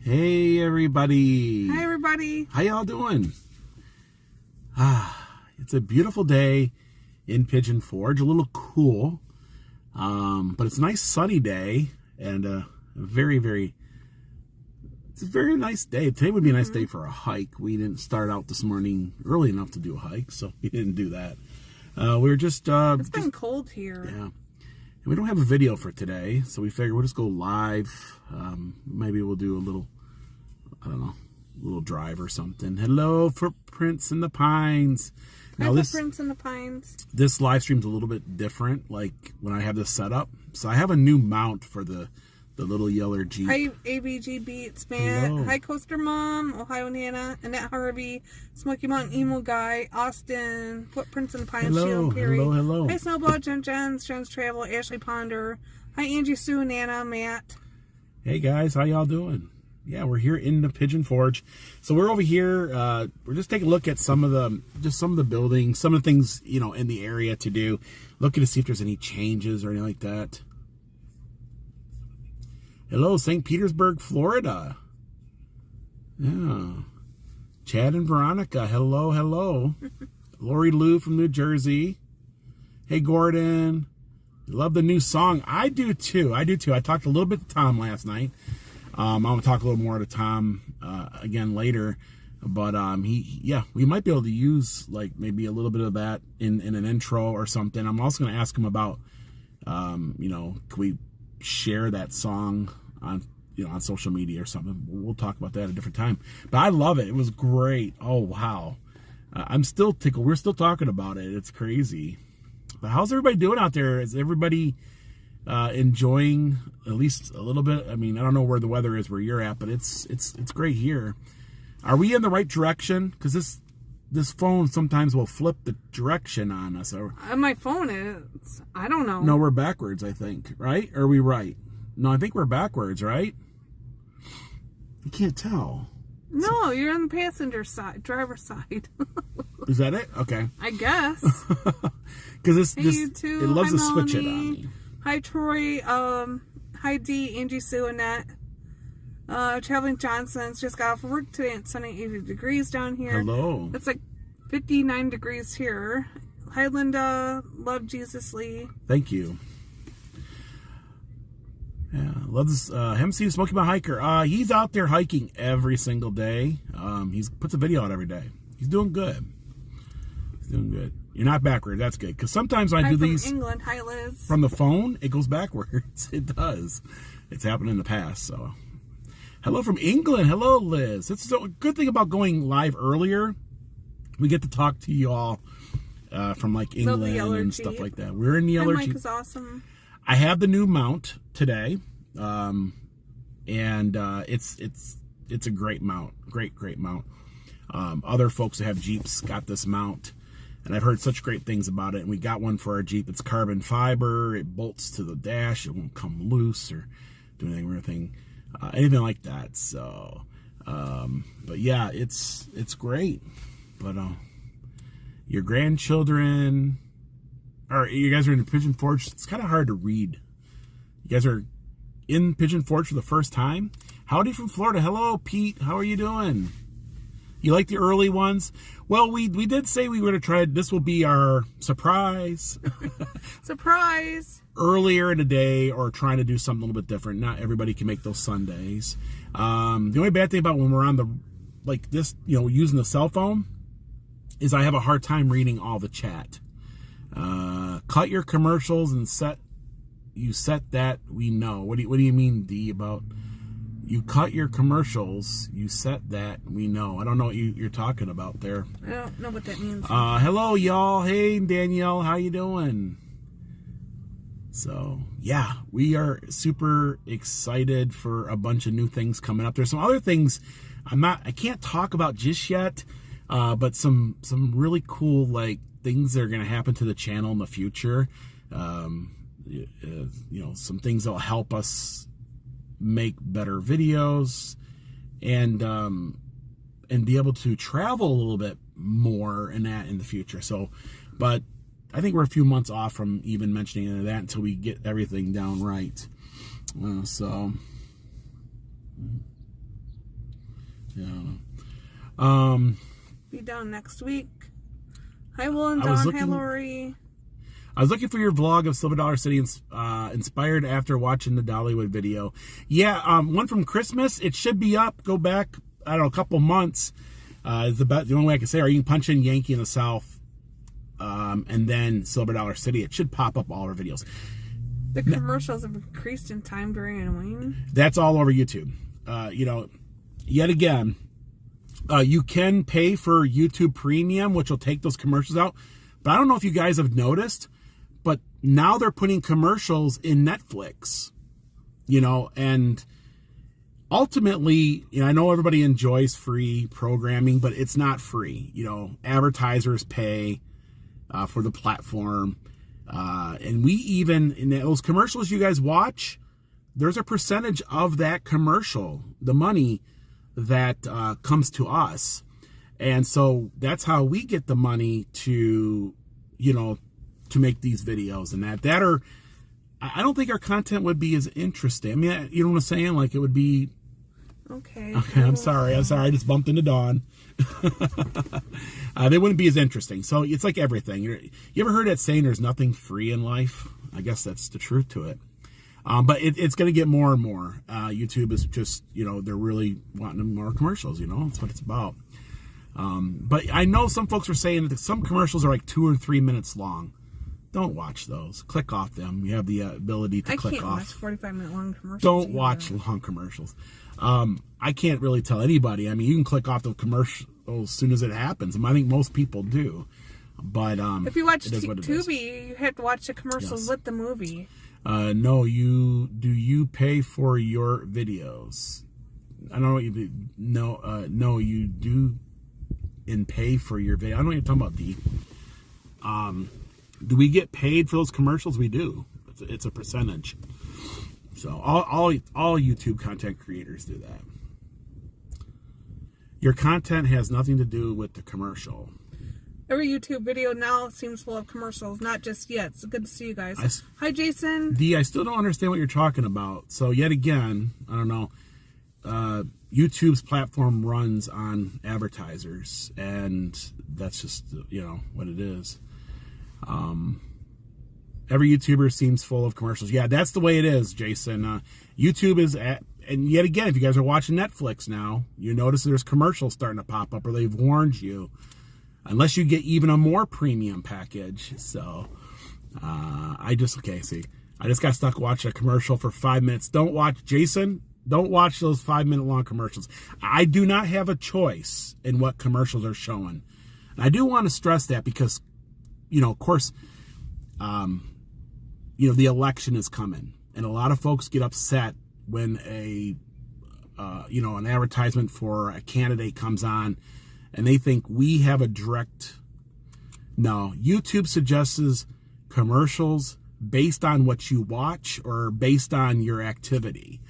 Hey everybody. Hi everybody. How y'all doing? It's a beautiful day in Pigeon Forge. A little cool, but it's a nice sunny day and it's a very nice day. Today would be a nice day for a hike. We didn't start out this morning early enough to do a hike, so we didn't do that. We were just it's been cold here. Yeah. And we don't have a video for today, so we figured we'll just go live. Maybe we'll do a little, I don't know, a little drive or something. Hello, Footprints in the Pines. Now Footprints in the Pines. This live stream's a little bit different, like when I have this set up. So I have a new mount for the little yeller Jeep. Hi, ABG Beats, man. Hello. Hi, Coaster Mom, Ohio Nana, Annette Harvey, Smoky Mountain Emo Guy, Austin, Footprints in the Pines, Hello, Sheila Perry. hello. Hi, Snowball, Jen's Travel, Ashley Ponder. Hi, Angie Sue, Nana, Matt. Hey guys, how y'all doing? Yeah, we're here in the Pigeon Forge. So we're over here. We're just taking a look at some of the buildings, some of the things in the area to do. Looking to see if there's any changes or anything like that. Hello, St. Petersburg, Florida. Yeah. Chad and Veronica, hello. Lori Lou from New Jersey. Hey, Gordon. Love the new song. I do too. I talked a little bit to Tom last night. I'm going to talk a little more to Tom again later. But we might be able to use like maybe a little bit of that in an intro or something. I'm also going to ask him about, can we share that song on social media or something. We'll talk about that at a different time. But I love it. It was great. Oh wow. I'm still tickled. We're still talking about it. It's crazy. But how's everybody doing out there? Is everybody enjoying at least a little bit? I mean, I don't know where the weather is where you're at, but it's great here. Are we in the right direction? Because this phone sometimes will flip the direction on us. Or My phone is, I don't know. no, we're backwards, I think, right? Or are we right? No, I think we're backwards, right? I can't tell. No, you're on the passenger side, driver's side. Is that it? Okay. I guess. Because Hey, you too. it loves Hi, to switch it Melanie. on me. Hi, Troy. Hi, Dee, Angie, Sue, Annette. Traveling Johnson's just got off of work today. It's sunny, 80 degrees down here. Hello. It's like 59 degrees here. Hi, Linda. Love Jesus Lee. Thank you. Yeah, love this. Haven't seen a Smoky Mountain hiker. He's out there hiking every single day. He puts a video out every day. He's doing good. You're not backward. That's good. Because sometimes when I do these England. Hi, Liz. from the phone, it goes backwards. It does. It's happened in the past. So, hello from England. Hello, Liz. It's a good thing about going live earlier. We get to talk to you all from like England and stuff like that. We're in the Mike Jeep. is awesome. I have the new mount today, and it's a great mount, great mount. Other folks that have Jeeps got this mount, and I've heard such great things about it. And we got one for our Jeep. It's carbon fiber. It bolts to the dash. It won't come loose or do anything like that. So, but yeah, it's great. But your grandchildren. Or you guys are in the Pigeon Forge. It's kind of hard to read. You guys are in Pigeon Forge for the first time. Howdy from Florida. Hello, Pete. How are you doing? You like the early ones? Well, we did say we were going to try. This will be our surprise. Surprise. Earlier in the day, or trying to do something a little bit different. Not everybody can make those Sundays. The only bad thing about when we're on using the cell phone, is I have a hard time reading all the chat. Cut your commercials and set that we know. What do you mean, D, about you cut your commercials, you set that we know? I don't know what you're talking about there. I don't know what that means. Hello, y'all. Hey, Danielle, how you doing? So, yeah, we are super excited for a bunch of new things coming up. There's some other things I can't talk about just yet, but some really cool, like, things that are going to happen to the channel in the future. Some things that will help us make better videos and be able to travel a little bit more in the future. So, but I think we're a few months off from even mentioning any of that until we get everything down right. Yeah. Be down next week. Hi, Will and Dawn. Hi, Lori. I was looking for your vlog of Silver Dollar City, inspired after watching the Dollywood video. Yeah, one from Christmas. It should be up. Go back, I don't know, a couple months. Is the only way I can say. Or you can punch in Yankee in the South, and then Silver Dollar City. It should pop up all our videos. The commercials have increased in time during Halloween. That's all over YouTube. Yet again, you can pay for YouTube Premium, which will take those commercials out. But I don't know if you guys have noticed, but now they're putting commercials in Netflix, and ultimately, I know everybody enjoys free programming, but it's not free. Advertisers pay for the platform. And we even, in those commercials you guys watch, there's a percentage of that commercial, the money that comes to us. And so that's how we get the money to, to make these videos and that are, I don't think our content would be as interesting. I mean, you know what I'm saying? Like, it would be. Okay. I'm sorry. I just bumped into Dawn. They wouldn't be as interesting. So it's like everything. You ever heard that saying, there's nothing free in life? I guess that's the truth to it. But it's going to get more and more. YouTube is just, they're really wanting more commercials, That's what it's about. But I know some folks are saying that some commercials are like 2 or 3 minutes long. Don't watch those. Click off them. You have the ability to click off. I can't watch 45-minute long commercials. Don't watch long commercials. I can't really tell anybody. I mean, you can click off the commercial as soon as it happens. I think most people do. But if you watch Tubi, you have to watch the commercials with the movie. No, you pay for your videos? I don't know what you do. No, you do and pay for your video. I don't know what you're talking about, D. Do we get paid for those commercials? We do. It's a percentage. So all YouTube content creators do that. Your content has nothing to do with the commercial. Every YouTube video now seems full of commercials, not just yet. It's good to see you guys. Hi, Jason. D, I still don't understand what you're talking about. So yet again, I don't know. YouTube's platform runs on advertisers, and that's just, what it is. Every YouTuber seems full of commercials. Yeah, that's the way it is, Jason. YouTube is and yet again, if you guys are watching Netflix now, you notice there's commercials starting to pop up, or they've warned you, unless you get even a more premium package. So, I just got stuck watching a commercial for 5 minutes. Don't watch those 5-minute long commercials. I do not have a choice in what commercials are showing. And I do want to stress that because, of course, the election is coming, and a lot of folks get upset when an advertisement for a candidate comes on, and they think we have a direct. No, YouTube suggests commercials based on what you watch or based on your activity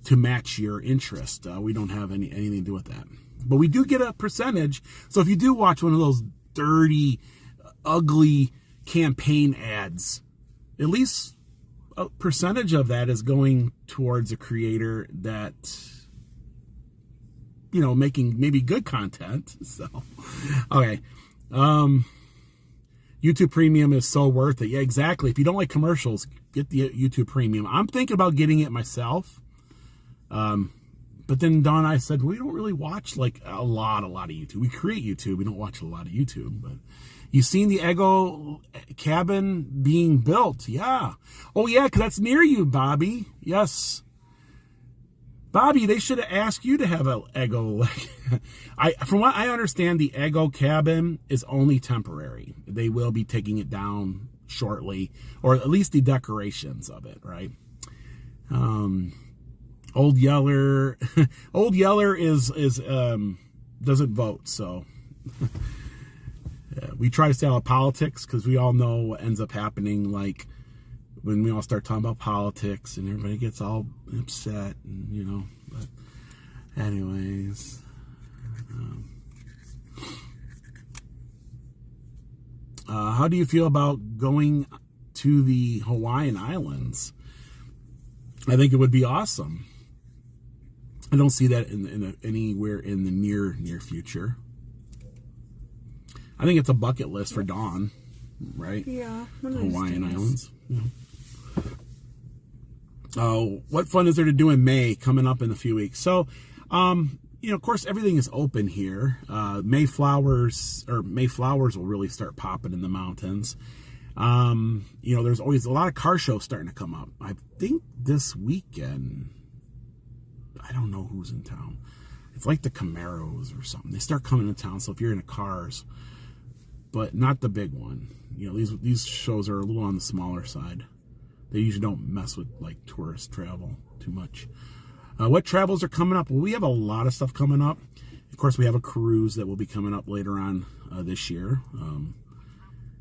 to match your interest. We don't have anything to do with that, but we do get a percentage. So if you do watch one of those dirty, ugly campaign ads, at least a percentage of that is going towards a creator that, making maybe good content. So, okay. YouTube Premium is so worth it. Yeah, exactly. If you don't like commercials, get the YouTube Premium. I'm thinking about getting it myself. But then Dawn and I said, we don't really watch like a lot of YouTube. We create YouTube. We don't watch a lot of YouTube, but you've seen the Eggo cabin being built. Yeah. Oh yeah. 'Cause that's near you, Bobby. Yes. Bobby, they should have asked you to have an Eggo. From what I understand, the Eggo cabin is only temporary. They will be taking it down shortly, or at least the decorations of it, right? Old Yeller is doesn't vote, so we try to stay out of politics because we all know what ends up happening. Like when we all start talking about politics, and everybody gets all upset, and But anyways, how do you feel about going to the Hawaiian Islands? I think it would be awesome. I don't see that anywhere in the near future. I think it's a bucket list for Dawn, right? Yeah. The Hawaiian Islands. Yeah. Oh, what fun is there to do in May coming up in a few weeks? So, of course, everything is open here. May flowers will really start popping in the mountains. There's always a lot of car shows starting to come up. I think this weekend, I don't know who's in town. It's like the Camaros or something. They start coming to town. So if you're into cars, but not the big one. These shows are a little on the smaller side. They usually don't mess with like tourist travel too much. What travels are coming up? Well, we have a lot of stuff coming up. Of course, we have a cruise that will be coming up later on this year.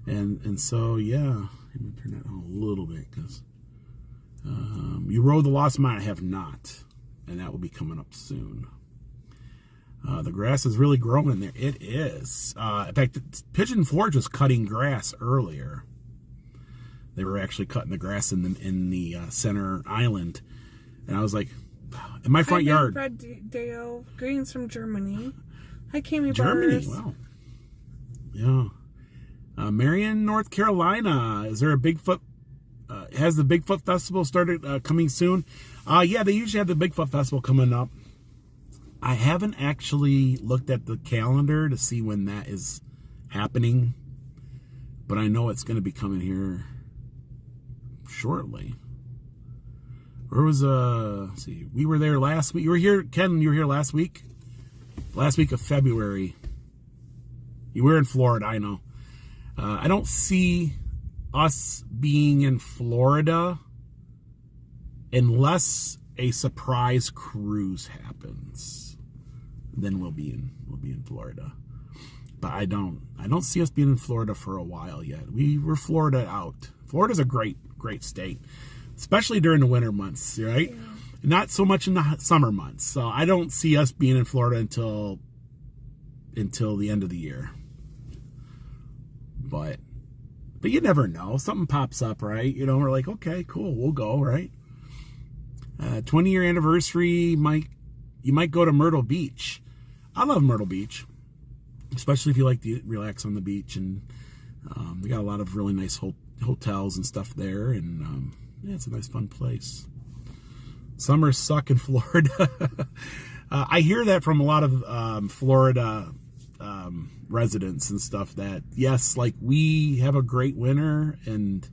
And so, yeah, let me turn that on a little bit because You Rode the Lost Mountain. I have not, and that will be coming up soon. The grass is really growing there. It is. In fact, Pigeon Forge was cutting grass earlier. They were actually cutting the grass in the center island, and I was like, in my front yard. Red Dale, greens from Germany. Hi, Cammy Germany, Bars. wow. Yeah. Marion, North Carolina. Is there a Bigfoot? Has the Bigfoot Festival started coming soon? Yeah, they usually have the Bigfoot Festival coming up. I haven't actually looked at the calendar to see when that is happening, but I know it's going to be coming here shortly. Where was let's see, we were there last week. You were here, Ken. You were here last week. Last week of February. You were in Florida, I know. I don't see us being in Florida unless a surprise cruise happens. Then we'll be in Florida. But I don't see us being in Florida for a while yet. We're Florida out. Florida's a great state, especially during the winter months, right? Yeah. Not so much in the summer months. So I don't see us being in Florida until the end of the year. But you never know. Something pops up, right? We're like, okay, cool, we'll go, right? 20-year anniversary, you might go to Myrtle Beach. I love Myrtle Beach, especially if you like to relax on the beach, and we got a lot of really nice hotels and stuff there, and yeah, it's a nice, fun place. Summers suck in Florida. I hear that from a lot of Florida residents and stuff, that yes, like we have a great winter, and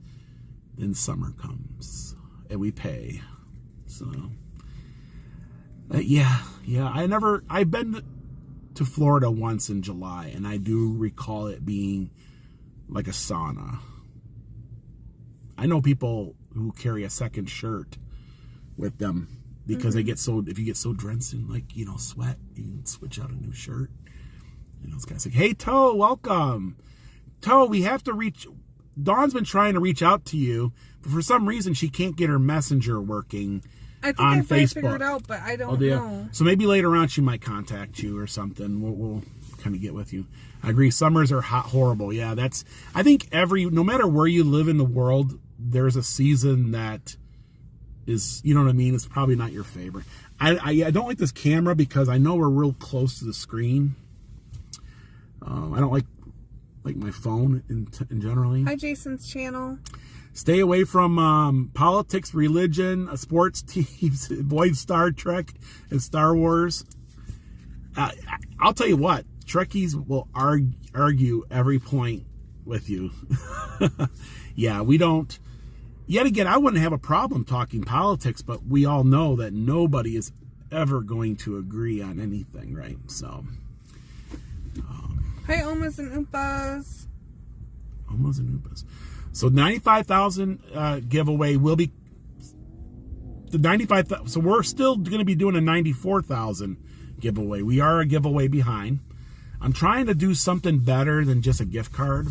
then summer comes and we pay. So yeah, I've been to Florida once in July, and I do recall it being like a sauna. I know people who carry a second shirt with them because they get if you get so drenched in sweat, you can switch out a new shirt. Those guys like, hey, Toe, welcome. Toe, we have to reach. Dawn's been trying to reach out to you, but for some reason she can't get her messenger working. I think on I Facebook. figured it out, but I don't know. So maybe later on she might contact you or something. We'll kind of get with you. I agree. Summers are horrible. Yeah, I think no matter where you live in the world, there's a season that is, you know what I mean? It's probably not your favorite. I don't like this camera because I know we're real close to the screen. I don't like my phone in generally. Hi, Jason's channel. Stay away from politics, religion, sports teams, avoid Star Trek and Star Wars. I'll tell you what, Trekkies will argue every point with you. Yeah, we don't. Yet again, I wouldn't have a problem talking politics, but we all know that nobody is ever going to agree on anything, right? So. Hi, Omas and Oompas. Omas and Oompas. So 95,000 giveaway will be the 95,000. So we're still going to be doing a 94,000 giveaway. We are a giveaway behind. I'm trying to do something better than just a gift card.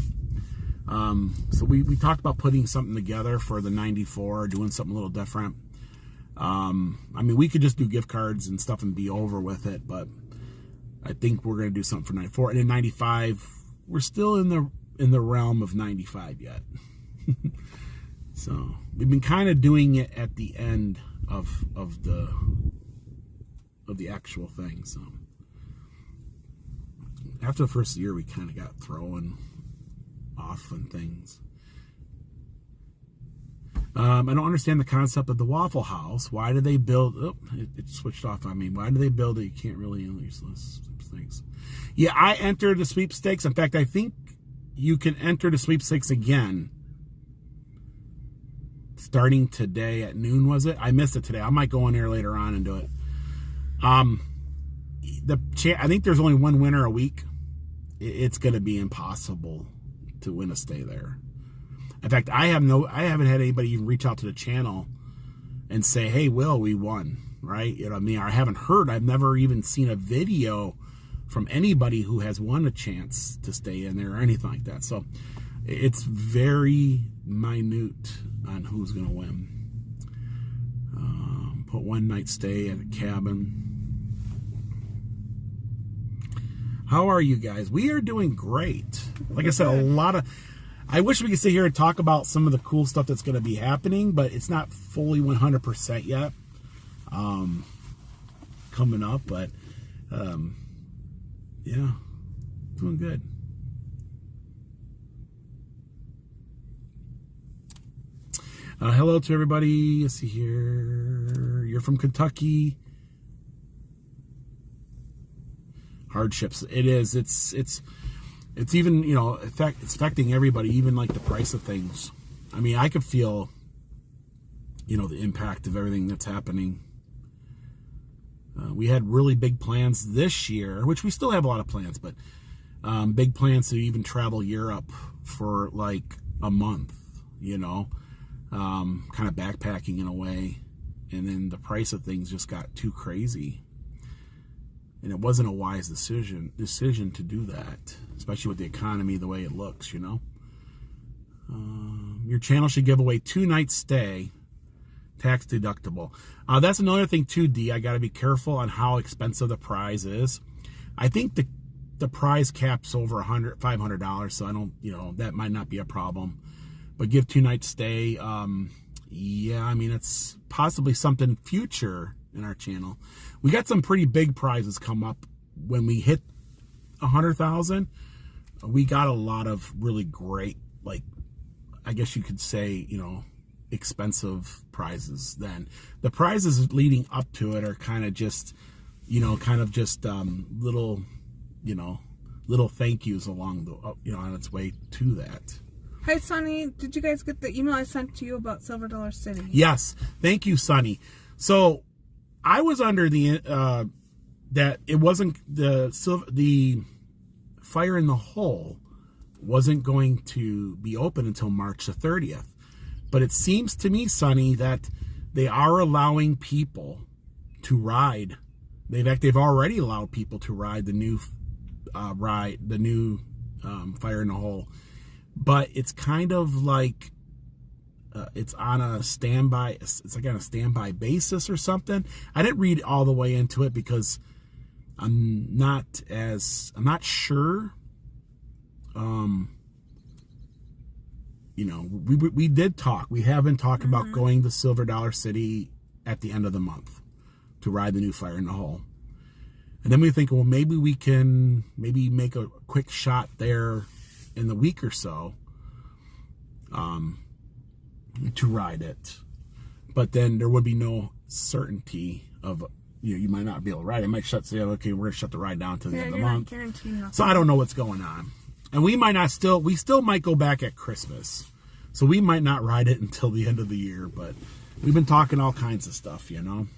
So we talked about putting something together for the 94, doing something a little different. I mean, we could just do gift cards and stuff and be over with it, but I think we're going to do something for 94. And in 95, we're still in the realm of 95 yet. So we've been kind of doing it at the end of of the actual thing. So after the first year, we kind of got thrown off on things. I don't understand the concept of the Waffle House. Why did they build... Oh, it switched off on me. Why do they build it? You can't really use those things. Yeah, I entered the sweepstakes. In fact, I think you can enter the sweepstakes again. Starting today at noon, was it? I missed it today. I might go in there later on and do it. I think there's only one winner a week. It's going to be impossible to win a stay there. In fact, I haven't had anybody even reach out to the channel and say, "Hey, Will, we won." Right? You know what I mean? I haven't heard. I've never even seen a video from anybody who has won a chance to stay in there or anything like that. So it's very minute on who's going to win. Put one night stay at a cabin. How are you guys? We are doing great. Like I said, I wish we could sit here and talk about some of the cool stuff that's going to be happening, but it's not fully 100% yet coming up. But yeah, doing good. Hello to everybody. Let's see here. You're from Kentucky. Hardships. It is. It's even, you know, it's affecting everybody, even like the price of things. I mean, I could feel, you know, the impact of everything that's happening. We had really big plans this year, which we still have a lot of plans, but big plans to even travel Europe for like a month, you know, kind of backpacking in a way. And then the price of things just got too crazy. And it wasn't a wise decision to do that, especially with the economy the way it looks, you know. Your channel should give away 2-night stay, tax deductible. That's another thing too, D. I got to be careful on how expensive the prize is. I think the prize cap's over $500, so I don't, you know, that might not be a problem. But give 2-night stay. Yeah, I mean, it's possibly something future in our channel. We got some pretty big prizes come up. When we hit 100,000, we got a lot of really great, like, I guess you could say, you know, expensive prizes. Then the prizes leading up to it are kind of just, you know, little, you know, little thank yous along the, you know, on its way to that. Hi, Sonny. Did you guys get the email I sent to you about Silver Dollar City? Yes. Thank you, Sonny. So I was under the that it wasn't the Fire in the Hole wasn't going to be open until March the 30th. But it seems to me, Sonny, that they are allowing people to ride. They've already allowed people to ride the new Fire in the Hole. But it's kind of like it's on a standby. It's like on a standby basis or something. I didn't read all the way into it because I'm not sure. You know, we did talk. We have been talking about going to Silver Dollar City at the end of the month to ride the new Fire in the Hole. And then we think, well, maybe we can make a quick shot there in the week or so to ride it. But then there would be no certainty of, you know, you might not be able to ride it. It might say, okay, we're going to shut the ride down to the end of the month. So I don't know what's going on. And we still might go back at Christmas. So we might not ride it until the end of the year, but we've been talking all kinds of stuff, you know.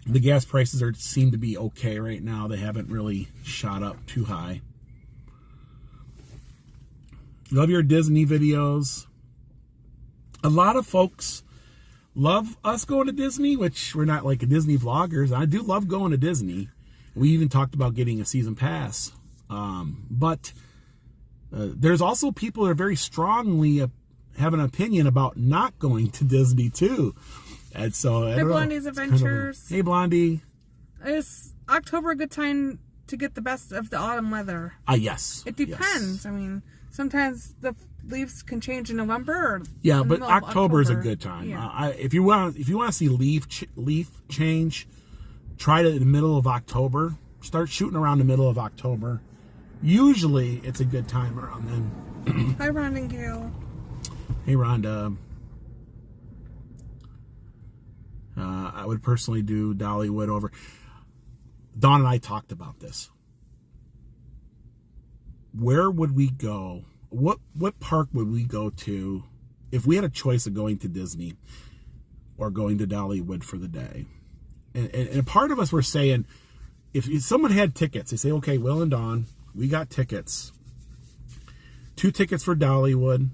The gas prices seem to be okay right now. They haven't really shot up too high. Love your Disney videos. A lot of folks love us going to Disney, which we're not like a Disney vloggers. I do love going to Disney. We even talked about getting a season pass. But there's also people that are very strongly have an opinion about not going to Disney too. And so, Hey, Blondie's Adventures. Hey, Blondie. Is October a good time to get the best of the autumn weather? Yes. It depends. Yes. I mean, sometimes the leaves can change in November. Or yeah, but October is a good time. Yeah. If you want to see leaf change, try it in the middle of October. Start shooting around the middle of October. Usually, it's a good time around then. Hi, Rhonda and Gail. Hey, Rhonda. I would personally do Dollywood over. Dawn and I talked about this. Where would we go? What park would we go to if we had a choice of going to Disney or going to Dollywood for the day? And a part of us were saying, if someone had tickets, they say, okay, Will and Dawn, we got tickets. 2 tickets for Dollywood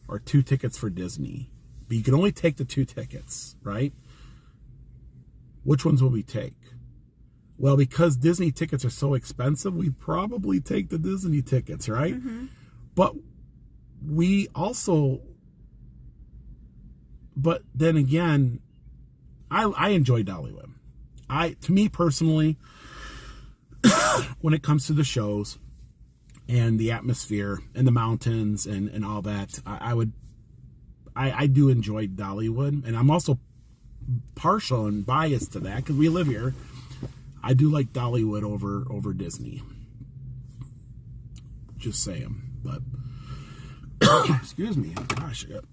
or 2 tickets for Disney. But you can only take the 2 tickets, right? Which ones will we take? Well, because Disney tickets are so expensive, we probably take the Disney tickets, right? Mm-hmm. But we also, but then again, I enjoy Dollywood. To me personally, when it comes to the shows and the atmosphere and the mountains and all that, I do enjoy Dollywood, and I'm also partial and biased to that because we live here. I do like Dollywood over Disney. Just saying, but excuse me. Oh, gosh, I got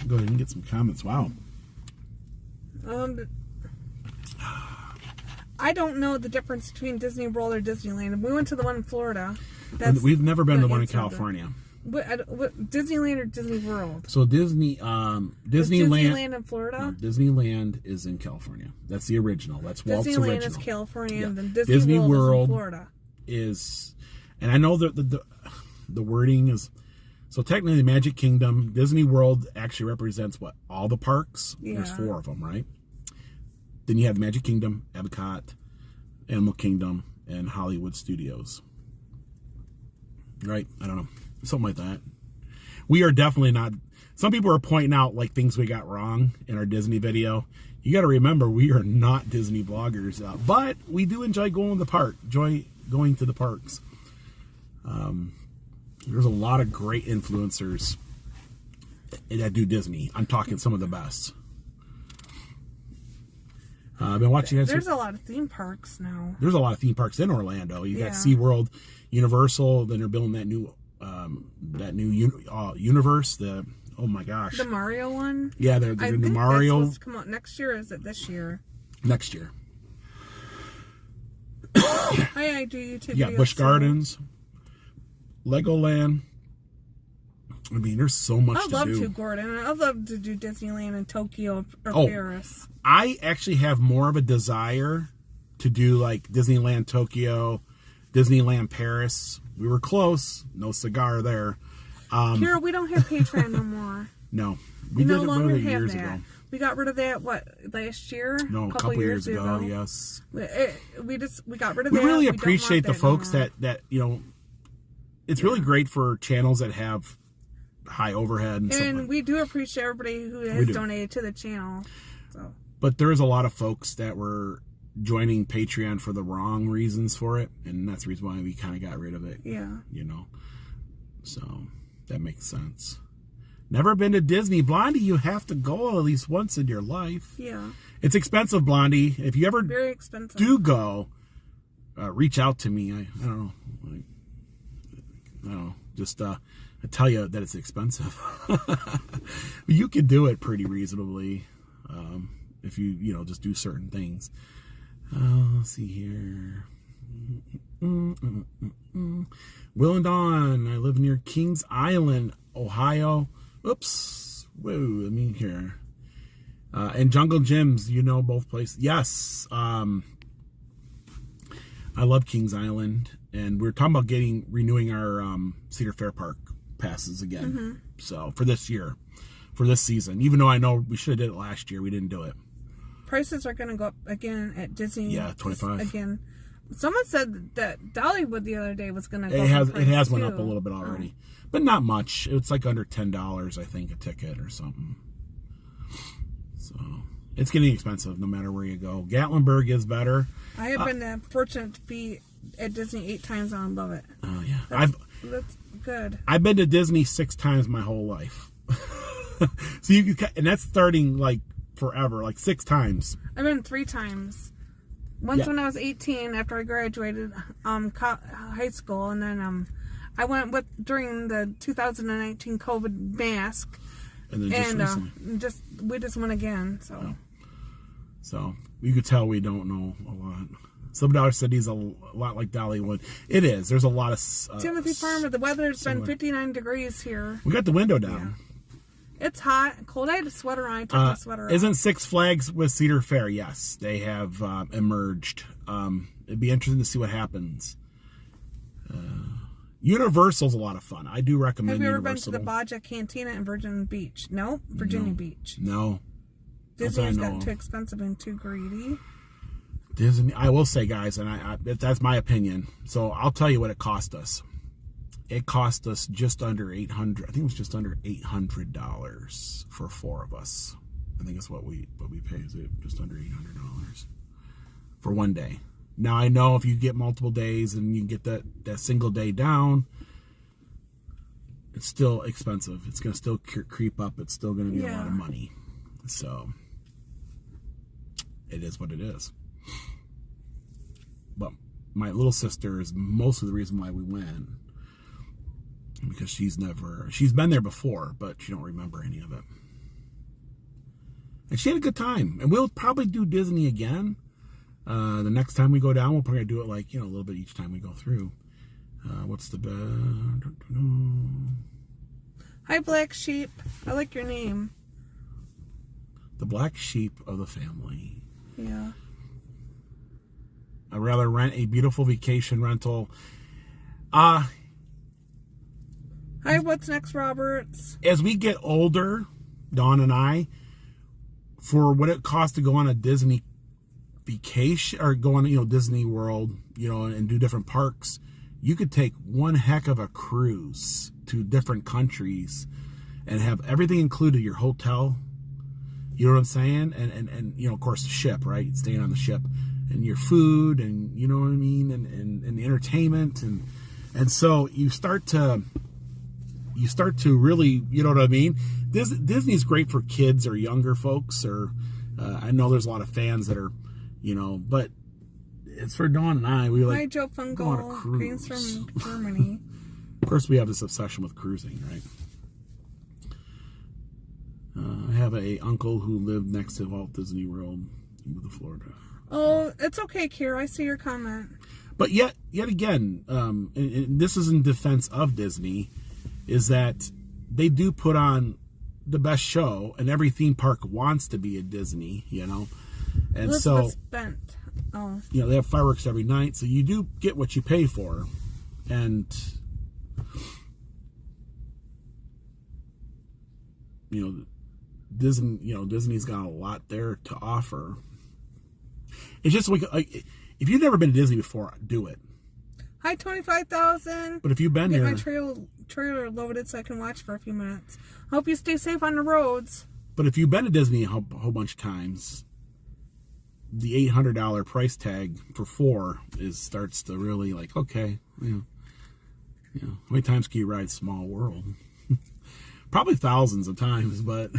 go ahead and get some comments. Wow. I don't know the difference between Disney World or Disneyland. We went to the one in Florida. We've never been to the one in California. What, Disneyland or Disney World? So Disneyland. Disneyland in Florida? No, Disneyland is in California. That's the original. That's Walt's Disneyland original. is California, Yeah. and then Disney World is in Florida. And I know that the wording is, so technically Magic Kingdom, Disney World actually represents what? All the parks? Yeah. There's 4 of them, right? Then you have the Magic Kingdom, Epcot, Animal Kingdom, and Hollywood Studios. Right? I don't know. Something like that. We are definitely not. Some people are pointing out like things we got wrong in our Disney video. You got to remember, we are not Disney bloggers, but we do enjoy going to the park. Enjoy going to the parks. There's a lot of great influencers that do Disney. I'm talking some of the best. I've been watching. There's a lot of theme parks now. There's a lot of theme parks in Orlando. You got SeaWorld, Universal. Then they're building that new universe. Oh my gosh, the Mario one. Yeah, they're the new Mario. That's supposed to come out next year. Or is it this year? Next year. I do YouTube. Yeah, Busch Gardens, Legoland. I mean, there's so much to do. I'd love to, Gordon. I'd love to do Disneyland in Tokyo or Paris. I actually have more of a desire to do like Disneyland Tokyo, Disneyland Paris. We were close. No cigar there. Kira, we don't have Patreon no more. No. We no longer have that. Ago. We got rid of that, last year? No, a couple years ago, yes. We got rid of that. We really appreciate the folks that it's really great for channels that have high overhead and we do appreciate everybody who has donated to the channel. So. But there is a lot of folks that were joining Patreon for the wrong reasons for it, and that's the reason why we kind of got rid of it. Yeah. So that makes sense. Never been to Disney. Blondie, you have to go at least once in your life. Yeah. It's expensive, Blondie. If you ever very expensive. Do go, reach out to me. I don't know. Just I tell you that it's expensive. You can do it pretty reasonably if you just do certain things. Let's see here. Will and Dawn. I live near Kings Island, Ohio. Oops. Whoa, let me here. And Jungle Gyms, both places. Yes. I love Kings Island. And we're talking about renewing our Cedar Fair Park passes again. Mm-hmm. So for this year, for this season, even though I know we should have did it last year, we didn't do it. Prices are going to go up again at Disney. Yeah, 25 again. Someone said that Dollywood the other day was going to go up. It has went up a little bit already, but not much. It's like under $10, I think, a ticket or something. So it's getting expensive no matter where you go. Gatlinburg is better. I have been fortunate to be at Disney 8 times and I love it. Oh yeah, that's good. I've been to Disney 6 times my whole life. So and that's starting like forever, like 6 times. I've been 3 times. Once Yeah. when I was 18 after I graduated high school, and then I went during the 2019 COVID mask, And then just recently. we just went again. So So you could tell we don't know a lot. Subdollar City's a lot like Dollywood. It is. There's a lot of Timothy Farmer, the weather's been 59 degrees here. We got the window down. It's hot, cold. I had a sweater on. I took my sweater off. Isn't Six Flags with Cedar Fair? Yes, they have emerged. It'd be interesting to see what happens. Universal's a lot of fun. I do recommend Have you ever Universal. been to the Baja Cantina in Virginia Beach? No? Virginia Beach. No. Disney's gotten too expensive and too greedy. Disney, I will say, guys, and that's my opinion. So I'll tell you what it cost us. It cost us just under $800. I think it was just under $800 for 4 of us. I think that's what we paid. Is it just under $800 for one day? Now I know if you get multiple days and you get that single day down, it's still expensive. It's going to still creep up. It's still going to be a lot of money. So it is what it is. But my little sister is most of the reason why we went, because she's been there before, but she don't remember any of it. And she had a good time. And we'll probably do Disney again. The next time we go down, we'll probably do it like, a little bit each time we go through. What's the best? Hi, Black Sheep. I like your name. The black sheep of the family. Yeah. I'd rather rent a beautiful vacation rental. Hi, what's next, Roberts? As we get older, Dawn and I, for what it costs to go on a Disney vacation or go on, Disney World, and do different parks, you could take one heck of a cruise to different countries and have everything included, your hotel, you know what I'm saying? And of course, the ship, right? Staying on the ship, and your food, and you know what I mean, and the entertainment, and so you start to really, you know what I mean? Disney's great for kids or younger folks, or I know there's a lot of fans that are, but it's for Dawn and I. We like Hi, Joe go on a Fungal. cruise. Greens from Germany. Of course, we have this obsession with cruising, right? I have a uncle who lived next to Walt Disney World in Florida. Oh, it's okay, Kier. I see your comment. But yet again, and this is in defense of Disney, is that they do put on the best show, and every theme park wants to be a Disney, And Elizabeth's bent. Oh. They have fireworks every night, so you do get what you pay for. And Disney's got a lot there to offer. It's just like if you've never been to Disney before, do it. Hi, 25,000. But if you've been Get there, my trailer loaded so I can watch for a few minutes. Hope you stay safe on the roads. But if you've been to Disney a whole bunch of times, the $800 price tag for 4 starts to really like, okay, how many times can you ride Small World? Probably thousands of times, but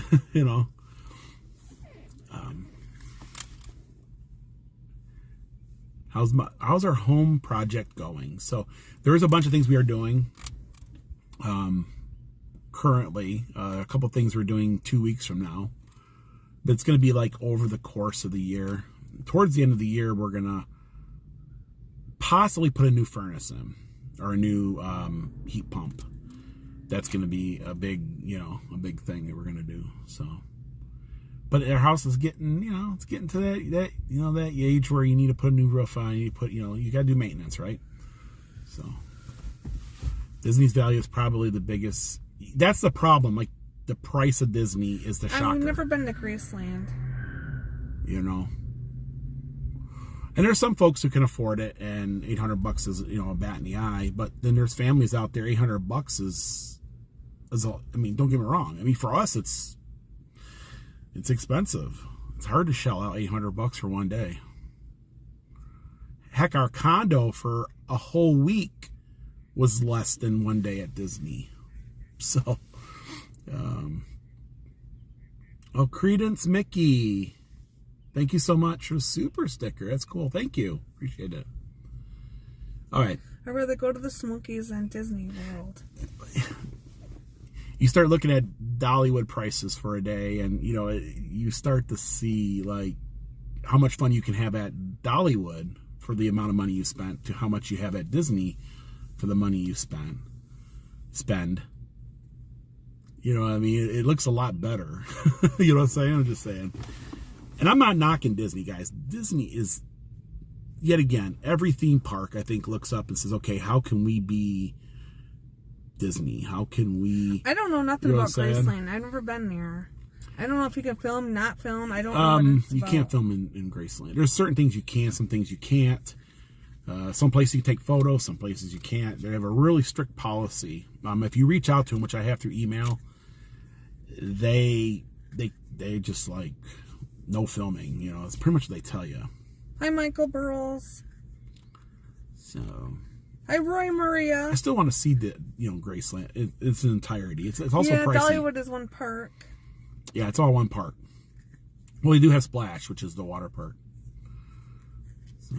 how's our home project going? So there is a bunch of things we are doing currently. A couple things we're doing 2 weeks from now, but it's going to be like over the course of the year. Towards the end of the year, we're gonna possibly put a new furnace in, or a new heat pump. That's going to be a big thing that we're going to do. So, but our house is getting, it's getting to that age where you need to put a new roof on. You got to do maintenance, right? So, Disney's value is probably the biggest. That's the problem. Like, the price of Disney is the shocker. I've never been to Graceland. And there's some folks who can afford it, and $800 is, a bat in the eye. But then there's families out there. $800 is don't get me wrong. For us, it's expensive. It's hard to shell out $800 for one day. Heck, our condo for a whole week was less than one day at Disney. So, Oh, Credence Mickey. Thank you so much for the super sticker. That's cool. Thank you. Appreciate it. All right. I'd rather go to the Smokies than Disney World. You start looking at Dollywood prices for a day, and you start to see like how much fun you can have at Dollywood for the amount of money you spent to how much you have at Disney for the money you spend. You know what I mean? It looks a lot better. You know what I'm saying? I'm just saying. And I'm not knocking Disney, guys. Disney is, yet again, every theme park I think looks up and says, okay, how can we be Disney? How can we... I don't know nothing about Graceland. I've never been there. I don't know if you can film, not film. I don't know what it's about. You can't film in Graceland. There's certain things you can, some things you can't. Some places you take photos, some places you can't. They have a really strict policy. If you reach out to them, which I have through email, they just like no filming. It's pretty much what they tell you. Hi, Michael Burles. So. Hi, Roy Maria. I still want to see the Graceland. It's an entirety. It's also pricey. Dollywood is one park. Yeah, it's all one park. Well, they do have Splash, which is the water park. So.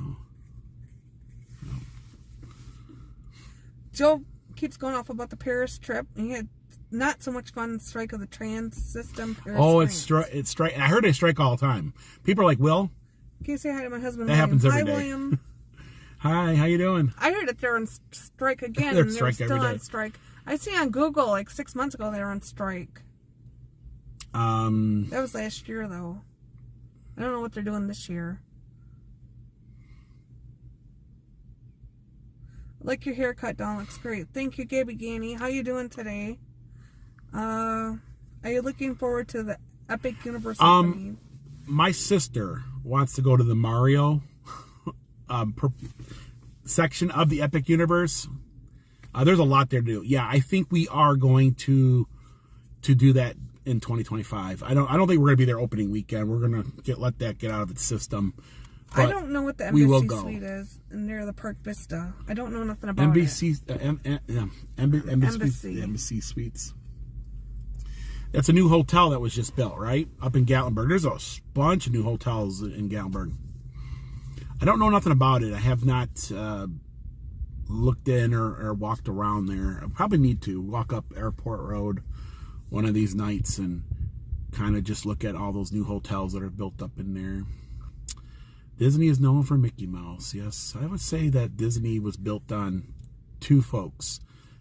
Joe keeps going off about the Paris trip. He had not so much fun strike of the trans system. Paris it's strike. I heard they strike all the time. People are like, Will, can you say hi to my husband? That William? happens every hi, day. William. Hi, how you doing? I heard that they're on strike again. They're and strike still every day. on strike. I see on Google like 6 months ago they were on strike. That was last year though. I don't know what they're doing this year. Like your haircut, Dawn, looks great. Thank you, Gabby Ganey. How you doing today? Are you looking forward to the Epic Universe opening? My sister wants to go to the Mario section of the Epic Universe. There's a lot there to do. Yeah, I think we are going to do that in 2025. I don't think we're going to be there opening weekend. We're going to let that get out of its system. I don't know what the Embassy Suite is near the Park Vista. I don't know nothing about Embassy Suites. That's a new hotel that was just built, right? Up in Gatlinburg. There's a bunch of new hotels in Gatlinburg. I don't know nothing about it. I have not looked in or walked around there. I probably need to walk up Airport Road one of these nights and kind of just look at all those new hotels that are built up in there. Disney is known for Mickey Mouse. Yes, I would say that Disney was built on two folks,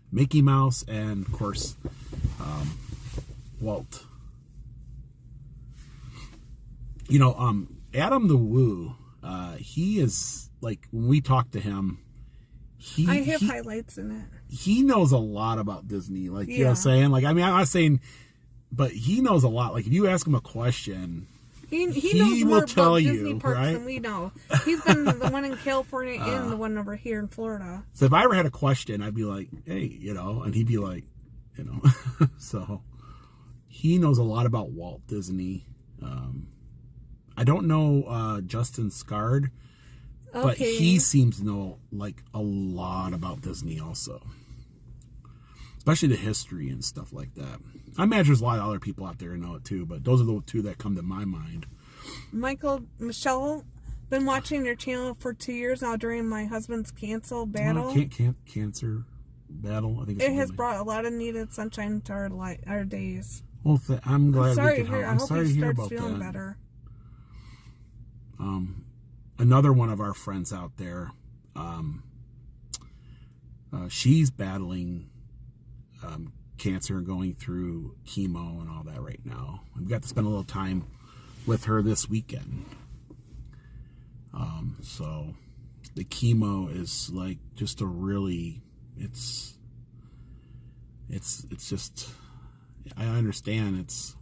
Mickey Mouse and, of course, Walt. Adam the Woo, he is, like, when we talk to him, I have highlights in it. He knows a lot about Disney. Like, you know what I'm saying? Like, I mean, I'm not saying, but he knows a lot. Like, if you ask him a question... He knows more about Disney parks right? than we know. He's been the one in California and the one over here in Florida. So if I ever had a question, I'd be like, hey, and he'd be like, So he knows a lot about Walt Disney. I don't know Justin Scard, but he seems to know like a lot about Disney also. Especially the history and stuff like that. I imagine there's a lot of other people out there who know it too, but those are the two that come to my mind. Michelle, been watching your channel for 2 years now during my husband's cancer battle. Cancer battle? I think it has brought a lot of needed sunshine to our days. Well, I'm glad. I'm sorry to hear about feeling that. Better. Another one of our friends out there, she's battling cancer and going through chemo and all that right now. We've got to spend a little time with her this weekend. So the chemo is like just a really, it's just, I understand it's,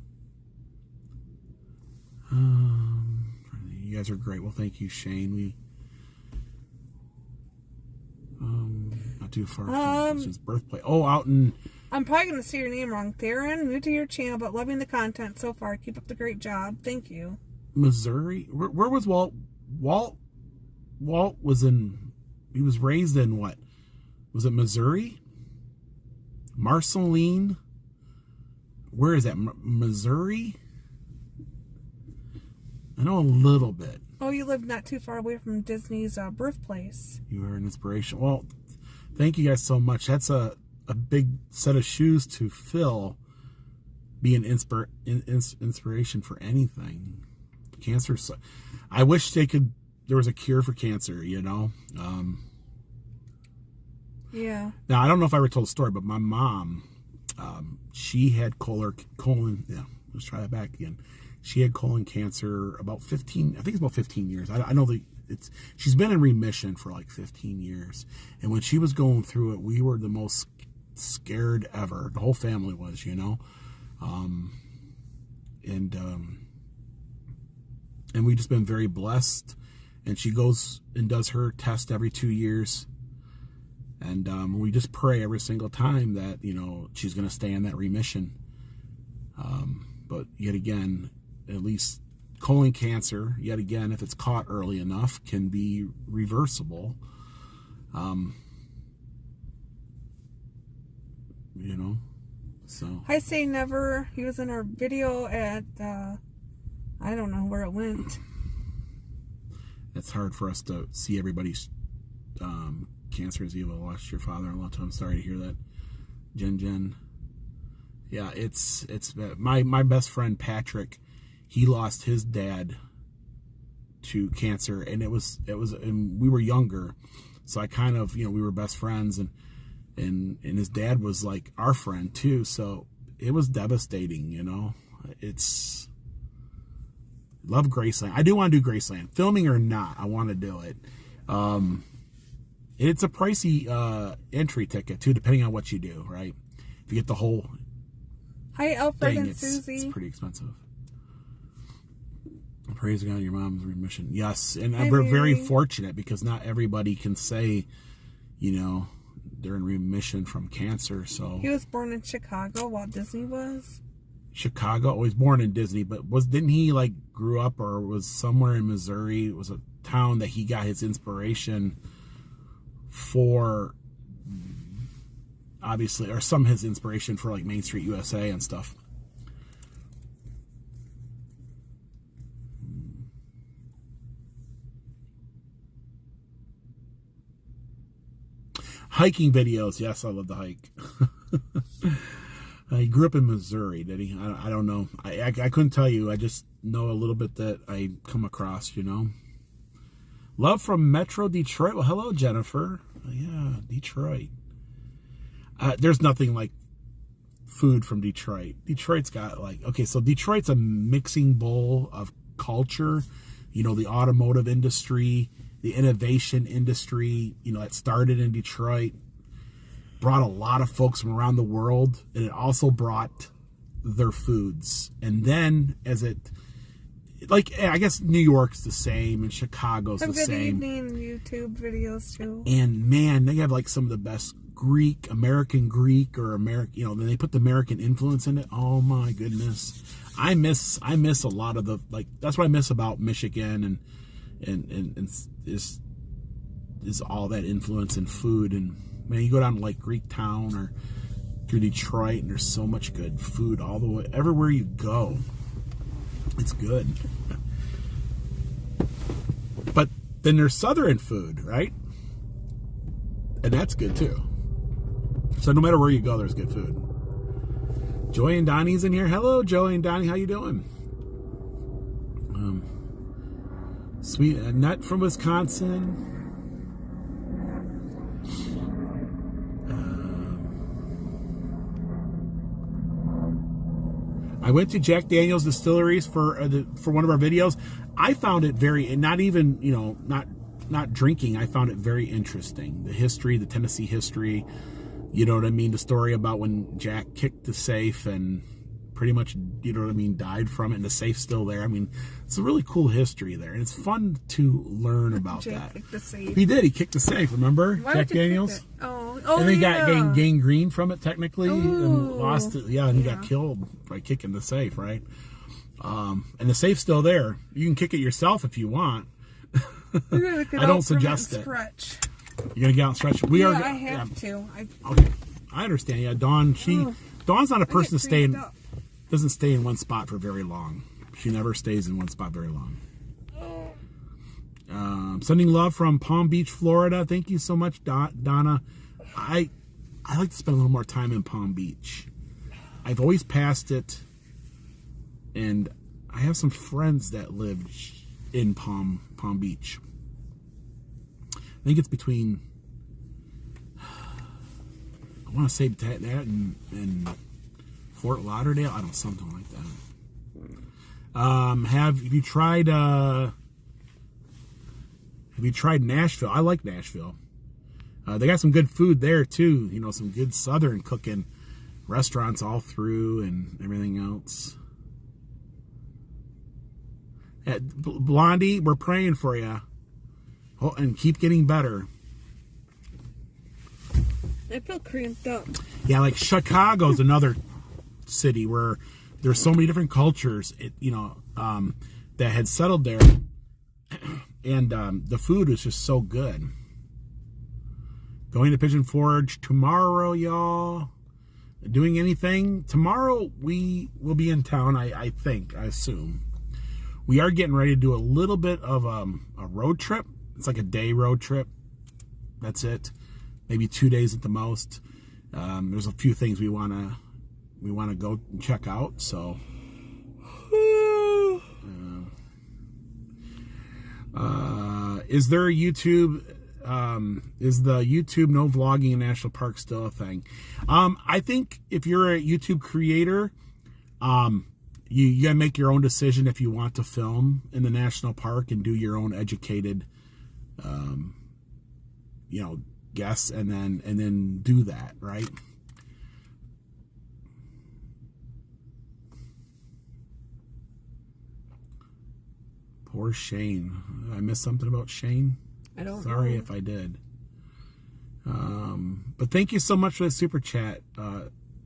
you guys are great. Well, thank you, Shane. Not too far from his birthplace. Oh, out in... I'm probably going to say your name wrong. Theron, new to your channel, but loving the content so far. Keep up the great job. Thank you. Missouri? Where was Walt? Walt was in... He was raised in what? Was it Missouri? Marceline? Where is that? Missouri? I know a little bit. Oh, you live not too far away from Disney's birthplace. You are an inspiration. Well, thank you guys so much. That's a big set of shoes to fill. Be an inspiration for anything. Cancer. I wish there was a cure for cancer, you know. Yeah. Now, I don't know if I ever told the story, but my mom, she had colon. Yeah, let's try that back again. She had colon cancer about 15. I think it's about 15 years. I know she's been in remission for like 15 years. And when she was going through it, we were the most scared ever. The whole family was, you know. And we've just been very blessed. And she goes and does her test every 2 years. And we just pray every single time that, you know, she's going to stay in that remission. But yet again, at least colon cancer, yet again, if it's caught early enough, can be reversible. You know, so. I say never. He was in our video at, I don't know where it went. It's hard for us to see everybody's cancer as you've lost your father-in-law. I'm sorry to hear that, Jen. Yeah, it's my best friend Patrick. He lost his dad to cancer, and it was and we were younger, so I kind of, you know, we were best friends, and his dad was like our friend too, so it was devastating, you know. Love Graceland. I do want to do Graceland, filming or not. I want to do it. It's a pricey entry ticket too, depending on what you do. Right, if you get the whole Hi, Alfred thing, and Susie. It's pretty expensive. Praise God, your mom's remission. Yes, and Hi, we're Mary. very fortunate because not everybody can say, you know, they're in remission from cancer. So He was born in Chicago. Walt Disney was. Chicago. Oh, he's born in Disney, but didn't he like grew up or was somewhere in Missouri? It was a town that he got his inspiration for, obviously, or some of his inspiration for like Main Street USA and stuff. Hiking videos. Yes, I love to hike. He grew up in Missouri, did he? I don't know. I couldn't tell you. I just know a little bit that I come across, you know. Love from Metro Detroit. Well, hello, Jennifer. Yeah, Detroit. There's nothing like food from Detroit. Detroit's got like, okay, so Detroit's a mixing bowl of culture, you know, the automotive industry, the innovation industry, you know, it started in Detroit, brought a lot of folks from around the world, and it also brought their foods. And then as it, like, I guess New York's the same and Chicago's the Good same. evening YouTube videos too. And man, they have like some of the best American Greek or American, you know, then they put the American influence in it. Oh my goodness. I miss a lot of the, like, that's what I miss about Michigan and is all that influence in food. And man, you go down to like Greek Town or through Detroit and there's so much good food all the way, everywhere you go. It's good. But then there's Southern food, right? And that's good too. So no matter where you go, there's good food. Joy and Donnie's in here. Hello, Joy and Donnie. How you doing? Sweet Nut from Wisconsin. I went to Jack Daniel's Distilleries for one of our videos. I found it very, and not even, you know, not drinking. I found it very interesting. The history, the Tennessee history. You know what I mean? The story about when Jack kicked the safe and pretty much, you know what I mean, died from it, and the safe's still there. I mean, it's a really cool history there, and it's fun to learn about Jack that. kicked the safe. He did. He kicked the safe. Remember, Why Jack would you kick Daniels? it? Oh, And then he yeah. got gangrene from it, technically, and lost it. Yeah, and he Yeah. got killed by kicking the safe, right? And the safe's still there. You can kick it yourself if you want. We're gonna get I don't out from suggest and it. stretch. You're gonna get out and stretch. Yeah, I have to. Okay, I understand. Yeah, Dawn. Dawn's not a person to get stay in. cramped up. Doesn't stay in one spot for very long. She never stays in one spot very long. Sending love from Palm Beach, Florida. Thank you so much, Donna. I like to spend a little more time in Palm Beach. I've always passed it, and I have some friends that live in Palm Beach. I think it's between, I want to say that and Fort Lauderdale. I don't know, something like that. Have you tried Nashville? I like Nashville. They got some good food there too. You know, some good Southern cooking restaurants all through and everything else. Blondie, we're praying for you. Oh, and keep getting better. I feel cramped up. Yeah, like Chicago's another city where there's so many different cultures, that had settled there, and the food was just so good. Going to Pigeon Forge tomorrow, y'all. Doing anything? Tomorrow we will be in town, I assume. We are getting ready to do a little bit of a road trip. It's like a day road trip. That's it. Maybe 2 days at the most. There's a few things we wanna go and check out. So, is there a YouTube? Is the YouTube no vlogging in national parks still a thing? I think if you're a YouTube creator, you gotta make your own decision if you want to film in the national park and do your own educated, guess, and then do that, right? Poor Shane. I missed something about Shane. I don't know. Sorry if I did. But thank you so much for the super chat,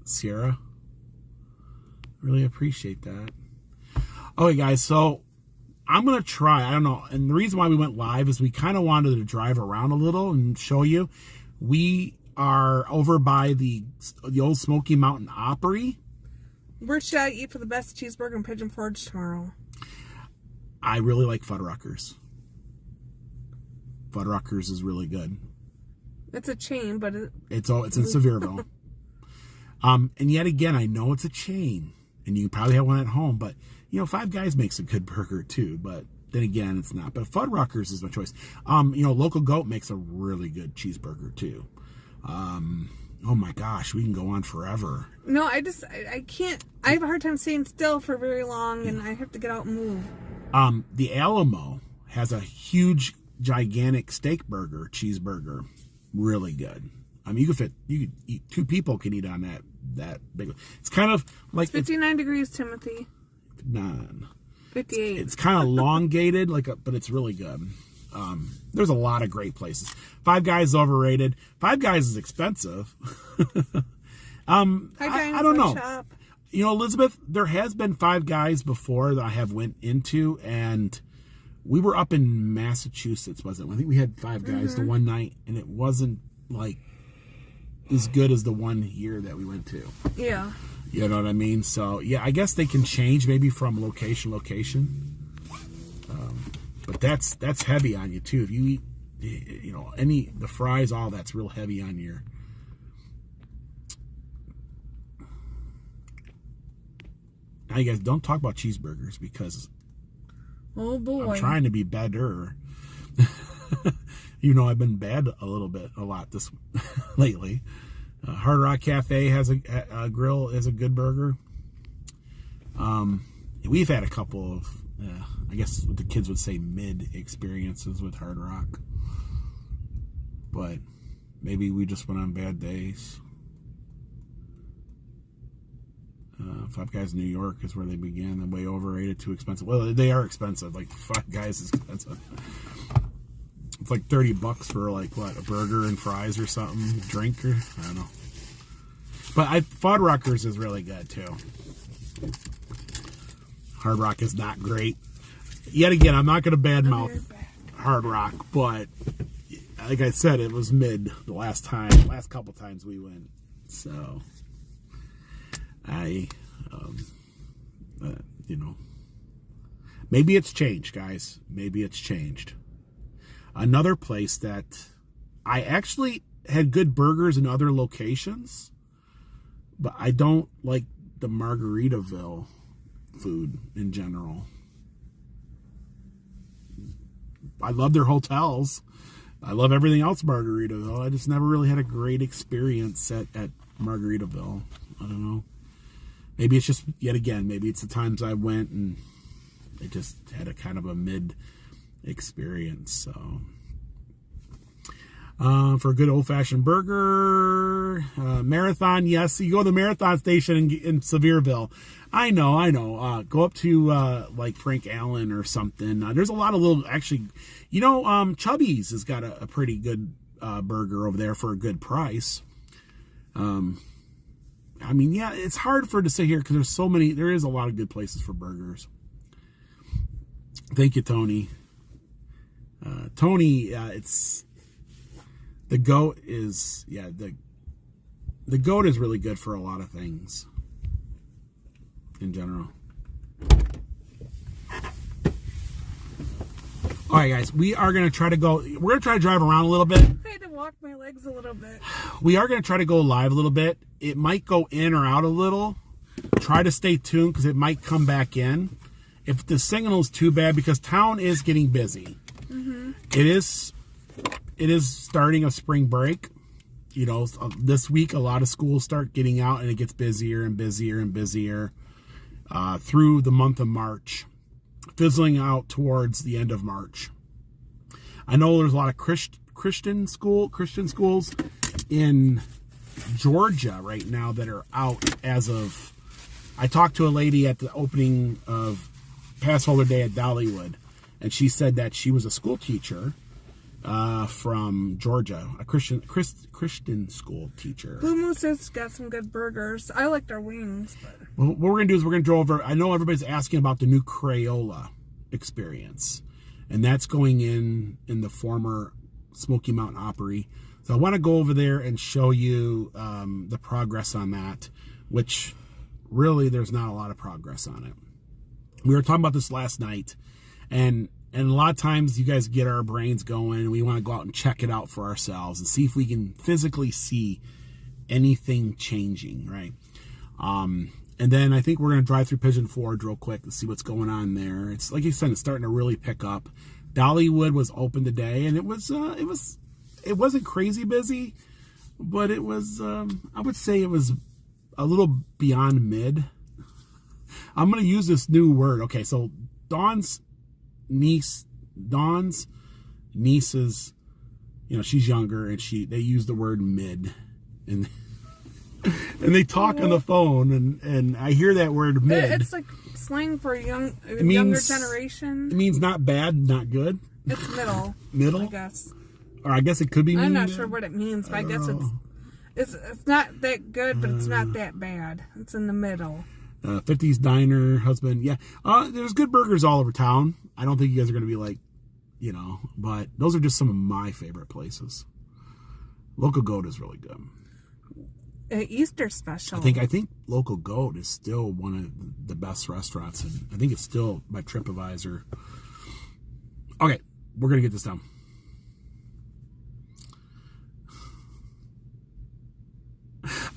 Sierra. Really appreciate that. Okay, guys, so I'm going to try. I don't know. And the reason why we went live is we kind of wanted to drive around a little and show you. We are over by the old Smoky Mountain Opry. Where should I eat for the best cheeseburger in Pigeon Forge tomorrow? I really like Fuddruckers. Fuddruckers is really good. It's a chain, but it's in Sevierville. And yet again, I know it's a chain, and you probably have one at home, but Five Guys makes a good burger too. But then again, it's not. But Fuddruckers is my choice. Local Goat makes a really good cheeseburger too. Oh my gosh, we can go on forever. No, I can't. I have a hard time staying still for very long, and I have to get out and move. The Alamo has a huge, gigantic steak burger, cheeseburger, really good. You could eat 2 people can eat on that big. It's kind of like it's 59 degrees, Timothy. 58. It's kind of elongated, but it's really good. There's a lot of great places. Five Guys is overrated. Five Guys is expensive. I don't know. Shop. Elizabeth, there has been Five Guys before that I have went into, and we were up in Massachusetts, wasn't it? I think we had Five Guys the one night, and it wasn't like as good as the one here that we went to. Yeah. You know what I mean? So, yeah, I guess they can change maybe from location. But that's heavy on you, too. If you eat, the fries, all that's real heavy on your... Now, you guys, don't talk about cheeseburgers because... Oh, boy. I'm trying to be better. I've been bad a lot this lately. Hard Rock Cafe has a grill, has a good burger. We've had a couple of, I guess what the kids would say, mid experiences with Hard Rock. But maybe we just went on bad days. Five Guys in New York is where they began. They're way overrated, too expensive. Well, they are expensive. Like, Five Guys is expensive. It's like $30 for a burger and fries or something, drink or I don't know. But Fuddruckers is really good too. Hard Rock is not great. Yet again, I'm not going to badmouth Hard Rock, but like I said, it was mid the last couple times we went. So maybe it's changed, guys. Maybe it's changed. Another place that I actually had good burgers in other locations, but I don't like the Margaritaville food in general. I love their hotels. I love everything else Margaritaville. I just never really had a great experience at Margaritaville. I don't know. Maybe it's just, yet again, maybe it's the times I went and it just had a kind of a mid experience. So, for a good old-fashioned burger, Marathon, yes. You go to the Marathon station in Sevierville. I know. Go up to, like Frank Allen or something. There's a lot of little, actually, Chubby's has got a pretty good burger over there for a good price. I mean, yeah, it's hard to sit here because there is a lot of good places for burgers. Thank you, Tony. Tony, it's the goat is, the goat is really good for a lot of things in general. All right, guys, we're going to try to drive around a little bit. I had to walk my legs a little bit. We are going to try to go live a little bit. It might go in or out a little. Try to stay tuned because it might come back in. If the signal is too bad, because town is getting busy. Mm-hmm. It is starting a spring break. This week a lot of schools start getting out and it gets busier and busier and busier through the month of March, fizzling out towards the end of March. I know there's a lot of Christian schools in Georgia right now that are out as of. I talked to a lady at the opening of Passholder Day at Dollywood, and she said that she was a school teacher from Georgia, a Christian school teacher. Blue Moose has got some good burgers. I like their wings. But... Well, what we're going to do is we're going to go over, I know everybody's asking about the new Crayola experience, and that's going in the former Smoky Mountain Opry. So I want to go over there and show you the progress on that, which really there's not a lot of progress on it. We were talking about this last night, and a lot of times you guys get our brains going and we want to go out and check it out for ourselves and see if we can physically see anything changing, right? And then I think we're going to drive through Pigeon Forge real quick and see what's going on there. It's like you said, it's starting to really pick up. Dollywood was open today, and it wasn't crazy busy, but it was, I would say it was a little beyond mid. I'm going to use this new word. Okay, so Dawn's niece is, she's younger, and they use the word mid, and they talk on the phone, and I hear that word mid. It's like slang for younger generation. It means not bad, not good. It's middle. Middle? I guess. Or I guess it could be I'm not sure what it means, but I guess it's not that good, but it's not that bad. It's in the middle. 50s Diner, husband, yeah. There's good burgers all over town. I don't think you guys are going to be like, but those are just some of my favorite places. Local Goat is really good. Easter special. I think Local Goat is still one of the best restaurants, and I think it's still by TripAdvisor. Okay, we're going to get this done.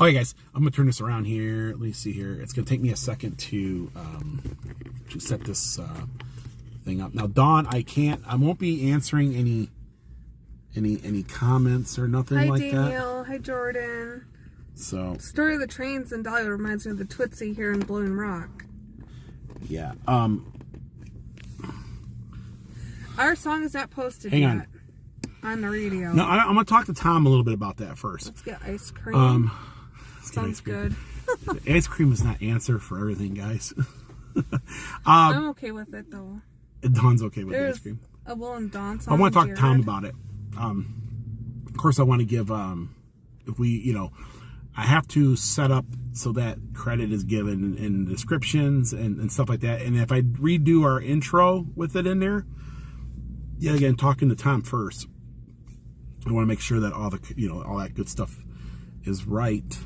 Okay, guys, I'm going to turn this around here. Let me see here. It's going to take me a second to set this thing up. Now, Dawn, I won't be answering any comments or nothing like that. Hi, Daniel. Hi, Jordan. So, Story of the Trains in Dollywood reminds me of the Tootsie here in Balloon Rock. Yeah. Our song is not posted yet on the radio. No, I'm going to talk to Tom a little bit about that first. Let's get ice cream. Sounds good. Ice cream is not answer for everything, guys. I'm okay with it, though. Dawn's okay with ice cream. A Will and Dawn song. I want to talk to Tom about it. Of course, I want to give, if we, I have to set up so that credit is given in descriptions and stuff like that. And if I redo our intro with it in there, yeah, again, talking to Tom first, I want to make sure that all that good stuff is right.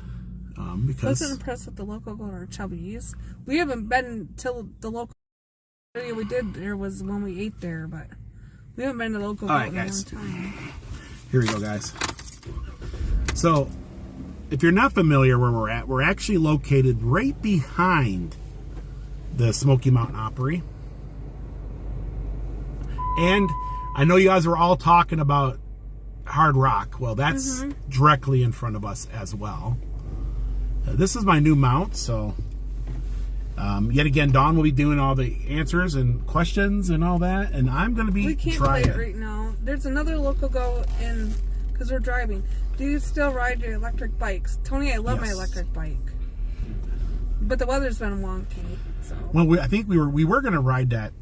Because I wasn't impressed with the Local Goat or Chubby's. We haven't been till the local area we did there was when we ate there, but We haven't been to the local All boat right, in a long guys. time. Here we go, guys. So, if you're not familiar where we're at, we're actually located right behind the Smoky Mountain Opry. And I know you guys were all talking about Hard Rock. Well, that's directly in front of us as well. This is my new mount, so yet again, Dawn will be doing all the answers and questions and all that, and I'm going to be We can't trying. play it right now. There's another local go in, because we're driving. Do you still ride your electric bikes? Tony, I love my Yes. electric bike. But the weather's been wonky, so. Well, I think we were going to ride that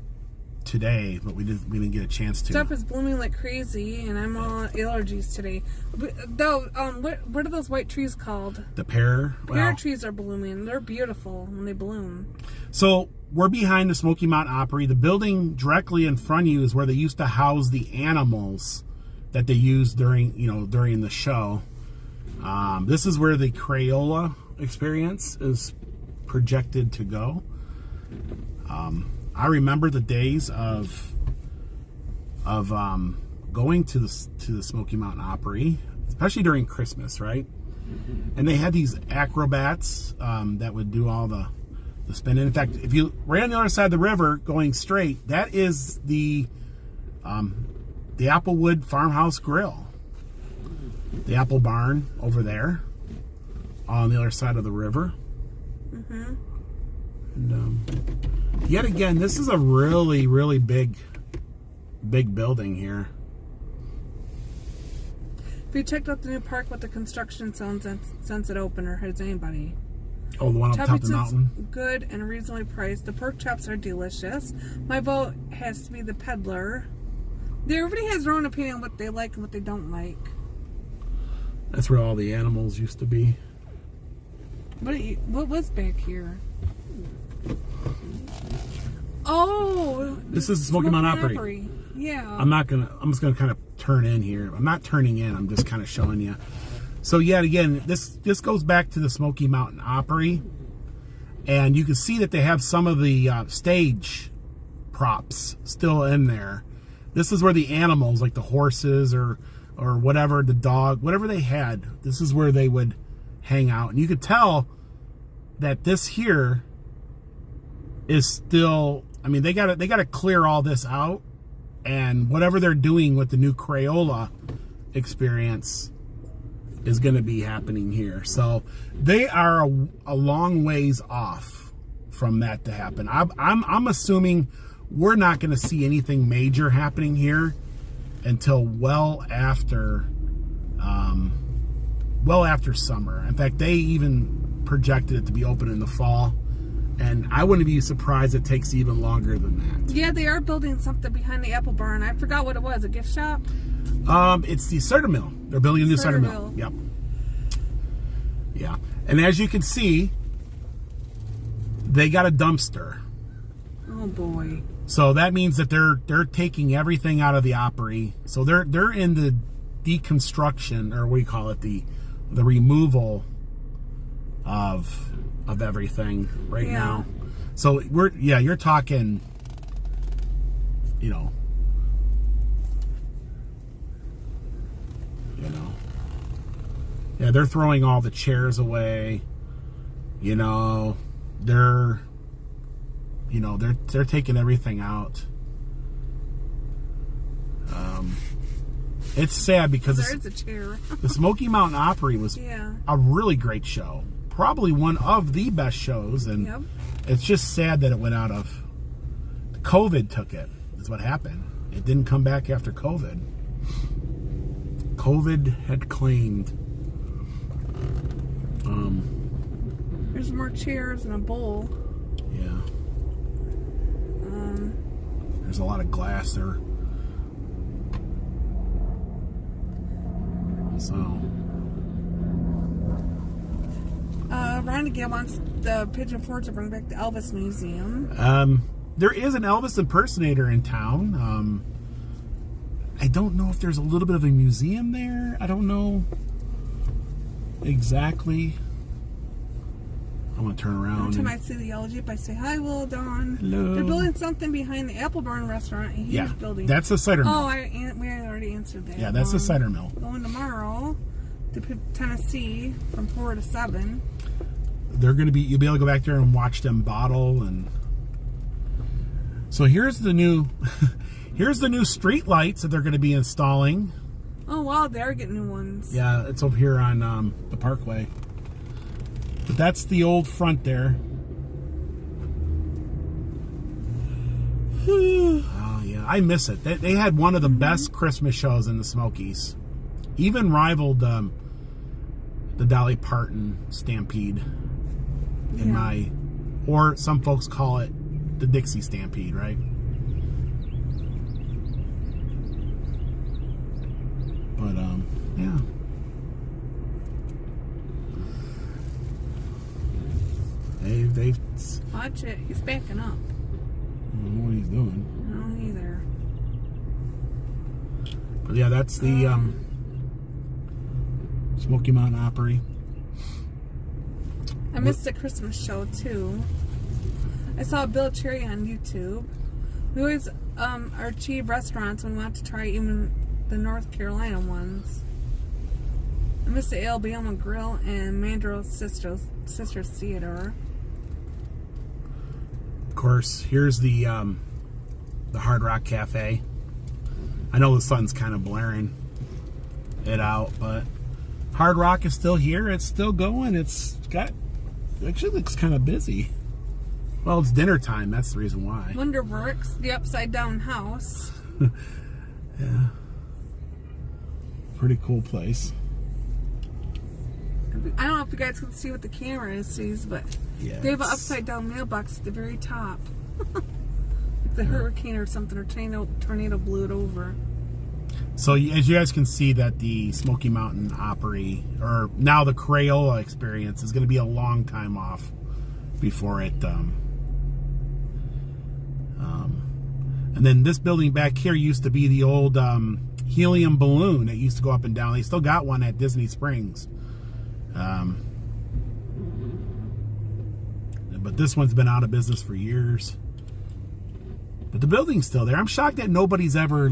today, but we didn't get a chance to. Stuff is blooming like crazy, and I'm all allergies today. Though, what are those white trees called? The pear. Pear trees are blooming. They're beautiful when they bloom. So we're behind the Smoky Mountain Opry. The building directly in front of you is where they used to house the animals that they used during the show. This is where the Crayola experience is projected to go. I remember the days of going to the Smoky Mountain Opry, especially during Christmas, right? And they had these acrobats that would do all the spinning. In fact, if you right on the other side of the river going straight, that is the Applewood Farmhouse Grill, the Apple Barn over there on the other side of the river. And yet again, this is a really, really big building here. Have you checked out the new park with the construction since it opened, or has anybody? Oh, the one up top of the mountain? Good and reasonably priced. The pork chops are delicious. My vote has to be the Peddler. Everybody has their own opinion on what they like and what they don't like. That's where all the animals used to be. What was back here? Oh, this is the Smoky Mountain Opry. Yeah. I'm just gonna kind of turn in here. I'm not turning in. I'm just kind of showing you. So yet again, this goes back to the Smoky Mountain Opry, and you can see that they have some of the stage props still in there. This is where the animals, like the horses or whatever, the dog, whatever they had, this is where they would hang out. And you could tell that this here is still, I mean, they gotta clear all this out, and whatever they're doing with the new Crayola experience is going to be happening here. So they are a long ways off from that to happen. I'm assuming we're not going to see anything major happening here until well after summer. In fact, they even projected it to be open in the fall, and I wouldn't be surprised it takes even longer than that. Yeah, they are building something behind the Apple Barn. I forgot what it was. A gift shop? It's the cider mill. They're building a new cider mill. Yep. Yeah. And as you can see, they got a dumpster. Oh boy. So that means that they're taking everything out of the Opry. So they're in the deconstruction, or what do you call it, the removal of everything right now. So you're talking, yeah, they're throwing all the chairs away. They're taking everything out. It's sad because there's a chair. The Smoky Mountain Opry was a really great show. Probably one of the best shows, and it's just sad that it went out of. COVID took it, is what happened. It didn't come back after COVID. COVID had claimed. There's more chairs and a bowl. Yeah. There's a lot of glass there. So. Ronigan wants the Pigeon Forge to bring back the Elvis Museum. There is an Elvis impersonator in town. I don't know if there's a little bit of a museum there. I don't know exactly want to turn around. Every time I see the yellow Jeep, I say, hi, Will Dawn. Hello. They're building something behind the Apple Barn restaurant. A huge building. That's a cider mill. Oh, we already answered that. Yeah, that's a cider mill. Going tomorrow to Tennessee from 4 to 7. They're going to be, you'll be able to go back there and watch them bottle. And so here's the new, here's the new street lights that they're going to be installing. Oh, wow, they are getting new ones. Yeah, it's over here on the Parkway. But that's the old front there. Oh, yeah, I miss it. They had one of the best Christmas shows in the Smokies. Even rivaled the Dolly Parton Stampede. Or some folks call it the Dixie Stampede, right? But yeah. They've Watch it. He's backing up. I don't know what he's doing. I don't either. But yeah, that's the Smoky Mountain Opry. I missed the Christmas show too. I saw Bill Cherry on YouTube. We always archive restaurants when we want to try even the North Carolina ones. I missed the Alabama Grill and Mandrell's Sisters Theater. Of course, here's the Hard Rock Cafe. I know the sun's kind of blaring it out, but Hard Rock is still here. It's still going. Actually looks kind of busy. Well, it's dinner time. That's the reason why. Wonderworks, the Upside Down House. Yeah. Pretty cool place. I don't know if you guys can see what the camera sees, but Yeah, they have an upside down mailbox at the very top. Like the hurricane or something, or tornado blew it over. So as you guys can see, that the Smoky Mountain Opry, or now the Crayola experience, is going to be a long time off before it. And then this building back here used to be the old helium balloon that used to go up and down. They still got one at Disney Springs. But this one's been out of business for years. But the building's still there. I'm shocked that nobody's ever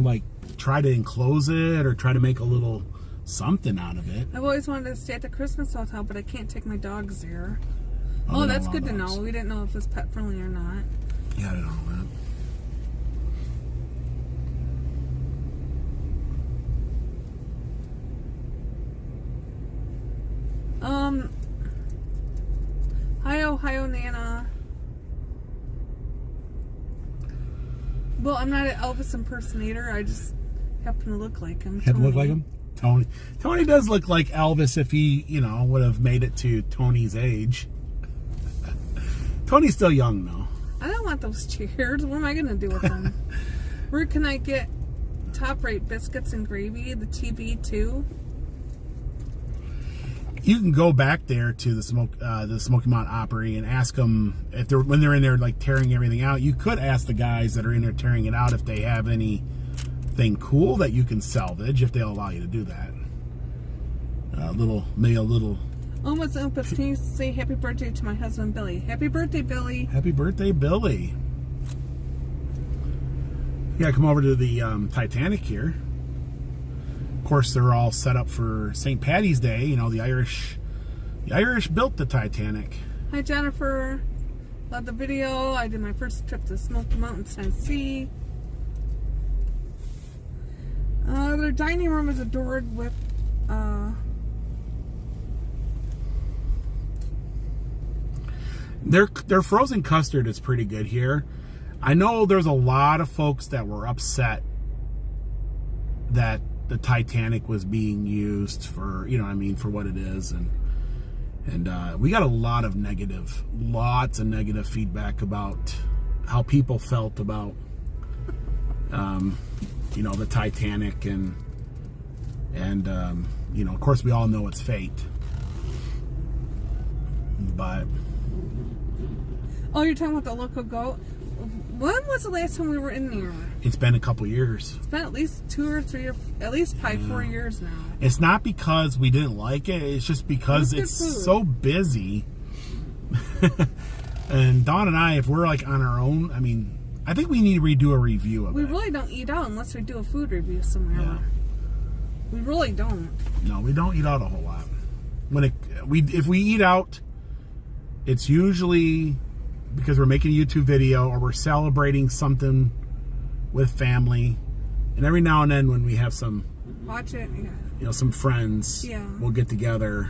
tried to enclose it or try to make a little something out of it. I've always wanted to stay at the Christmas hotel, but I can't take my dogs there. Oh, that's good to know. We didn't know if it was pet friendly or not. Yeah, I don't know that. Hi, Ohio Nana. Well, I'm not an Elvis impersonator. I just happen to look like him. Happen to look like him? Tony does look like Elvis if he, would have made it to Tony's age. Tony's still young, though. I don't want those chairs. What am I going to do with them? Where can I get top rate biscuits and gravy? The TV, too? You can go back there to the Smoky Mountain Opry and ask them if when they're in there tearing everything out. You could ask the guys that are in there tearing it out if they have anything cool that you can salvage, if they'll allow you to do that. Maybe a little. Almost Olympus, can you say happy birthday to my husband Billy? Happy birthday, Billy. Happy birthday, Billy. You gotta come over to the Titanic here. Of course, they're all set up for St. Paddy's Day. The Irish built the Titanic. Hi, Jennifer. Love the video. I did my first trip to Smoky Mountains, Tennessee. Their dining room is adored with Their frozen custard is pretty good here. I know there's a lot of folks that were upset that the Titanic was being used for, for what it is, and we got lots of negative feedback about how people felt about the Titanic, and of course we all know its fate, but oh, you're talking about the local goat. When was the last time we were in there? It's been a couple years. It's been at least 2 or 3 or at least probably 4 years now. It's not because we didn't like it. It's just because it's so busy And Dawn and I, if we're like on our own, I mean, I think we need to redo a review of We it. really don't eat out unless we do a food review somewhere. Yeah. We really don't. No, we don't eat out a whole lot. If we eat out, it's usually because we're making a YouTube video or we're celebrating something with family. And every now and then when we have some, Watch it. Yeah. you know, some friends, Yeah. we'll get together.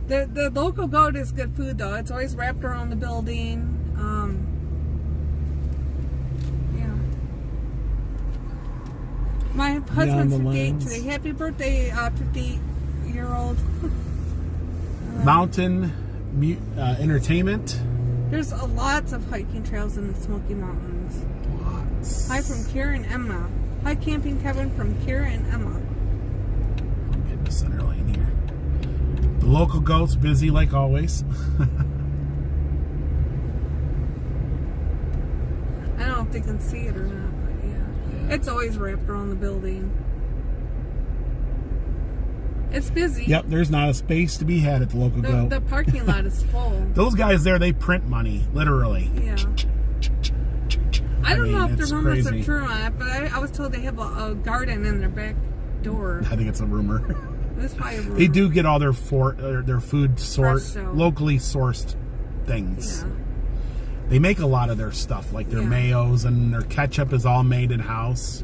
The local goat is good food though. It's always wrapped around the building. Yeah. My husband's the 58 lens. today. Happy birthday, 58-year-old. Mountain entertainment. There's lots of hiking trails in the Smoky Mountains. Lots. Hi from Kira and Emma. Hi Camping Kevin from Kira and Emma. I'm getting the center lane here. The local goat's busy like always. I don't know if they can see it or not, but yeah. It's always wrapped around the building. It's busy. Yep, there's not a space to be had at the local goat. The parking lot is full. Those guys there, they print money, literally. Yeah. I don't know if the it's rumors crazy. are true on it, but I was told they have a garden in their back door. I think it's a rumor. That's probably a rumor. They do get all their food Fresh, so. locally sourced things. Yeah. They make a lot of their stuff, like their Yeah. mayos and their ketchup is all made in house.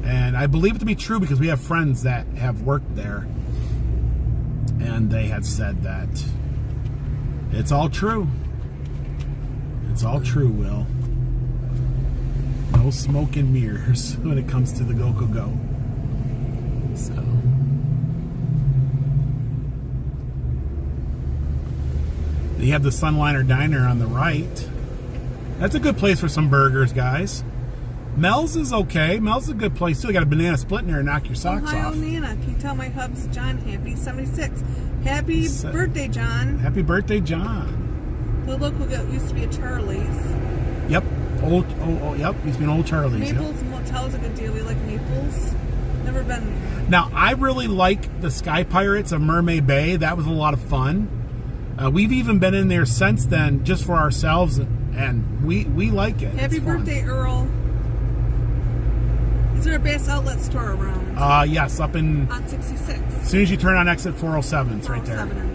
And I believe it to be true because we have friends that have worked there, and they had said that it's all true. It's all true, Will. No smoke and mirrors when it comes to the Go-Go Go. So. You have the Sunliner Diner on the right. That's a good place for some burgers, guys. Mel's is okay. Mel's is a good place too. They got a banana split in there and knock your socks Ohio off. Nana, can you tell my hubs John happy 76? Happy birthday, John. Happy birthday, John. The local goat used to be a Charlie's. Yep. Yep. Used to be an old Charlie's. Yep. Naples Motel is a good deal. We like Naples. Never been there. Now, I really like the Sky Pirates of Mermaid Bay. That was a lot of fun. We've even been in there since then just for ourselves, and we like it. Happy It's fun. birthday, Earl. Is there a base outlet store around? Yes, up in... On 66. As soon as you turn on exit 407, it's right there. 407, I mean.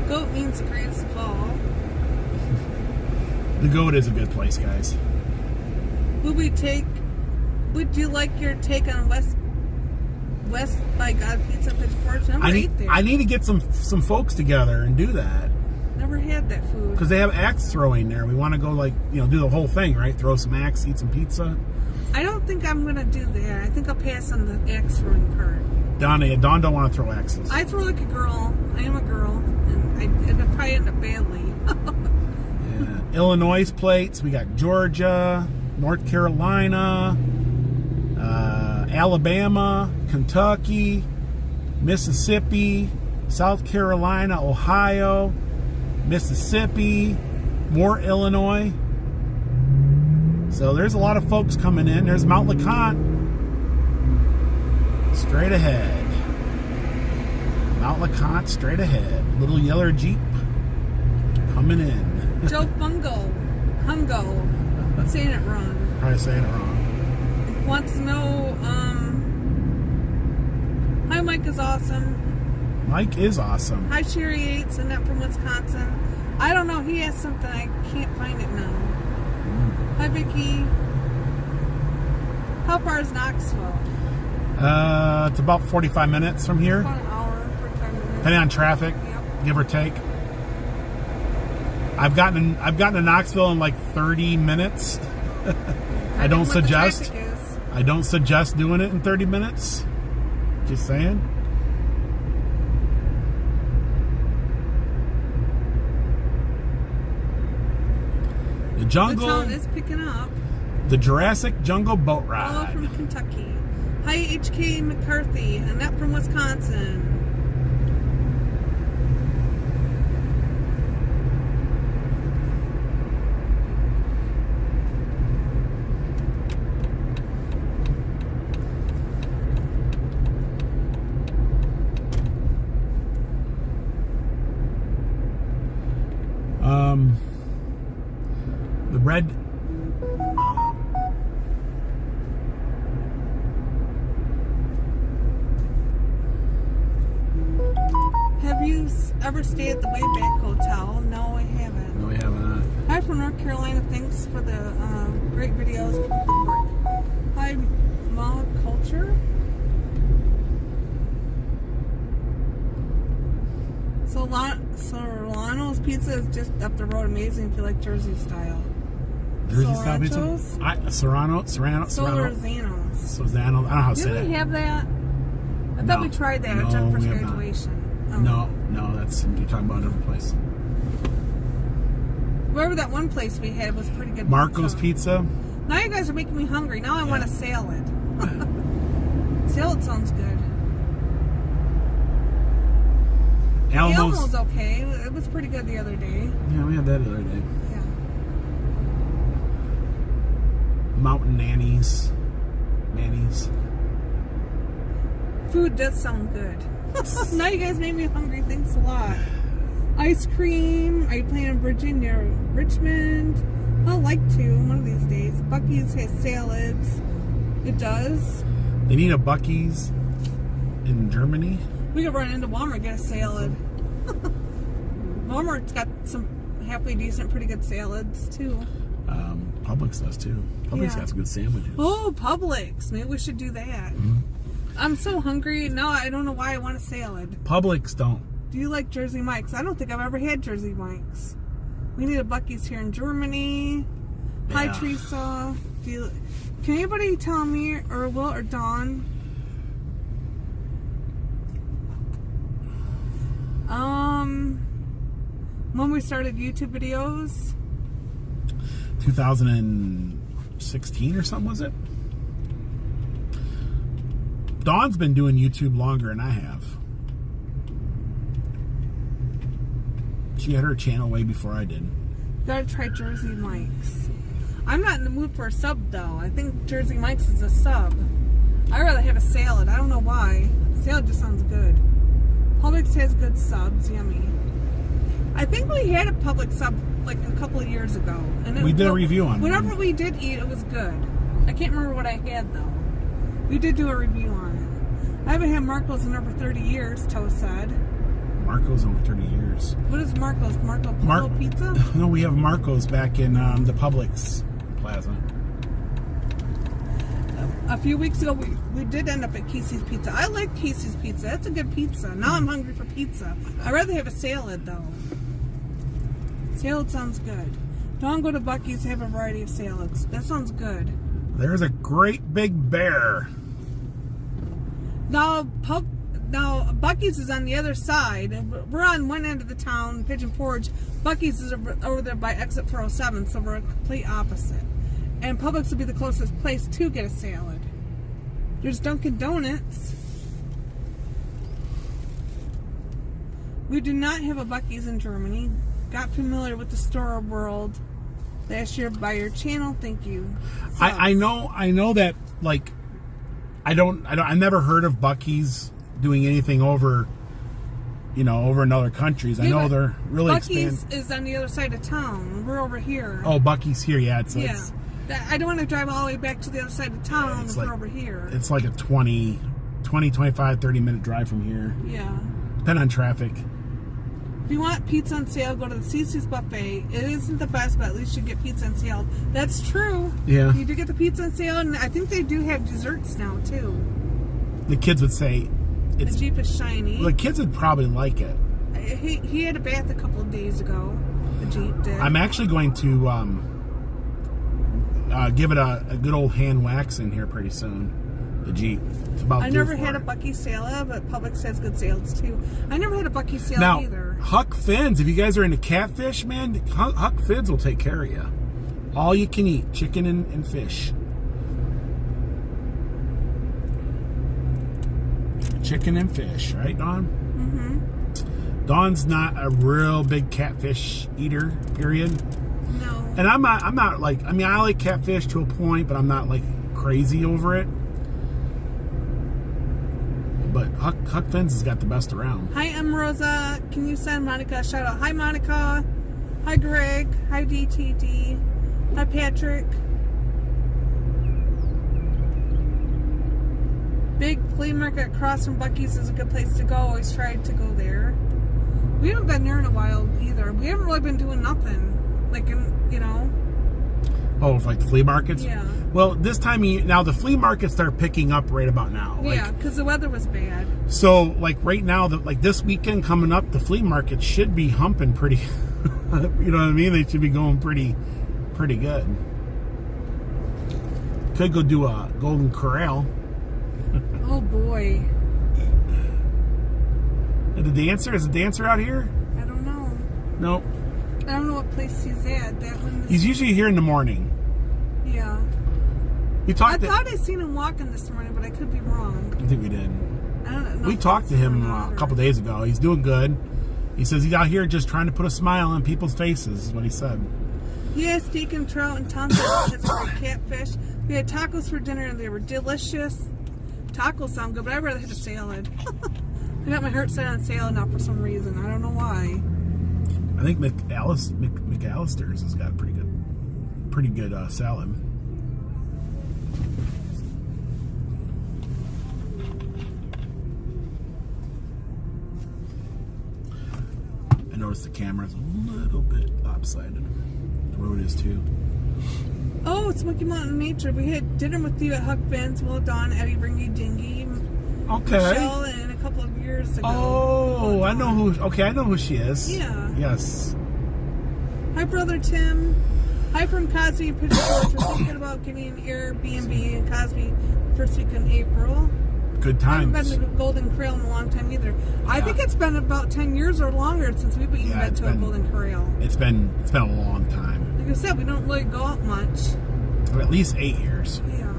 Goat means the greatest of all. The Goat is a good place, guys. Would you like your take on West by God Pizza and Pigeon Forge? Never ate there. I need to get some folks together and do that. Never had that food. Because they have axe throwing there. We want to go, like, do the whole thing, right? Throw some axe, eat some pizza. I don't think I'm going to do that. I think I'll pass on the axe throwing part. Dawn don't want to throw axes. I throw like a girl. I am a girl. And I probably end up badly. Yeah. Illinois plates. We got Georgia, North Carolina, Alabama, Kentucky, Mississippi, South Carolina, Ohio, Mississippi, more Illinois. So there's a lot of folks coming in. There's Mount LeConte. Straight ahead. Mount LeConte straight ahead. Little yellow Jeep coming in. Joe Hungo. I'm saying it wrong. Probably saying it wrong. Wants to know, hi, Mike is awesome. Mike is awesome. Hi, Sherry Yates, and that from Wisconsin. I don't know, he has something, I can't find it now. Hi, Vicky. How far is Knoxville? It's about 45 minutes from here, About an hour, 45 minutes. depending on traffic, Yep. give or take. I've gotten to Knoxville in like 30 minutes. I don't suggest. I don't suggest doing it in 30 minutes. Just saying. The jungle. The town is picking up. The Jurassic Jungle Boat All Ride. from Kentucky. Hi, HK McCarthy, Annette from Wisconsin. The bread. Have you ever stayed at the Wayback Hotel? No, I haven't. No, we haven't. Hi from North Carolina. Thanks for the great videos. Hi, Ma Culture. Solano's Pizza is just up the road. Amazing if you like Jersey style. Jersey style pizza? Serrano. Solorzanos. I don't know how to say Didn't we that. have that? I thought we tried that at Jennifer's graduation. Oh. No, that's you're talking about a different place. Wherever that one place we had was pretty good. Marco's Pizza. Now you guys are making me hungry. Now I want a salad. Salad sounds good. Elmo's okay. It was pretty good the other day. Yeah, we had that the other day. Yeah. Mountain Nannies. Food does sound good. Now you guys made me hungry. Thanks a lot. Ice cream. Are you planning on Virginia, Richmond? I'd like to one of these days. Buc-ee's has salads. It does. They need a Buc-ee's in Germany. We could run into Walmart and get a salad. Walmart's got some halfway decent, pretty good salads too. Publix does too. Publix got some good sandwiches. Oh, Publix. Maybe we should do that. Mm-hmm. I'm so hungry. Now I don't know why I want a salad. Publix don't. Do you like Jersey Mike's? I don't think I've ever had Jersey Mike's. We need a Buc-ee's here in Germany. Hi, Yeah. Teresa. Can anybody tell me, or Will or Dawn? When we started YouTube videos? 2016 or something, was it? Dawn's been doing YouTube longer than I have. She had her channel way before I did. Gotta try Jersey Mike's. I'm not in the mood for a sub though. I think Jersey Mike's is a sub. I'd rather have a salad. I don't know why. Salad just sounds good. Publix has good subs. Yummy. I think we had a Publix sub like a couple of years ago. And We did a review on it. Whenever we did eat, it was good. I can't remember what I had though. We did do a review on it. I haven't had Marco's in over 30 years, Toe said. Marco's over 30 years. What is Marco's? Marco Polo Pizza? No, we have Marco's back in the Publix Plaza. A few weeks ago, we did end up at Casey's Pizza. I like Casey's Pizza. That's a good pizza. Now I'm hungry for pizza. I'd rather have a salad, though. Salad sounds good. Don't go to Buc-ee's to have a variety of salads. That sounds good. There's a great big bear. Now Buc-ee's is on the other side. We're on one end of the town, Pigeon Forge. Buc-ee's is over there by exit 407, so we're a complete opposite. And Publix would be the closest place to get a salad. There's Dunkin' Donuts. We do not have a Buc-ee's in Germany. Got familiar with the store world last year by your channel. Thank you. I know that, like, I've never heard of Buc-ee's doing anything over in other countries. I know they're really Buc-ee's is on the other side of town. We're over here. Oh, Buc-ee's here, yeah. It's I don't want to drive all the way back to the other side of town if we're over here. It's like a 20, 25, 30-minute drive from here. Yeah. Depending on traffic. If you want pizza on sale, go to the CC's buffet. It isn't the best, but at least you get pizza on sale. That's true. Yeah. You do get the pizza on sale, and I think they do have desserts now, too. The kids would say The Jeep is shiny. The kids would probably like it. He had a bath a couple of days ago. The Jeep did. I'm actually going to give it a good old hand wax in here pretty soon. The Jeep. It's about I never had a Buc-ee's salad, but Publix has good salads too. I never had a Buc-ee's salad either. Huck Fins, if you guys are into catfish, man, Huck Fins will take care of you. All you can eat, chicken and fish. Chicken and fish, right, Dawn? Mm-hmm. Dawn's not a real big catfish eater, period. No. And I'm not like, I mean, I like catfish to a point, but I'm not like crazy over it. But Huck Fins has got the best around. Hi, I'm Rosa. Can you send Monica a shout out? Hi, Monica. Hi, Greg. Hi, DTD. Hi, Patrick. Big flea market across from Buc-ee's is a good place to go. Always tried to go there. We haven't been there in a while either. We haven't really been doing nothing. Like, you know. Oh, like the flea markets? Yeah. Well, this time, now the flea markets start picking up right about now. Yeah, because the weather was bad. So, like right now, like this weekend coming up, the flea market should be humping pretty. You know what I mean? They should be going pretty good. Could go do a Golden Corral. Oh boy. The dancer? Is the dancer out here? I don't know. Nope. I don't know what place he's at. That one. He's usually here in the morning. Yeah. We I talked. thought I seen him walking this morning, but I could be wrong. I think we did. I don't know. We talked to him a couple days ago. He's doing good. He says he's out here just trying to put a smile on people's faces, is what he said. Yeah, steak and trout and tons of catfish. We had tacos for dinner and they were delicious. Tacos sound good, but I'd rather have a salad. I got my heart set on salad now for some reason. I don't know why. I think McAllister's has got pretty good salad. I noticed the camera's a little bit lopsided. The road is too. Oh, Smoky Mountain Nature. We had dinner with you at Huck Ben's, Will Dawn, Eddie Ringy Dingy, Okay. Michelle, and a couple of years ago. Oh, I know who. Okay, I know who she is. Yeah. Yes. Hi, brother Tim. Hi from Cosby and Pigeon Forge. We're thinking about getting an Airbnb in Cosby first week in April. Good I haven't times. been to Golden Corral in a long time either. I think it's been about 10 years or longer since we've been to a Golden Corral. It's been a long time. Like I said, we don't really go out much. Or at least 8 years. Yeah.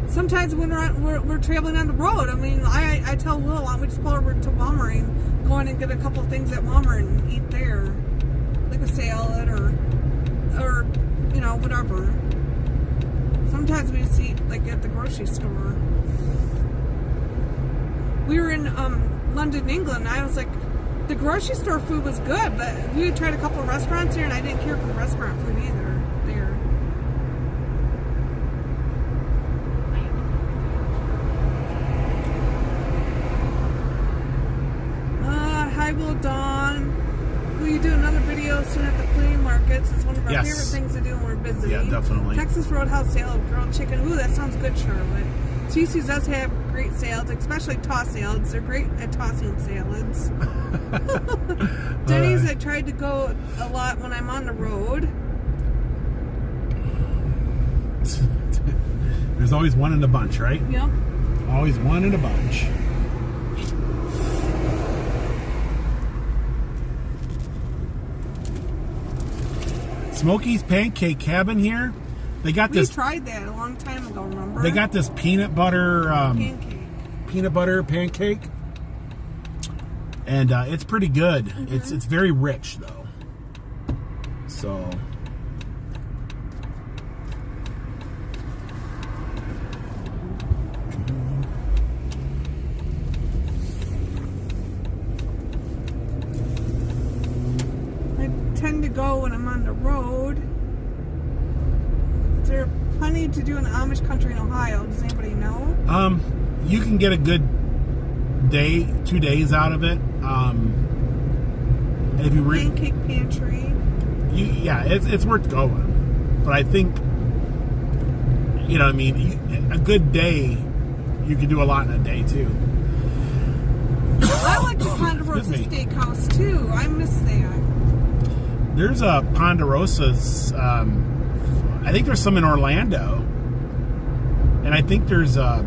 Sometimes when we're traveling on the road, I mean, I tell Will, why don't we just pull over to Walmart and go in and get a couple of things at Walmart and eat there, like a salad or you know, whatever. Sometimes we just eat like at the grocery store. We were in London, England, and I was like, the grocery store food was good, but we had tried a couple of restaurants here, and I didn't care for the restaurant food either there. Hi, Will Dawn. Will you do another video soon at the flea markets? It's one of our favorite things to do when we're busy. Yeah, definitely. Texas Roadhouse salad, grilled chicken. Ooh, that sounds good, Charlotte. TC's does have great salads, especially toss salads. They're great at tossing salads. Denny's, I tried to go a lot when I'm on the road. There's always one in a bunch, right? Yep. Always one in a bunch. Smoky's Pancake Cabin here. They got We this. tried that a long time ago, remember? They got this peanut butter pancake. And it's pretty good. Mm-hmm. It's very rich though. So I tend to go when I'm on the road. Is there plenty to do in the Amish country in Ohio? Does anybody know? You can get a good day, 2 days out of it. And if you Pancake Pantry. it's worth going. But I think, you know, what I mean, a good day, you can do a lot in a day too. I like the Ponderosa Steakhouse too. I miss that. There's a Ponderosa's. I think there's some in Orlando, and I think there's up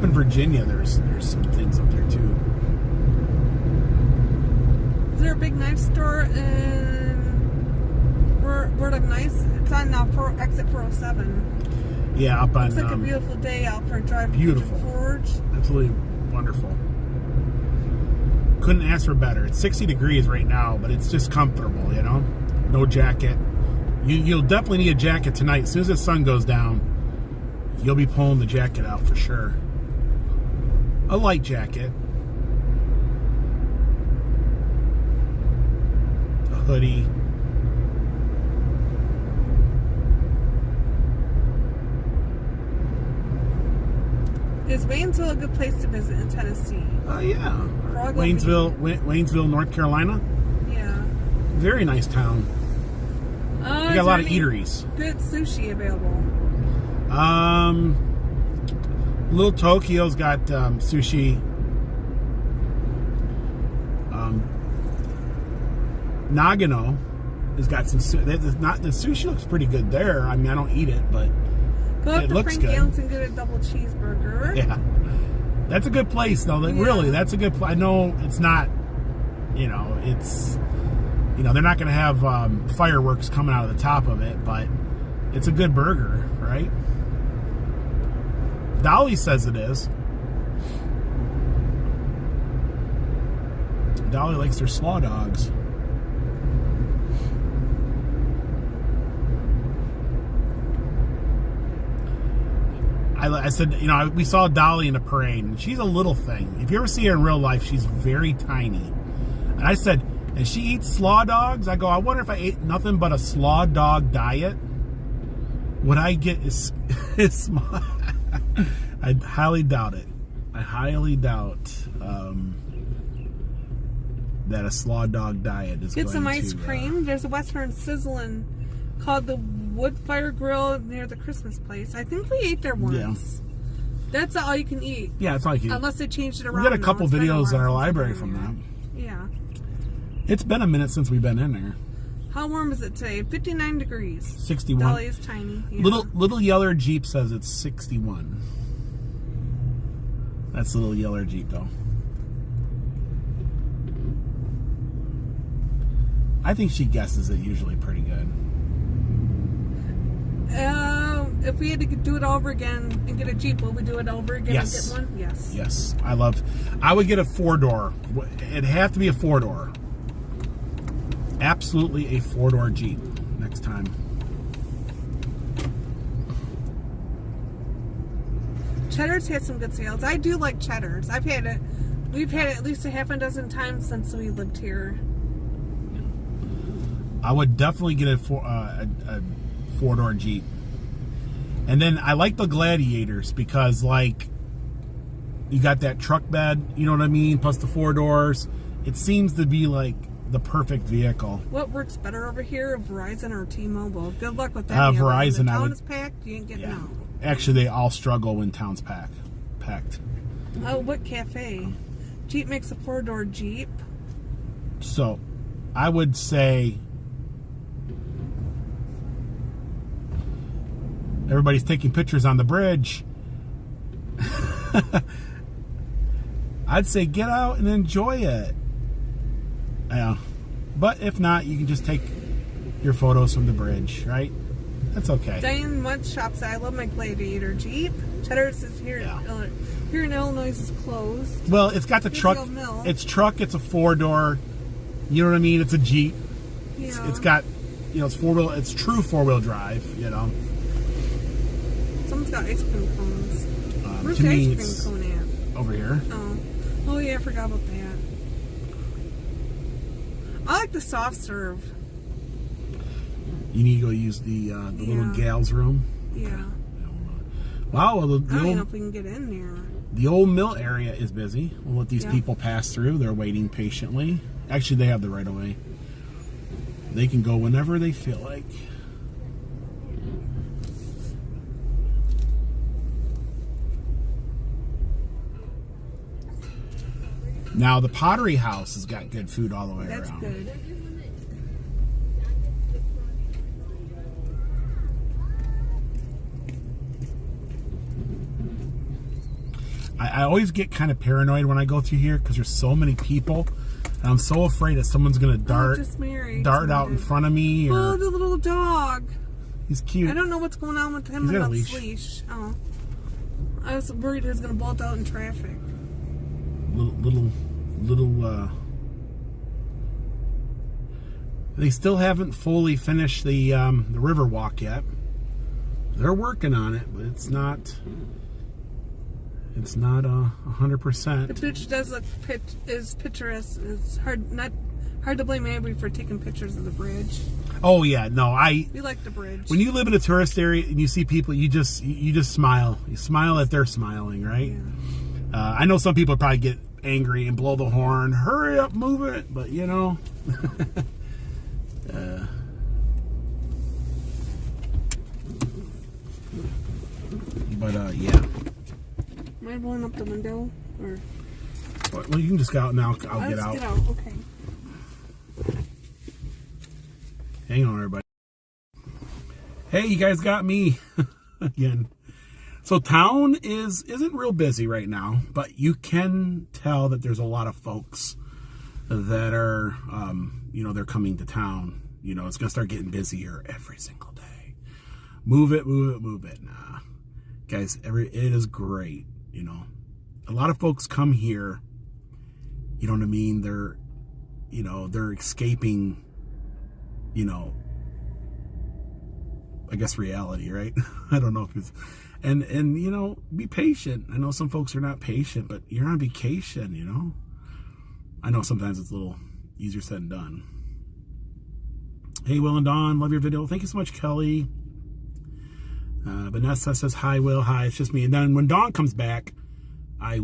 in Virginia. There's some things up there too. Is there a big knife store in Word of Knives? It's on exit 407. Yeah, up on. It's like a beautiful day out for a drive. Beautiful. Pigeon Forge. Absolutely wonderful. Couldn't ask for better. It's 60 degrees right now, but it's just comfortable, you know? No jacket. You'll definitely need a jacket tonight. As soon as the sun goes down, you'll be pulling the jacket out for sure. A light jacket. hoodie. Is Waynesville a good place to visit in Tennessee? Oh, yeah. Frog Waynesville, North Carolina. Yeah. Very nice town. We got a lot of eateries. Good sushi available. Little Tokyo's got sushi. Nagano has got some. The sushi looks pretty good there. I mean, I don't eat it, but Go up it to looks Frank good. Gallon's and get a double cheeseburger. Yeah, that's a good place, though. Yeah. Really, that's a good place. I know it's not. It's. They're not going to have fireworks coming out of the top of it, but it's a good burger, right? Dolly says it is. Dolly likes their slaw dogs. I said, we saw Dolly in a parade, and she's a little thing. If you ever see her in real life, she's very tiny. And I said, and she eats slaw dogs? I go, I wonder if I ate nothing but a slaw dog diet, would I get as small? I highly doubt it. I highly doubt that a slaw dog diet is Get going some to... ice cream. There's a Western Sizzlin' called the Wood Fire Grill near the Christmas place. I think we ate there once. Yeah. That's all you can eat. Yeah, it's like... Unless they changed it around. We got a couple now. It's been a videos in while our since library I've from been that. there. Yeah. It's been a minute since we've been in there. How warm is it today? 59 degrees. 61. Dolly is tiny. Yeah. Little Yeller Jeep says it's 61. That's the Little Yeller Jeep, though. I think she guesses it usually pretty good. If we had to do it over again and get a Jeep, will we do it over again Yes. and get one? Yes. Yes. I would get a 4-door. It'd have to be a 4-door. Absolutely a 4-door Jeep next time. Cheddar's had some good sales. I do like Cheddar's. We've had it at least a half a dozen times since we lived here. I would definitely get a 4-door Jeep. And then I like the Gladiators because, like, you got that truck bed, you know what I mean? Plus the 4 doors. It seems to be, like, the perfect vehicle. What works better over here, Verizon or T-Mobile? Good luck with that. Verizon, When the I town would... is packed, you ain't getting out. Actually, they all struggle when town's packed. Oh, what cafe? Jeep makes a 4-door Jeep. So, I would say... Everybody's taking pictures on the bridge. I'd say get out and enjoy it. Yeah. But if not, you can just take your photos from the bridge, right? That's okay. Diane Mudd shops. I love my Gladiator Jeep. Cheddar's is here. Yeah. Here in Illinois is closed. Well, it's got the Here's truck. the old mill. It's truck. It's a 4-door. You know what I mean? It's a Jeep. Yeah. It's got, it's 4-wheel. It's true 4-wheel drive. Someone's got ice cream cones. Where's to the me, ice it's cream cone at? over here. Oh yeah, I forgot about that. I like the soft serve. You need to go use the little gal's room. Yeah. Wow, well, I don't even know if we can get in there. the old mill area is busy. We'll let these people pass through. They're waiting patiently. Actually, they have the right of way. They can go whenever they feel like. Now, the Pottery House has got good food all the way around. That's good. I always get kind of paranoid when I go through here because there's so many people. And I'm so afraid that someone's going to dart out in front of me. Or, oh, the little dog. He's cute. I don't know what's going on with him He's and got a that leash. Oh. I was worried he was going to bolt out in traffic. Little. They still haven't fully finished the river walk yet. They're working on it, but it's not 100%. The pitch does look is picturesque. It's Hard to blame anybody for taking pictures of the bridge. Oh yeah, no, We like the bridge. when you live in a tourist area and you see people, you just smile. You smile that they're smiling, right? Yeah. I know some people probably get angry and blow the horn. Hurry up, move it. But you know, yeah. Am I blowing up the window? Or Well, you can just go out and I'll get let's out. get out. Okay. Hang on, everybody. Hey, you guys got me again. So town isn't real busy right now, but you can tell that there's a lot of folks that are, they're coming to town. You know, it's gonna start getting busier every single day. Move it. Nah, guys, it is great. You know, a lot of folks come here. You know what I mean? They're escaping. I guess reality, right? I don't know if it's, and be patient. I know some folks are not patient, but you're on vacation, I know sometimes it's a little easier said than done. Hey, Will and Dawn, love your video. Thank you so much, Kelly. Vanessa says, hi, Will. Hi, it's just me. And then when Dawn comes back, I'll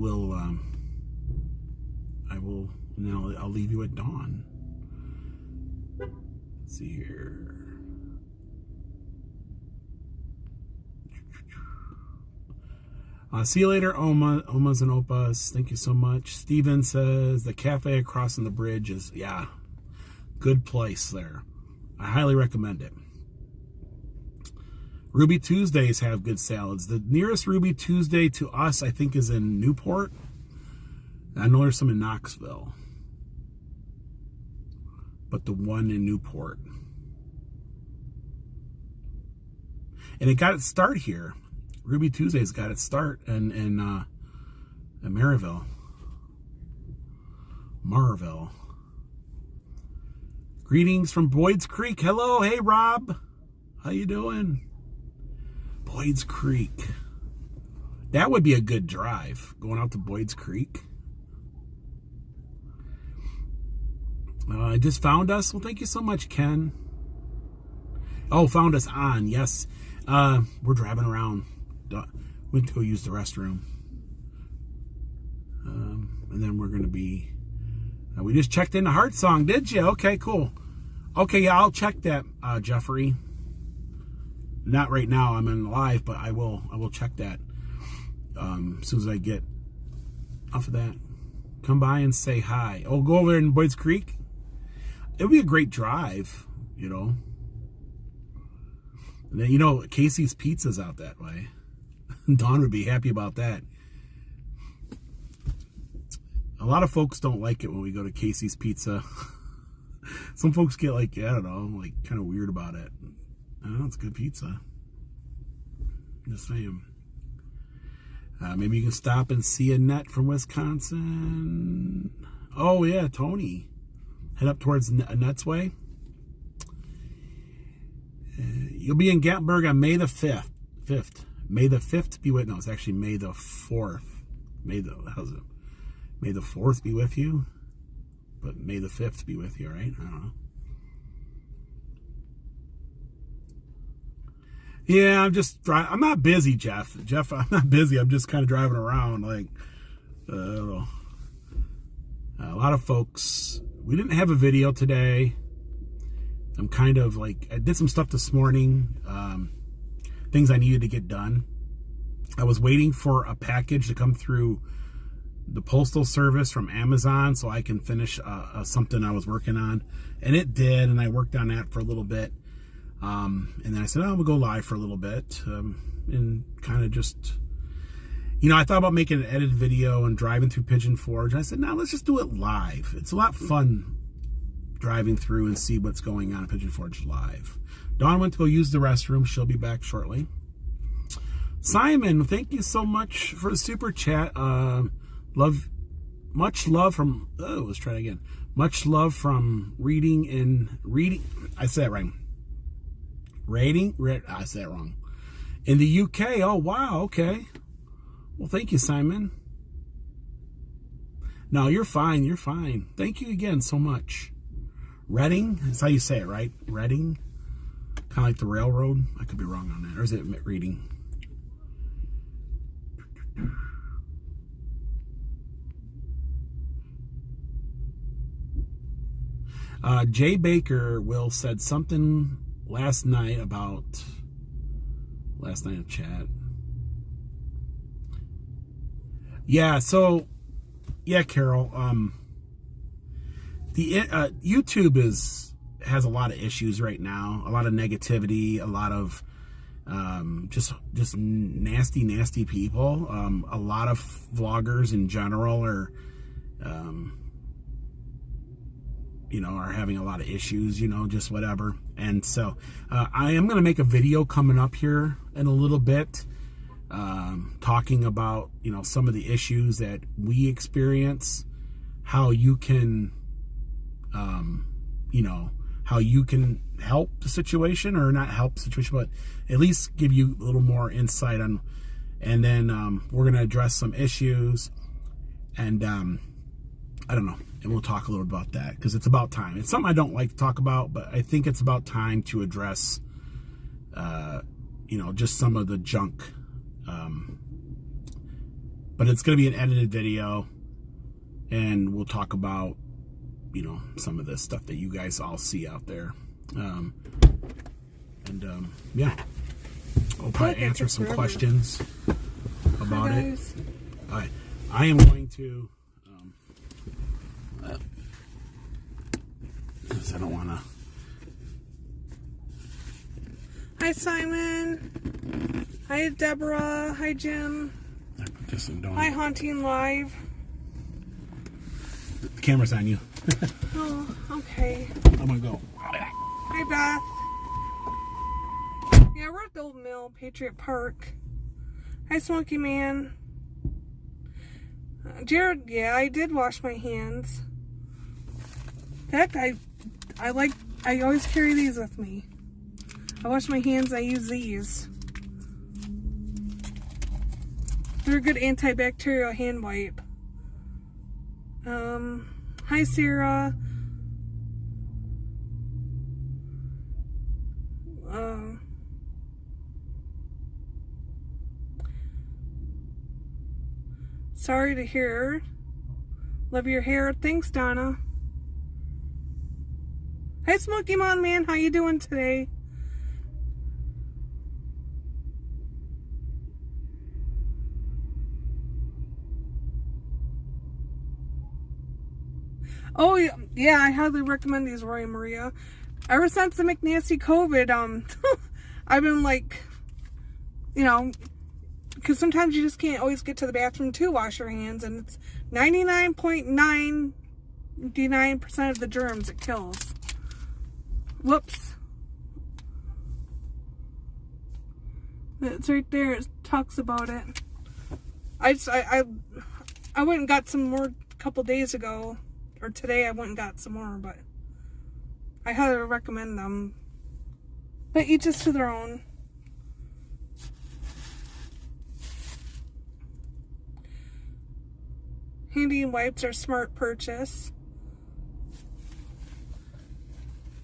leave you at Dawn. Let's see here. See you later, Omas and Opas. Thank you so much. Steven says the cafe across from the bridge is, good place there. I highly recommend it. Ruby Tuesdays have good salads. The nearest Ruby Tuesday to us, I think, is in Newport. I know there's some in Knoxville. But the one in Newport. And it got its start here. Ruby Tuesdays got its start in Maryville. Greetings from Boyd's Creek. Hello, hey Rob. How you doing? Boyd's Creek. That would be a good drive, going out to Boyd's Creek. Just found us. Well, thank you so much, Ken. Oh, found us on. Yes. We're driving around. Went to go use the restroom. And then we're going to be... we just checked in the Heart Song, did you? Okay, cool. Okay, yeah, I'll check that, Jeffrey. Not right now, I'm in live, but I will check that as soon as I get off of that. Come by and say hi. Oh, go over there in Boyd's Creek. It would be a great drive, And then, Casey's Pizza's out that way. Dawn would be happy about that. A lot of folks don't like it when we go to Casey's Pizza. Some folks get kind of weird about it. I don't know, it's good pizza. Just saying. Maybe you can stop and see Annette from Wisconsin. Oh, yeah, Tony. Head up towards Annette's way. You'll be in Gatlinburg on May the 5th. May the 5th be with... No, it's actually May the 4th. May the 4th be with you. But May the 5th be with you, right? I don't know. Yeah, I'm not busy, Jeff. I'm not busy. I'm just kind of driving around. I don't know. A lot of folks... We didn't have a video today. I'm kind of I did some stuff this morning. Things I needed to get done. I was waiting for a package to come through the postal service from Amazon so I can finish something I was working on. And it did, and I worked on that for a little bit. And then I said, we'll go live for a little bit. And kind of just... I thought about making an edited video and driving through Pigeon Forge. I said, let's just do it live. It's a lot fun driving through and see what's going on at Pigeon Forge live. Dawn went to go use the restroom. She'll be back shortly. Simon, thank you so much for the super chat. Much love from... let's try it again. Much love from reading. I said it right. I said it wrong. In the UK. Oh, wow. Okay. Well, thank you, Simon. No, you're fine. Thank you again so much. Reading? That's how you say it, right? Reading? Kind of like the railroad. I could be wrong on that. Or is it Reading? Jay Baker Will said something last night about of chat. Yeah, so yeah, Carol. The YouTube has a lot of issues right now, a lot of negativity, a lot of just nasty people. A lot of vloggers in general are are having a lot of issues, just whatever. And so I am going to make a video coming up here in a little bit, talking about, some of the issues that we experience, how you can, how you can help the situation, or not help the situation, but at least give you a little more insight on, and then we're going to address some issues, and I don't know, and we'll talk a little about that, because it's about time. It's something I don't like to talk about, but I think it's about time to address, just some of the junk. But it's going to be an edited video, and we'll talk about, some of the stuff that you guys all see out there. Yeah, I'll probably answer some questions about it. I am going to, because I don't want to. Hi, Simon. Hi, Deborah. Hi, Jim. I put this in, don't Hi, Haunting Live. The camera's on you. Oh, okay. I'm gonna go. Hi, Beth. Yeah, we're at the Old Mill, Patriot Park. Hi, Smoky Man. Jared, yeah, I did wash my hands. In fact, I always carry these with me. I wash my hands, I use these. They're a good antibacterial hand wipe. Hi, Sarah. Sorry to hear. Love your hair. Thanks, Donna. Hi, Smoky Mountain Man. How you doing today? Oh, yeah, I highly recommend these, Roy and Maria. Ever since the McNasty COVID, I've been like, because sometimes you just can't always get to the bathroom to wash your hands, and it's 99.99% of the germs it kills. Whoops. It's right there. It talks about it. I went and got some more a couple days ago. Or today I went and got some more, but I highly recommend them. But each is to their own. Handy wipes are a smart purchase.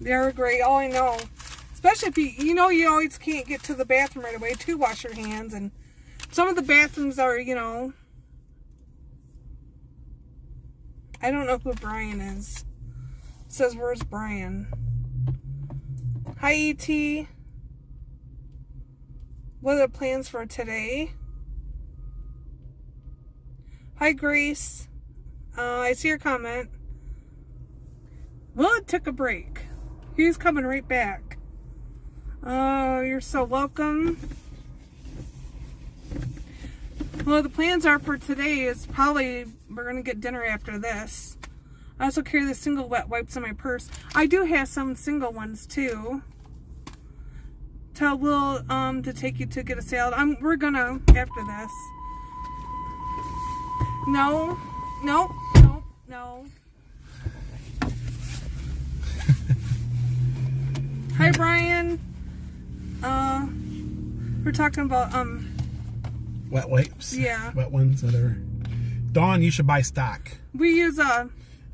They are great. Oh, I know. Especially if you always can't get to the bathroom right away to wash your hands. And some of the bathrooms are, I don't know who Brian is. It says, where's Brian? Hi, E.T. What are the plans for today? Hi, Grace. I see your comment. Well, it took a break. He's coming right back. Oh, you're so welcome. Well, the plans are for today is probably we're going to get dinner after this. I also carry the single wet wipes in my purse. I do have some single ones too. Tell Will to take you to get a salad. We're gonna after this. No. Hi, Brian. We're talking about wet wipes. Yeah. Wet ones that are. Dawn, you should buy stock. We use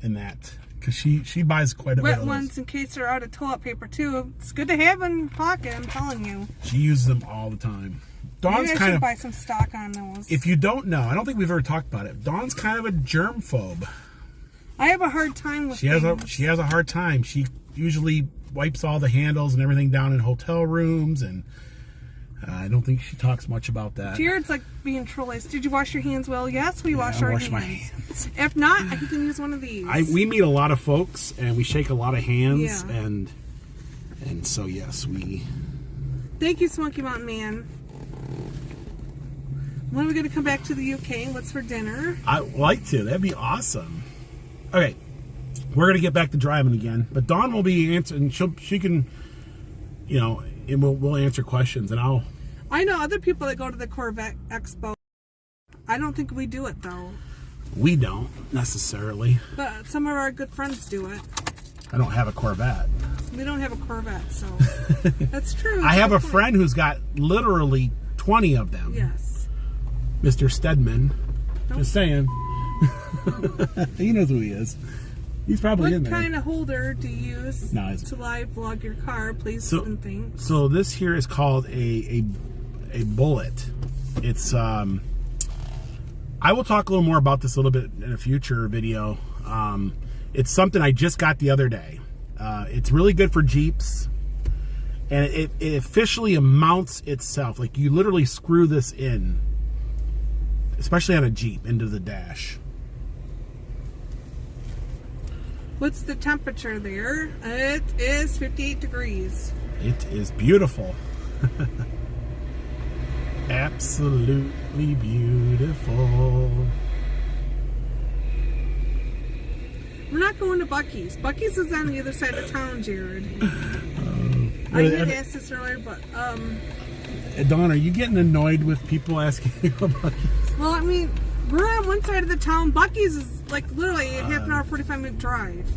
in that, because she buys quite a bit Wet of ones those. in case they're out of toilet paper too. It's good to have in your pocket, I'm telling you. She uses them all the time. Dawn's Maybe I kind should of, buy some stock on those. if you don't know, I don't think we've ever talked about it. Dawn's kind of a germ phobe. I have a hard time with She has a hard time. She usually wipes all the handles and everything down in hotel rooms, and I don't think she talks much about that. Jared's like being trollish. Did you wash your hands well? Yes, we wash our hands. My hands. If not, I can use one of these. We meet a lot of folks and we shake a lot of hands, Yeah. and so yes, we. Thank you, Smoky Mountain Man. When are we going to come back to the UK? What's for dinner? I'd like to. That'd be awesome. Okay, we're gonna get back to driving again, but Dawn will be answering. She can, and we'll answer questions, and I know other people that go to the Corvette Expo. I don't think we do it though. We don't necessarily. But some of our good friends do it. I don't have a Corvette. We don't have a Corvette, so that's true. I have a Good point. friend who's got literally 20 of them. Yes. Mr. Stedman. Nope. Just saying. He knows who he is. He's probably in What there. kind of holder do you use No, it's- to live vlog your car, places and things? So this here is called a bullet. It's I will talk a little more about this a little bit in a future video. It's something I just got the other day. It's really good for Jeeps, and it officially mounts itself. Like you literally screw this in, especially on a Jeep, into the dash. What's the temperature there? It is 58 degrees. It is beautiful. Absolutely beautiful. We're not going to Buc-ee's. Buc-ee's is on the other side of town, Jared. I did ask this earlier, but Dawn, are you getting annoyed with people asking you about Buc-ee's? well, I mean, we're on one side of the town. Buc-ee's is like literally a half an hour, 45-minute drive.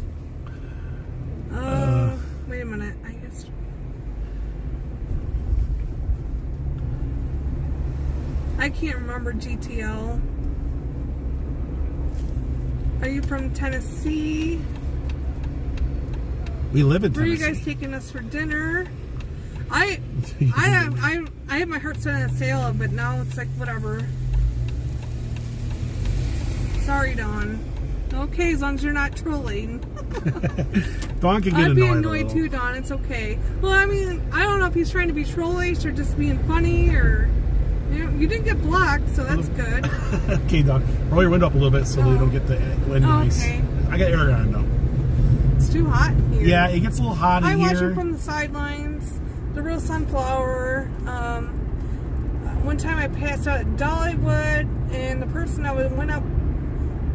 Wait a minute. I guess. I can't remember GTL. Are you from Tennessee? We live in Where are you Tennessee. guys taking us for dinner? I have my heart set on a sale, but now it's like whatever. Sorry, Dawn. Okay, as long as you're not trolling. Dawn can get I'd annoyed be a annoyed little. too, Dawn. It's okay. Well, I mean, I don't know if he's trying to be trollish or just being funny or. You didn't get blocked, so that's good. Okay, Dawn. Roll your window up a little bit so we don't get the wind noise. Okay. I got air on though. It's too hot in here. Yeah, it gets a little hot in I here. watch it from the sidelines. The real sunflower. One time I passed out at Dollywood, and the person I went up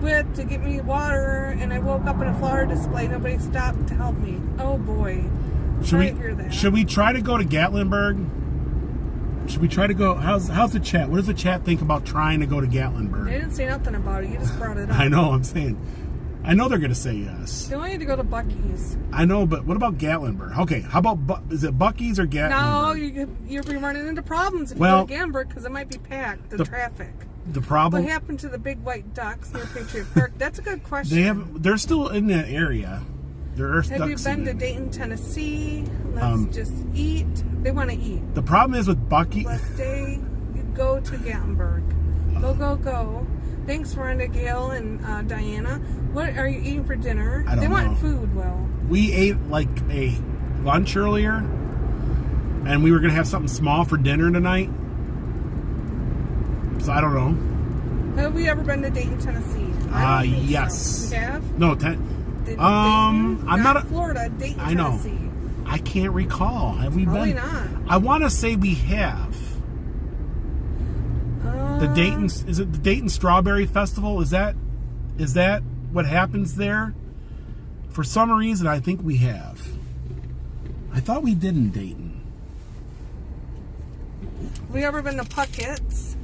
with to get me water, and I woke up in a flower display. Nobody stopped to help me. Oh boy. Sorry to hear that. Should we try to go to Gatlinburg? Should we try to go? How's the chat? What does the chat think about trying to go to They Gatlinburg? didn't say nothing about it. You just brought it up. I know. I'm saying. I know they're going to say yes. They want you to go to Buc-ee's. I know, but what about Gatlinburg? Okay, how about is it Buc-ee's or Gatlinburg? No, you'll be running into problems if Well, you go to Gatlinburg because it might be packed. The traffic. The problem. What happened to the big white ducks near Patriot Park? That's a good question. They're still in that area. There are Have you ducks been in to it. Dayton, Tennessee? Let's just eat. They want to eat. The problem is with Buc-ee's. Let's stay. You go to Gatlinburg. Go. Thanks, Miranda, Gail, and Diana. What are you eating for dinner? I don't They want know. food, Will. We ate like a lunch earlier, and we were gonna have something small for dinner tonight. So I don't know. Have we ever been to Dayton, Tennessee? I don't think Yes. So. We have? No, Dayton, I'm not. Florida, Dayton, I know. Tennessee. I can't recall. Have we Probably been? not. I want to say we have. The Dayton, is it the Dayton Strawberry Festival? Is that what happens there? For some reason, I think we have. I thought we did in Dayton. We ever been to Puckett's?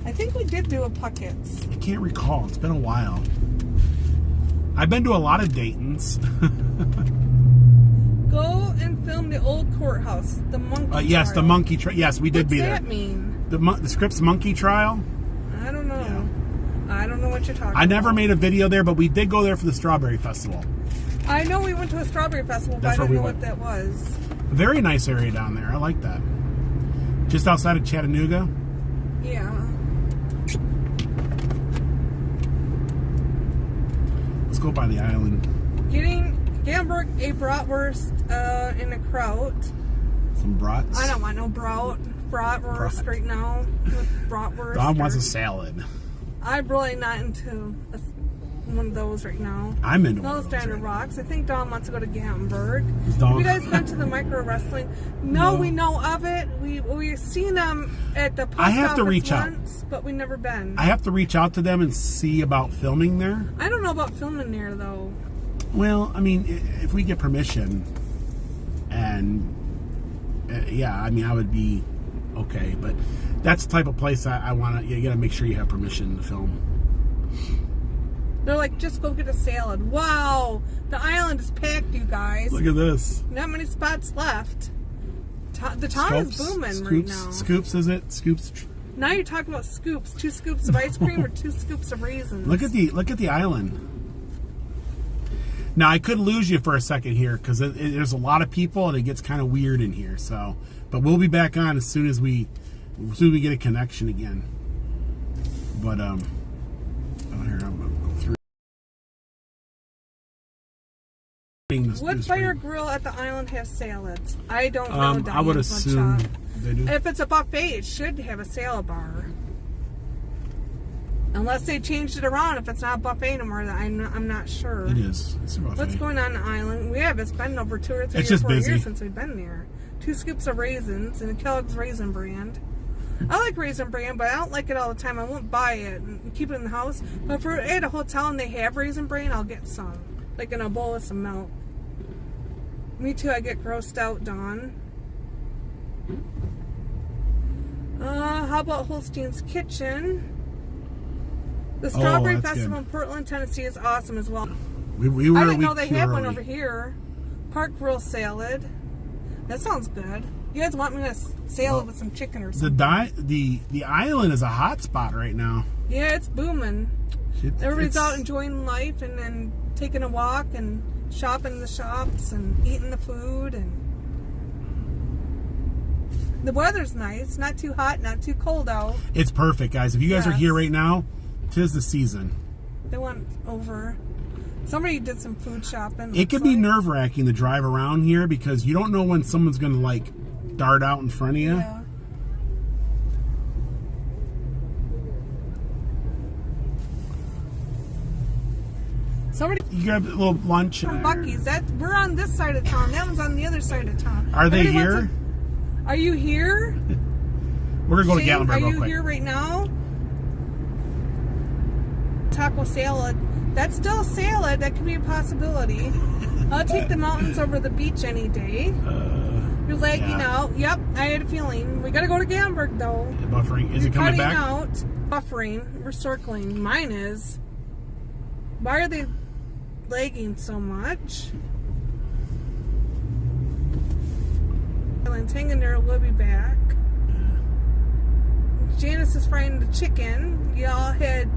I think we did do a Puckett's. I can't recall. It's been a while. I've been to a lot of Daytons. Go and film the old courthouse, the monkey Yes, trial. the monkey trial. Yes, we did What's be that there. mean? The Scripps monkey trial. I don't know. I don't know what you're talking about. I never made a video there, but we did go there for the Strawberry Festival. I know we went to a strawberry festival, but I don't know what that was. Very nice area down there. I like that. Just outside of Chattanooga. Yeah. Let's go by the island. Getting Gatlinburg a bratwurst in a kraut. Some brats. I don't want no bratwurst right now. With bratwurst. Don wants a salad. I'm really not into one of those right now. I'm into one No of those Standard right Rocks. I think Dawn wants to go to Gatlinburg. Dawn- Have you guys been to the micro wrestling? No, we know of it. We've seen them at the post I have to office reach out. once, but we've never been. I have to reach out to them and see about filming there. I don't know about filming there though. Well, I mean, if we get permission, and yeah, I mean, I would be okay. But that's the type of place I want to. You got to make sure you have permission to film. They're like, just go get a salad. Wow, the island is packed, you guys. Look at this. Not many spots left. The town is booming right now. Scoops, is it? Scoops. Now you're talking about scoops. 2 scoops of ice cream or 2 scoops of raisins. Look at the island. Now I could lose you for a second here because there's a lot of people and it gets kind of weird in here. So, but we'll be back on as soon as we get a connection again. But oh, here I'm gonna go through. Wood fire grill at the island has salads. I don't know. I would assume they do. If it's a buffet, it should have a salad bar. Unless they changed it around. If it's not a buffet anymore, I'm not sure. It is. It's a buffet. What's going on the island? It's been over 2 or 3 It's or just 4 busy. years since we've been there. 2 scoops of raisins and a Kellogg's Raisin Bran. I like Raisin Bran, but I don't like it all the time. I won't buy it and keep it in the house. But if we're at a hotel and they have Raisin Bran, I'll get some. Like in a bowl with some milk. Me too, I get grossed out, Dawn. How about Holstein's Kitchen? The Strawberry Festival in Portland, Tennessee is awesome as well. I didn't know they had one over here. Park grill salad. That sounds good. You guys want me to salad with some chicken or something? The island is a hot spot right now. Yeah, it's booming. Everybody's It's out enjoying life and then taking a walk and shopping in the shops and eating the food, and the weather's nice. Not too hot, not too cold out. It's perfect, guys. If you guys are here right now, 'tis the season. They went over. Somebody did some food shopping. It could be nerve-wracking to drive around here because you don't know when someone's going to like dart out in front of you. Yeah. You grab a little lunch. From Buc-ee's. We're on this side of town. That one's on the other side of town. Are they here? Are you here? We're going to go Shane, to Gatlinburg are real you quick. here right now? Taco salad. That's still a salad. That could be a possibility. I'll take the mountains over the beach any day. You're lagging out. Yep, I had a feeling. We got to go to Gatlinburg, though. Buffering. Is it coming back? Out. Buffering. We're circling. Mine is. Why are they lagging so much? Ellen's hanging there. We'll be back. Janice is frying the chicken. Y'all had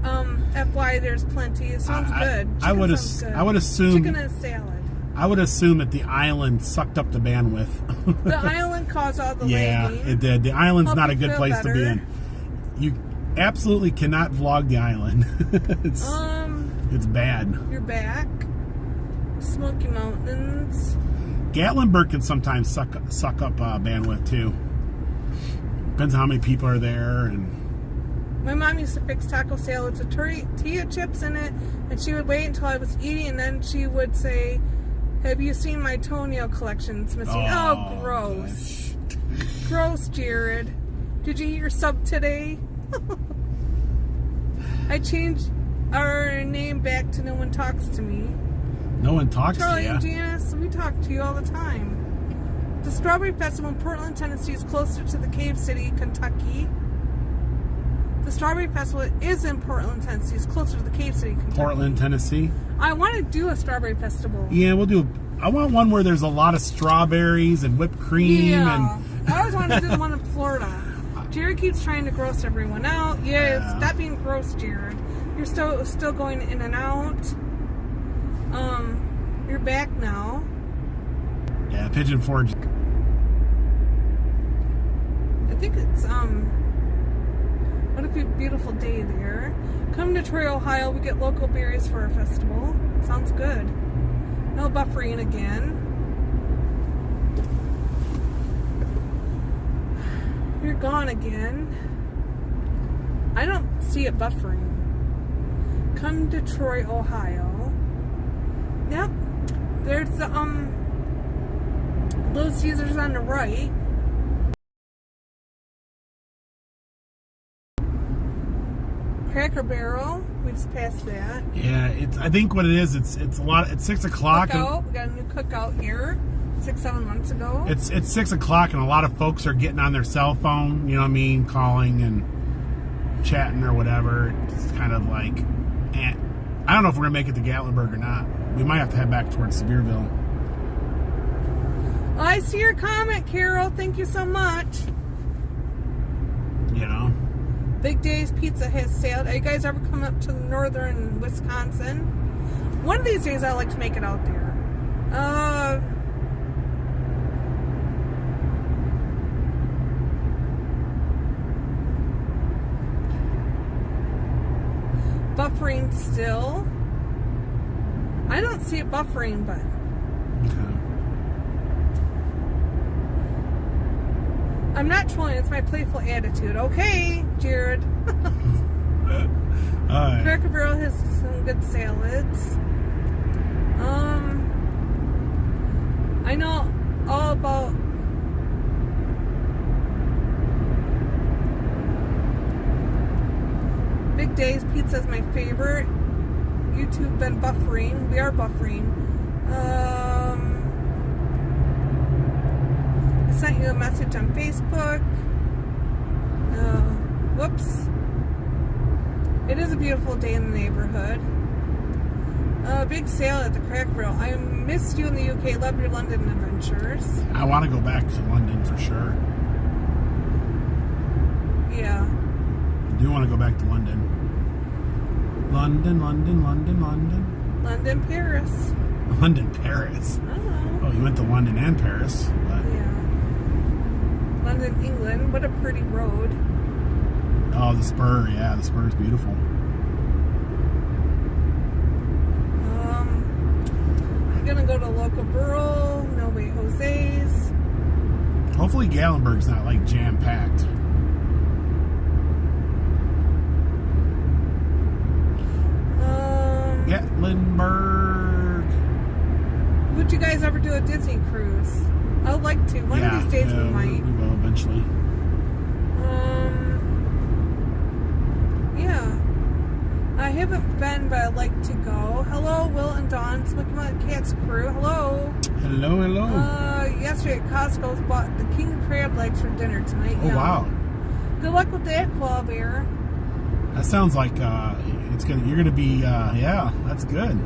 FY. There's plenty. It sounds good. I would assume chicken and salad. I would assume that the island sucked up the bandwidth. The island caused all the lagging. It did. The island's not a good feel place to be in. You absolutely cannot vlog the island. It's bad. You're back. Smoky Mountains. Gatlinburg can sometimes suck up bandwidth too. Depends on how many people are there. And my mom used to fix taco salads with tortilla chips in it, and she would wait until I was eating, and then she would say, "Have you seen my toenail collection? It's missing." Oh, gross. Gross, Jared. Did you eat your sub today? I changed our name back to No One Talks to Me. No one talks Charlie to you. and Janice, we talk to you all the time. The Strawberry Festival in Portland, Tennessee is closer to the Cave City, Kentucky. The Strawberry Festival is in Portland, Tennessee. It's closer to the Cave City, Kentucky. Portland, Tennessee. I want to do a Strawberry Festival. Yeah, we'll do. I want one where there's a lot of strawberries and whipped cream. Yeah. And I always wanted to do the one in Florida. Jared keeps trying to gross everyone out. Yeah, stop being gross, Jared. You're still going in and out. You're back now. Yeah, Pigeon Forge. I think it's what a beautiful day there. Come to Troy, Ohio. We get local berries for our festival. Sounds good. No buffering again. You're gone again. I don't see it buffering. Come to Troy, Ohio. Yep. There's the Little Caesars on the right. Cracker Barrel. We just passed that. Yeah, I think what it is, it's a lot. It's 6 o'clock. Cookout. We got a new cookout here. 6-7 months ago. It's 6 o'clock, and a lot of folks are getting on their cell phone. You know what I mean, calling and chatting or whatever. It's kind of like, I don't know if we're gonna make it to Gatlinburg or not. We might have to head back towards Sevierville. Oh, I see your comment, Carol. Thank you so much. You know. Big Days Pizza has sailed. Are you guys ever come up to northern Wisconsin? One of these days I'd like to make it out there. Buffering still. I don't see it buffering, but Okay. I'm not trolling. It's my playful attitude. Okay, Jared. Alright. Cracker Barrel has some good salads. I know all about Big Days Pizza is my favorite. YouTube been buffering. We are buffering. I sent you a message on Facebook. Whoops. It is a beautiful day in the neighborhood. Big sale at the Cracker Barrel. I missed you in the UK. Love your London adventures. I want to go back to London for sure. Yeah. I do want to go back to London. London, Paris. London, Paris. Oh. Oh, you went to London and Paris. But... Yeah. London, England. What a pretty road. Oh, the spur. Yeah, the spur is beautiful. I'm gonna go to local Burl. No Way Jose's. Hopefully Gatlinburg's not like jam-packed. Gatlinburg. Would you guys ever do a Disney cruise? I would like to. One of these days we might. We will eventually. Yeah. I haven't been, but I'd like to go. Hello, Will and Dawn, Smoky Mountains Cats crew. Hello. Hello. Yesterday at Costco's bought the king crab legs for dinner tonight. Oh, wow. Good luck with that, Claw Bear. That sounds like you're gonna be yeah, that's good.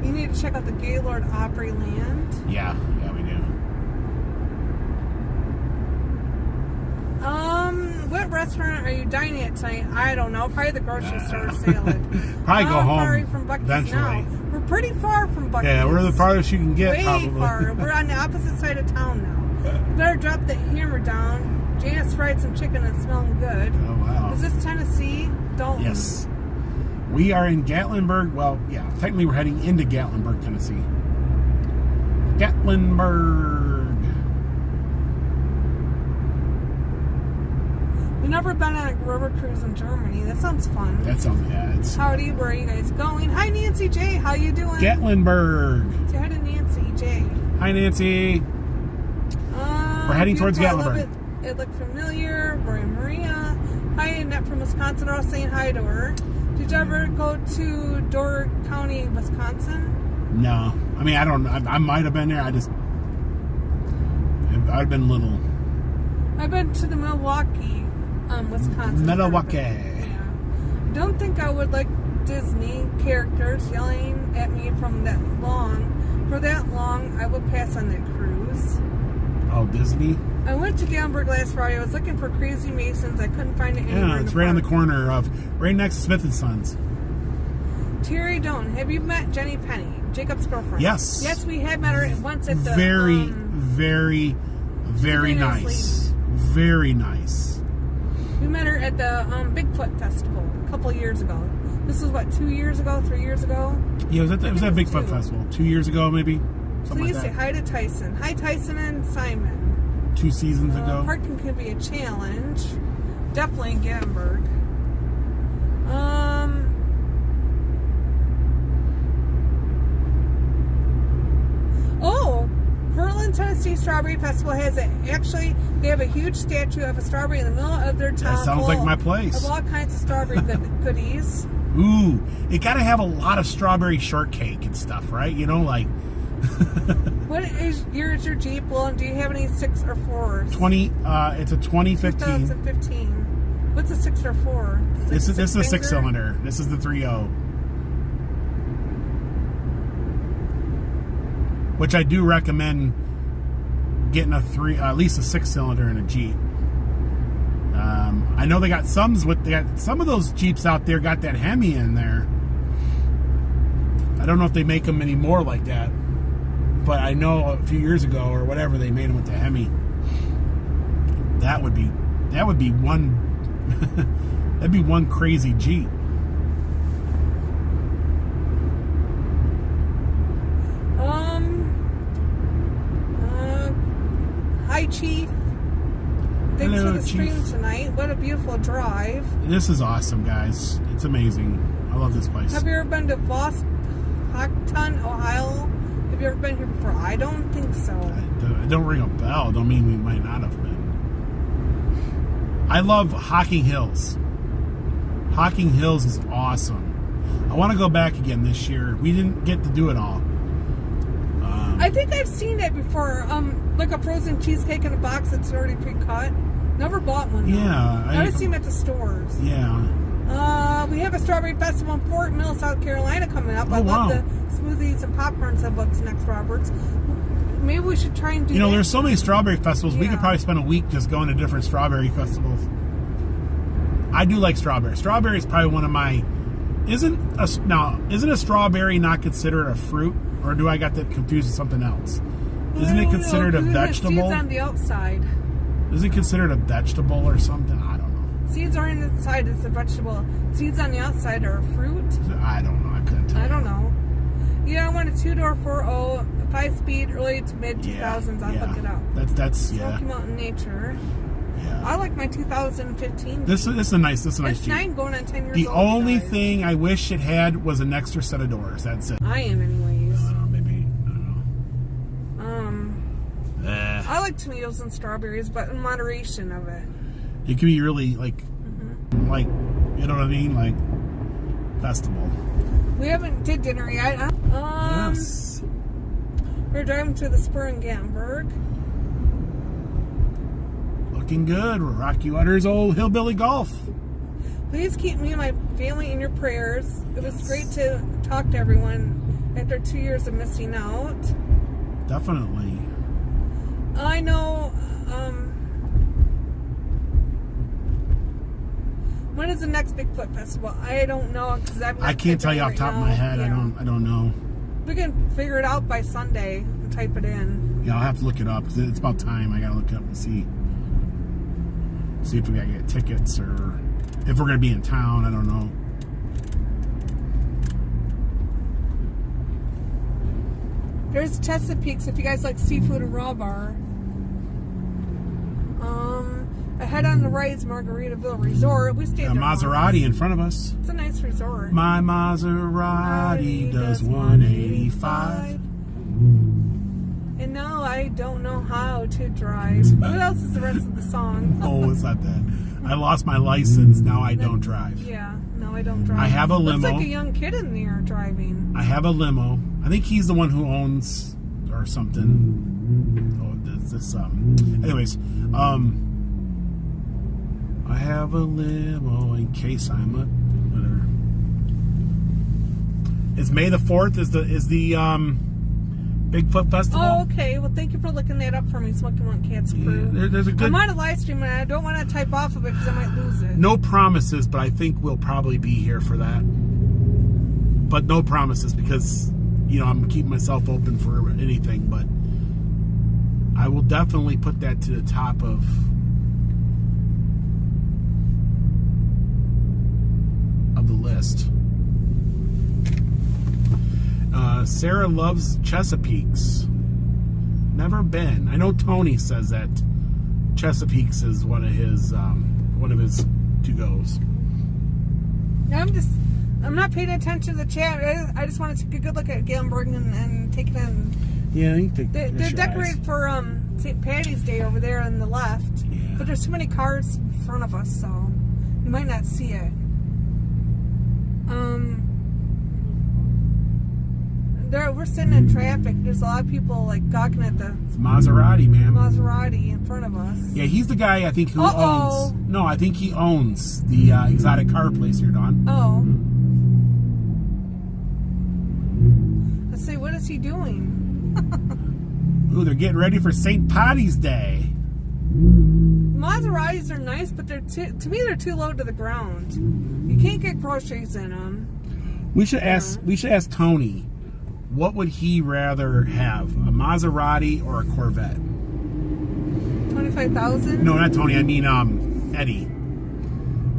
You need to check out the Gaylord Opryland. Yeah, we do. What restaurant are you dining at tonight? I don't know. Probably the grocery store salad. Probably go home from Buc-ee's eventually. Now. We're pretty far from Buc-ee's. Yeah, we're the farthest you can get. Way probably. far. We're on the opposite side of town now. You better drop the hammer down. Janice fried some chicken that's smelling good. Oh wow. Is this Tennessee? Dalton. Yes. We are in Gatlinburg. Well, yeah, technically we're heading into Gatlinburg, Tennessee. Gatlinburg. We've never been on a river cruise in Germany. That sounds fun. That sounds, yeah. It's Howdy, where are you guys going? Hi, Nancy J. How you doing? Gatlinburg. Say hi to Nancy J. Hi, Nancy. We're heading towards Gatlinburg. It looked familiar. Roy Maria. Hi, Annette from Wisconsin. They're all saying hi to her. Did you ever go to Door County, Wisconsin? No. I mean, I don't know. I might have been there. I've been little. I've been to the Milwaukee, Wisconsin. Milwaukee. Yeah. Don't think I would like Disney characters yelling at me from that long For that long, I would pass on that cruise. Oh, Disney? I went to Gatlinburg last Friday. I was looking for Crazy Masons. I couldn't find it anywhere. Yeah, it's right on the corner of, right next to Smith & Sons. Terry Doan, have you met Jenny Penny, Jacob's girlfriend? Yes. Yes, we had met her once at the... Very nice. Very nice. We met her at the Bigfoot Festival a couple years ago. This was, what, 2 years ago, 3 years ago? Yeah, it was at Bigfoot Festival. 2 years ago, maybe? Please say hi to Tyson. Hi, Tyson and Simon. 2 seasons ago. Parking can be a challenge. Definitely in Gatlinburg. Oh, Pearland, Tennessee Strawberry Festival has actually, they have a huge statue of a strawberry in the middle of their town. That sounds like my place. Of all kinds of strawberry goodies. Ooh, it got to have a lot of strawberry shortcake and stuff, right? You know, like... What is your Jeep, Will? And do you have any 6 or 4s? It's a 2015. 2015. What's a 6 or 4? This is a 6-cylinder. This is the 3.0. Which I do recommend getting at least a 6-cylinder in a Jeep. I know they got some of those Jeeps out there got that Hemi in there. I don't know if they make them anymore like that, but I know a few years ago or whatever they made them with the Hemi. That would be one that'd be one crazy Jeep. Hi, Chief. Thanks Hello, for the stream Chief. Tonight. What a beautiful drive. This is awesome, guys. It's amazing. I love this place. Have you ever been to Boston, Ohio? Have you ever been here before? I don't think so. It don't ring a bell. Don't mean we might not have been. I love Hocking Hills. Hocking Hills is awesome. I want to go back again this year. We didn't get to do it all. I think I've seen it before. Like a frozen cheesecake in a box that's already pre-cut. Never bought one. Though. Yeah. I've seen them at the stores. Yeah. We have a strawberry festival in Fort Mill, South Carolina coming up. Oh, I love wow. the smoothies and popcorns at Books Next Roberts. Maybe we should try and do that. There's so many strawberry festivals. We Yeah. could probably spend a week just going to different strawberry festivals. I do like strawberry. Strawberry is probably one of my... Isn't a strawberry not considered a fruit? Or do I got that confused with something else? Isn't it considered a vegetable? Seeds on the outside. Is it considered a vegetable or something? I don't know. Seeds are on the inside, it's a vegetable. Seeds on the outside are a fruit. I don't know. I couldn't tell. I don't know. Yeah, I want a 2-door 4.0, 5-speed, early to mid 2000s. I'll look it up. That's Smoky Mountain Nature. Yeah. I like my 2015. This is a nice It's Jeep. 9 going on 10 years The old. only guys. thing I wish it had was an extra set of doors. That's it. I am, anyways. Maybe. I don't know. I like tomatoes and strawberries, but in moderation of it. It can be really like you know what I mean, like festival. We haven't did dinner yet. Yes. We're driving to the spur in Gatlinburg. Looking good. Rocky Waters old hillbilly golf. Please keep me and my family in your prayers. It was great to talk to everyone after 2 years of missing out. Definitely. I know. When is the next Bigfoot festival? I don't know because I can't tell you off the top of my head. Yeah. I don't know. We can figure it out by Sunday and type it in. Yeah, I'll have to look it up because it's about time. I gotta look it up and see if we gotta get tickets or if we're gonna be in town. I don't know. There's Chesapeake's if you guys like seafood and raw bar. Ahead on the right is Margaritaville Resort. We stayed A there Maserati once. in front of us. It's a nice resort. My Maserati does 185. And now I don't know how to drive. What else is the rest of the song? Oh, it's not that. I lost my license. Now I don't drive. Yeah, no, I don't drive. I have a limo. Looks like a young kid in there driving. I have a limo. I think he's the one who owns or something. Oh, anyways, I have a limo in case I'm a whatever. It's May the 4th is the Bigfoot Festival. Oh, okay. Well, thank you for looking that up for me, Smoky Mountain Cats crew. There's a good. I'm on a live stream and I don't want to type off of it because I might lose it. No promises, but I think we'll probably be here for that. But no promises because, I'm keeping myself open for anything. But I will definitely put that to the top of the list. Sarah loves Chesapeake's. Never been. I know Tony says that Chesapeake's is one of his to-goes. I'm not paying attention to the chat. I just want to take a good look at Gatlinburg and take it in. Yeah, you can take. They're decorated for St. Patty's Day over there on the left. Yeah. But there's too many cars in front of us, so you might not see it. We're sitting in traffic. There's a lot of people like gawking at the It's Maserati, man. Maserati in front of us. Yeah, he's the guy I think who owns. No, I think he owns the exotic car place here, Dawn. Oh. Let's see, what is he doing? Ooh, they're getting ready for St. Patty's Day. Maseratis are nice, but to me they're too low to the ground. You can't get groceries in them. We should ask Tony, what would he rather have, a Maserati or a Corvette? 25,000? No, not Tony. I mean Eddie.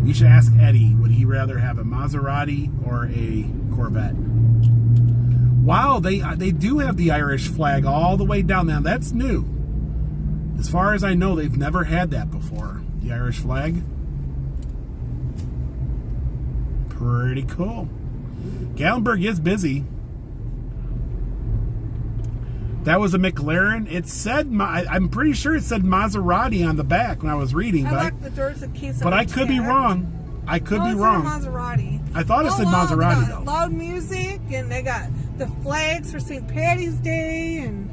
We should ask Eddie, would he rather have a Maserati or a Corvette? Wow, they do have the Irish flag all the way down there. That's new. As far as I know, they've never had that before. The Irish flag. Pretty cool. Gatlinburg is busy. That was a McLaren. It said, I'm pretty sure it said Maserati on the back when I was reading. I locked the doors in case but I could be wrong. I could be wrong. Maserati. I thought it said Maserati, they got though. Loud music, and they got the flags for St. Patty's Day, and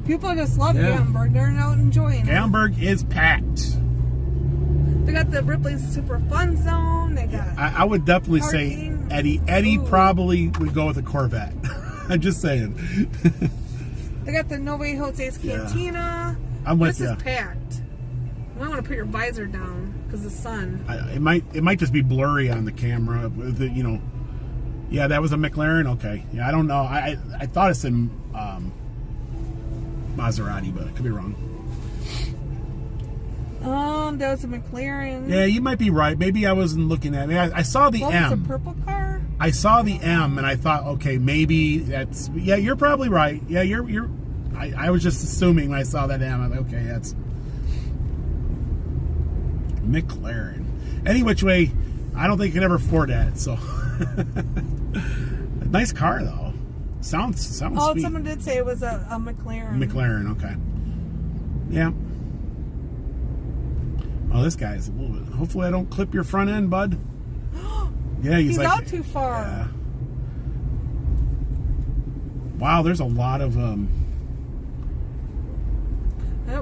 people just love Gatlinburg. They're out enjoying it. Gatlinburg is packed. They got the Ripley's Super Fun Zone. They got. I would definitely say Eddie. Eddie probably would go with a Corvette. I'm just saying. They got the No Way Jose's Cantina. I'm with you. This is packed. You might want to put your visor down because the sun. It might just be blurry on the camera. Yeah, that was a McLaren. Okay. Yeah, I don't know. I thought it said Maserati, but I could be wrong. That was a McLaren. Yeah, you might be right. Maybe I wasn't looking at it. I saw the M. Was a purple car? I saw the M, and I thought, okay, maybe that's. Yeah, you're probably right. Yeah, you're. I was just assuming when I saw that M. I thought, okay, that's McLaren. Any which way, I don't think you can ever afford that. So, nice car though. Sounds Oh, sweet. someone did say it was a McLaren. McLaren, okay. Yeah. Oh, this guy's a little bit. Hopefully, I don't clip your front end, bud. Yeah, he's like, out too far. Yeah. Wow, there's a lot of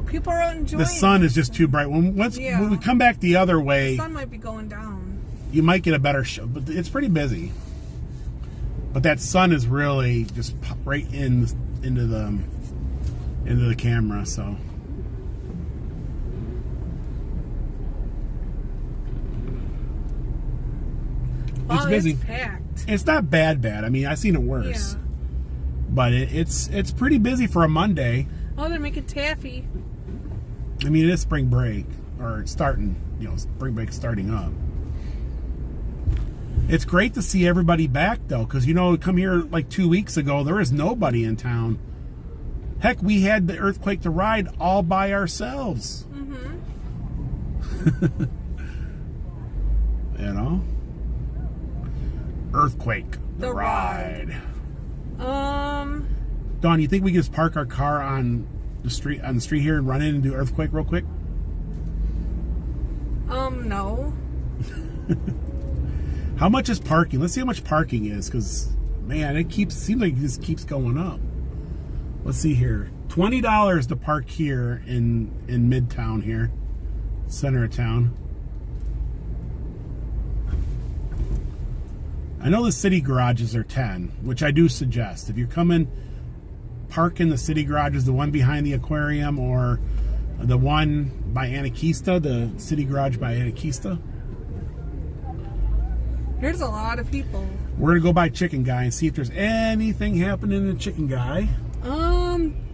people are out enjoying. The sun is just too bright. When we come back the other way, the sun might be going down. You might get a better show, but it's pretty busy. But that sun is really just right into the camera, so. It's busy. It's packed. It's not bad. I mean, I've seen it worse. Yeah. But it's pretty busy for a Monday. Oh, they're making taffy. I mean, it is spring break, or it's starting. Spring break starting up. It's great to see everybody back though, because come here like 2 weeks ago, there was nobody in town. Heck, we had the Earthquake to ride all by ourselves. Mm-hmm. Earthquake the ride. Dawn, you think we can just park our car on the street here and run in and do Earthquake real quick? No. How much is parking? Let's see how much parking is, because man, seems like it just keeps going up. Let's see here. $20 to park here in Midtown here, center of town. I know the city garages are $10, which I do suggest. If you're coming park in the city garage is the one behind the aquarium or the one by Anakista, the city garage by Anakista. There's a lot of people. We're going to go by Chicken Guy and see if there's anything happening in Chicken Guy.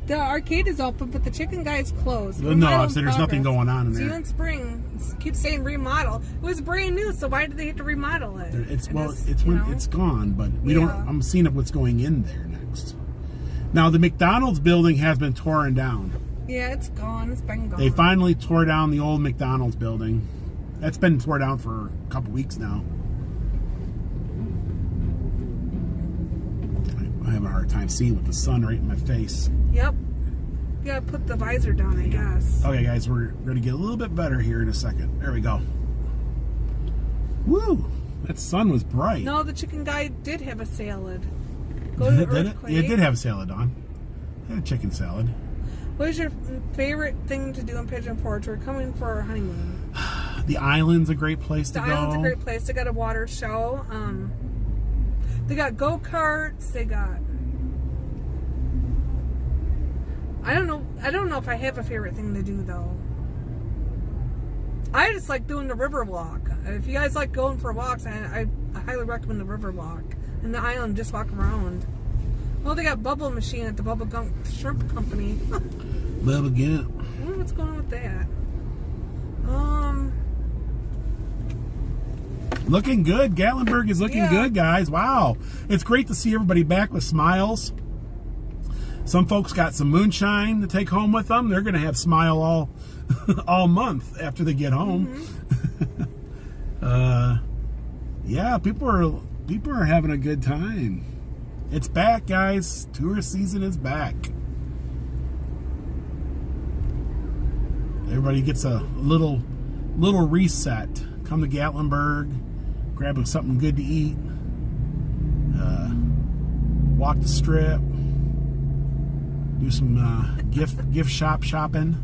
The arcade is open, but the Chicken Guy is closed. No, so there's nothing going on in there. See you in spring. It keeps saying remodel. It was brand new, so why did they have to remodel it? It's gone, but we don't. I'm seeing what's going in there next. Now the McDonald's building has been torn down. Yeah, it's gone. It's been gone. They finally tore down the old McDonald's building. That's been torn down for a couple weeks now. I have a hard time seeing with the sun right in my face. Yep. You gotta put the visor down, I guess. Okay, guys, we're going to get a little bit better here in a second. There we go. Woo! That sun was bright. No, the Chicken Guy did have a salad. Go to the Earthquake. Yeah, it did have a salad on. It had a chicken salad. What is your favorite thing to do in Pigeon Forge? We're coming for our honeymoon. The island's a great place to go. The island's a great place. They got a water show. They got go-karts. They got... I don't know if I have a favorite thing to do, though. I just like doing the river walk. If you guys like going for walks, I highly recommend the river walk. And the island, just walk around. Well, they got bubble machine at the Bubble Gump Shrimp Company. Bubble Gump. I wonder what's going on with that. Looking good. Gatlinburg is looking good, guys. Wow. It's great to see everybody back with smiles. Some folks got some moonshine to take home with them. They're going to have smile all month after they get home. Mm-hmm. Yeah, people are having a good time. It's back, guys. Tourist season is back. Everybody gets a little reset. Come to Gatlinburg, grab something good to eat, walk the strip, do some gift shop shopping,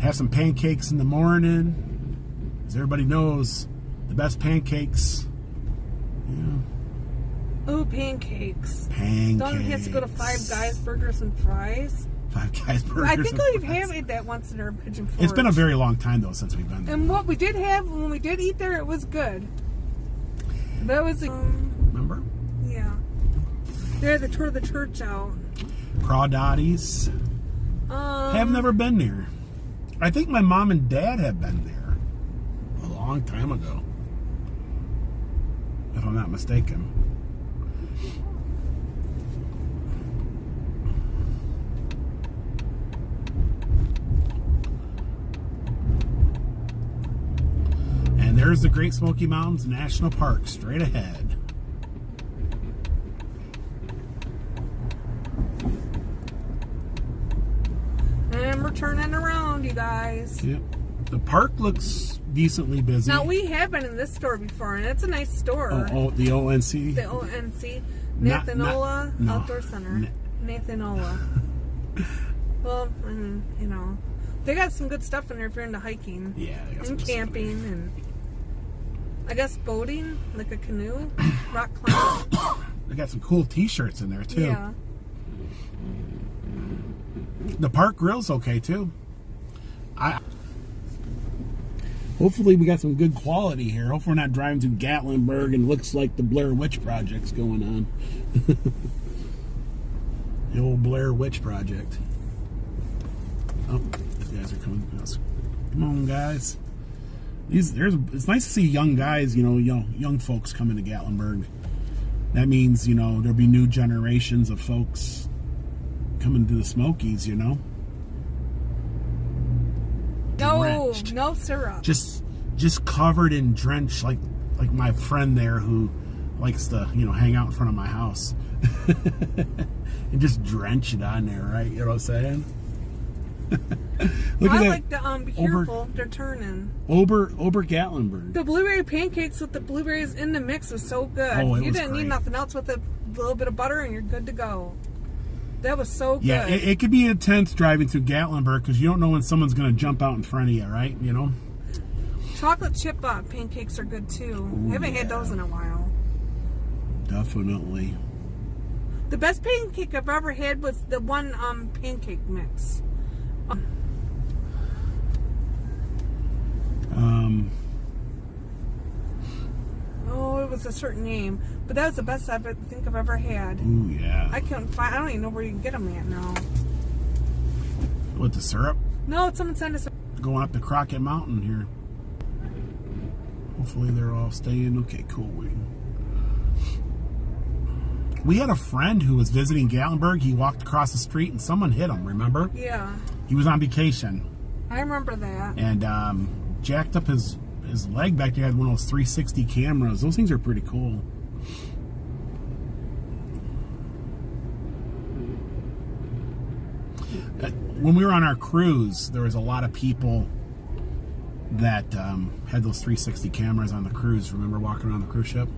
have some pancakes in the morning. As everybody knows, the best pancakes. Oh, pancakes. Pancakes. Don't you have to go to Five Guys Burgers and Fries? Five Guys Burgers. I think we've had that once in our Pigeon Forge. It's been a very long time though since we've been there. And what we did have when we did eat there, it was good. That was remember? Yeah. They had the tour of the church out. Crawdaddies. Have never been there. I think my mom and dad have been there a long time ago, if I'm not mistaken. And there's the Great Smoky Mountains National Park straight ahead. And we're turning around, you guys. Yep. The park looks decently busy. Now, we have been in this store before, and it's a nice store. Oh, the ONC? The ONC. Nathanola Outdoor Center. Nathanola. Well, I mean, you know, they got some good stuff in there if you're into hiking. Yeah, they got some and camping, and I guess boating, like a canoe, rock climbing. They got some cool t-shirts in there, too. Yeah. The park grill's okay, too. Hopefully we got some good quality here. Hopefully we're not driving through Gatlinburg and it looks like the Blair Witch Project's going on. The old Blair Witch Project. Oh, these guys are coming. Come on, guys. It's nice to see young guys, you know, young folks coming to Gatlinburg. That means, you know, there'll be new generations of folks coming to the Smokies, you know. Drenched. No syrup. Just covered in drench, like my friend there who likes to, you know, hang out in front of my house and just drench it on there, right? You know what I'm saying? Look at that. Like the be careful, they're turning. Ober Gatlinburg. The blueberry pancakes with the blueberries in the mix was so good. Oh, you didn't need nothing else with a little bit of butter and you're good to go. That was so good. Yeah, it could be intense driving through Gatlinburg because you don't know when someone's going to jump out in front of you, right? You know? Chocolate chip pancakes are good too. I haven't had those in a while. Definitely. The best pancake I've ever had was the one pancake mix. Oh, it was a certain name, but that was the best I think I've ever had. Ooh, yeah. I couldn't find. I don't even know where you can get them at now. What, the syrup? No, someone sent us. Going up the Crockett Mountain here. Hopefully they're all staying. Okay, cool. We had a friend who was visiting Gatlinburg. He walked across the street and someone hit him, remember? Yeah. He was on vacation. I remember that. And jacked up his leg back there. Had one of those 360 cameras. Those things are pretty cool. When we were on our cruise, there was a lot of people that had those 360 cameras on the cruise. Remember walking around the cruise ship?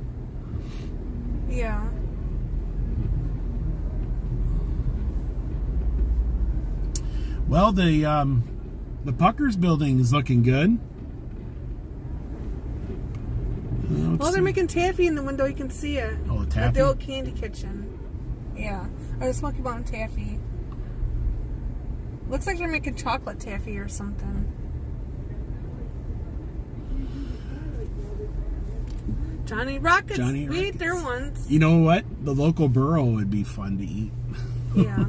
Yeah. Well, the Puckers building is looking good. Well, they're making taffy in the window. You can see it. Oh, the taffy? At the old candy kitchen. Yeah. Or the Smoky Mountain taffy. Looks like they're making chocolate taffy or something. Johnny Rockets. We ate there once. You know what? The local burro would be fun to eat. Yeah.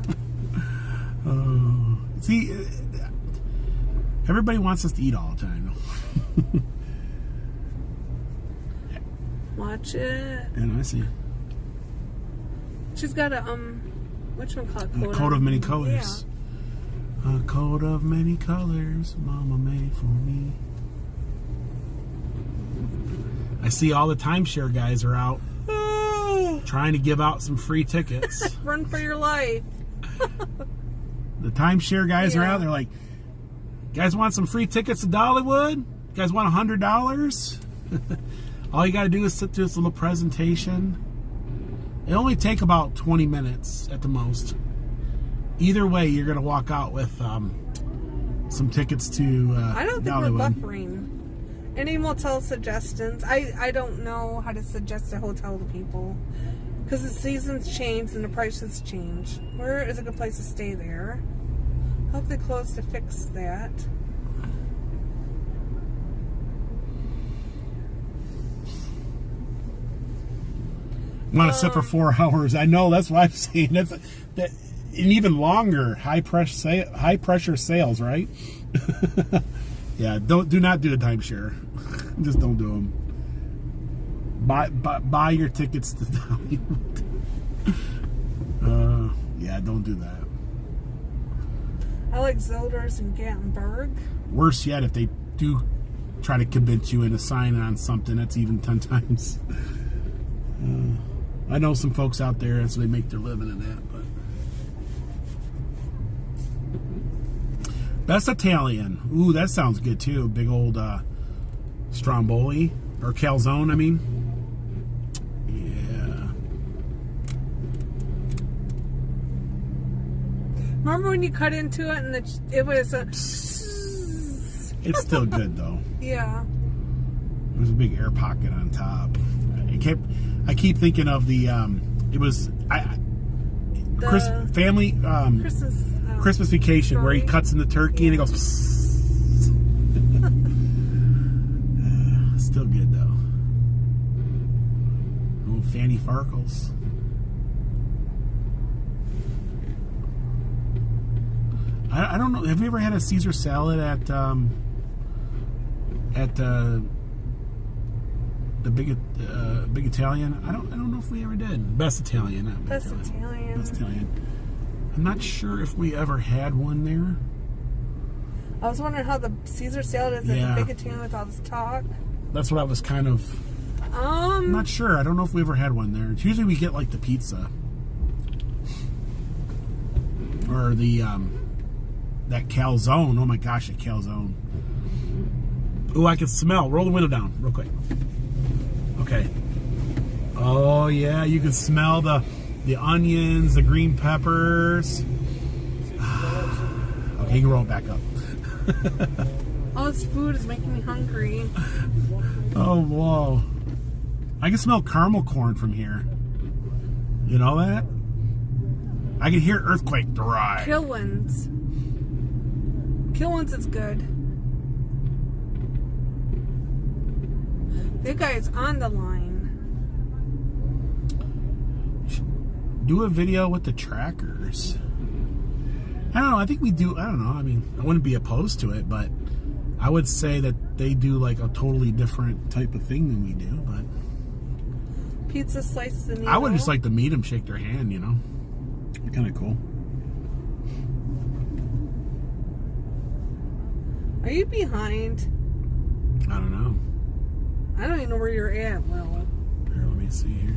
See, everybody wants us to eat all the time. Watch it. And I see. She's got a which one called A coat of many colors. Yeah. A coat of many colors, Mama made for me. I see all the timeshare guys are out trying to give out some free tickets. Run for your life. The timeshare guys are out. They're like, guys want some free tickets to Dollywood? You guys want $100? All you got to do is sit through this little presentation. It only take about 20 minutes at the most. Either way, you're going to walk out with some tickets to I don't think Dollywood. We're buffering. Any motel suggestions? I don't know how to suggest a hotel to people. Because the seasons change and the prices change. Where is a good place to stay there? Hope they close to fix that. Want to sit for 4 hours? I know, that's what I'm saying. That's that, and even longer. High pressure sales, right? Yeah, do not do a timeshare. Just don't do them. Buy your tickets to Dollywood. Yeah, don't do that. I like Zilders and Gatlinburg. Worse yet, if they do try to convince you into signing on something, that's even 10 times. I know some folks out there, so they make their living in that. But Best Italian. Ooh, that sounds good too. Big old stromboli or calzone, I mean. Yeah. Remember when you cut into it and it was a... It's still good though. Yeah. There's a big air pocket on top. I keep thinking of the Christmas Vacation, where he cuts in the turkey and it goes. Still good though. Oh, Fanny Farkles. I don't know. Have you ever had a Caesar salad at the big Italian? I don't know if we ever did. Best Italian, not Best Italian. Best Italian. I'm not sure if we ever had one there. I was wondering how the Caesar salad is in the big Italian with all this talk. That's what I was kind of. I'm not sure. I don't know if we ever had one there. It's usually we get like the pizza or the that calzone. Oh my gosh, a calzone. Oh, I can smell. Roll the window down real quick. Okay. Oh yeah, you can smell the onions, the green peppers. Okay, you can roll it back up. All this food is making me hungry. Oh whoa! I can smell caramel corn from here. You know that? I can hear Earthquake Drive. Killwinds. Killwinds is good. That guy's on the line. Do a video with the trackers. I don't know. I think we do. I don't know. I mean, I wouldn't be opposed to it, but I would say that they do like a totally different type of thing than we do. But Pizza slice the needle. I would just like to meet them, shake their hand. You know, kind of cool. Are you behind? I don't know. I don't even know where you're at, Will. Here, let me see here.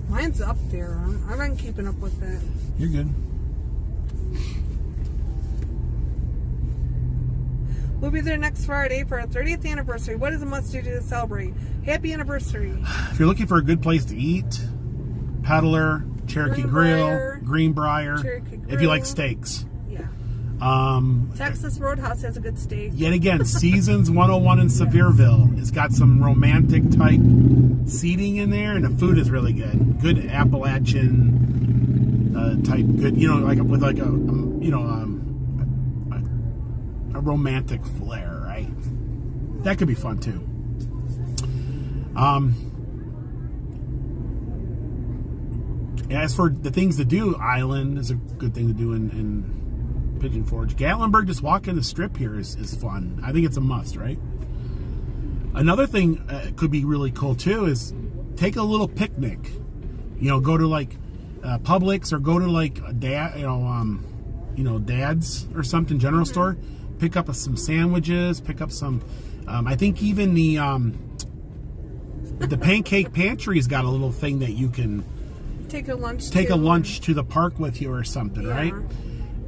Mine's up there. I'm not keeping up with it. You're good. We'll be there next Friday for our 30th anniversary. What is a must-do to celebrate? Happy anniversary. If you're looking for a good place to eat, Peddler, Cherokee Grill, Greenbrier. Cherokee Grill. If you like steaks. Yeah. Texas Roadhouse has a good steak. Yet again, Seasons 101 in Sevierville. It's got some romantic type seating in there, and the food is really good. Good Appalachian type, good, you know, like with like a romantic flair, right? That could be fun too. As for the things to do, Island is a good thing to do in Pigeon Forge. Gatlinburg, just walking the strip here is fun. I think it's a must, right? Another thing could be really cool too is take a little picnic. You know, go to like Publix or go to like Dad's or something, general store. Pick up some sandwiches. Pick up some. I think even the Pancake Pantry's got a little thing that you can take a lunch to the park with you or something, right?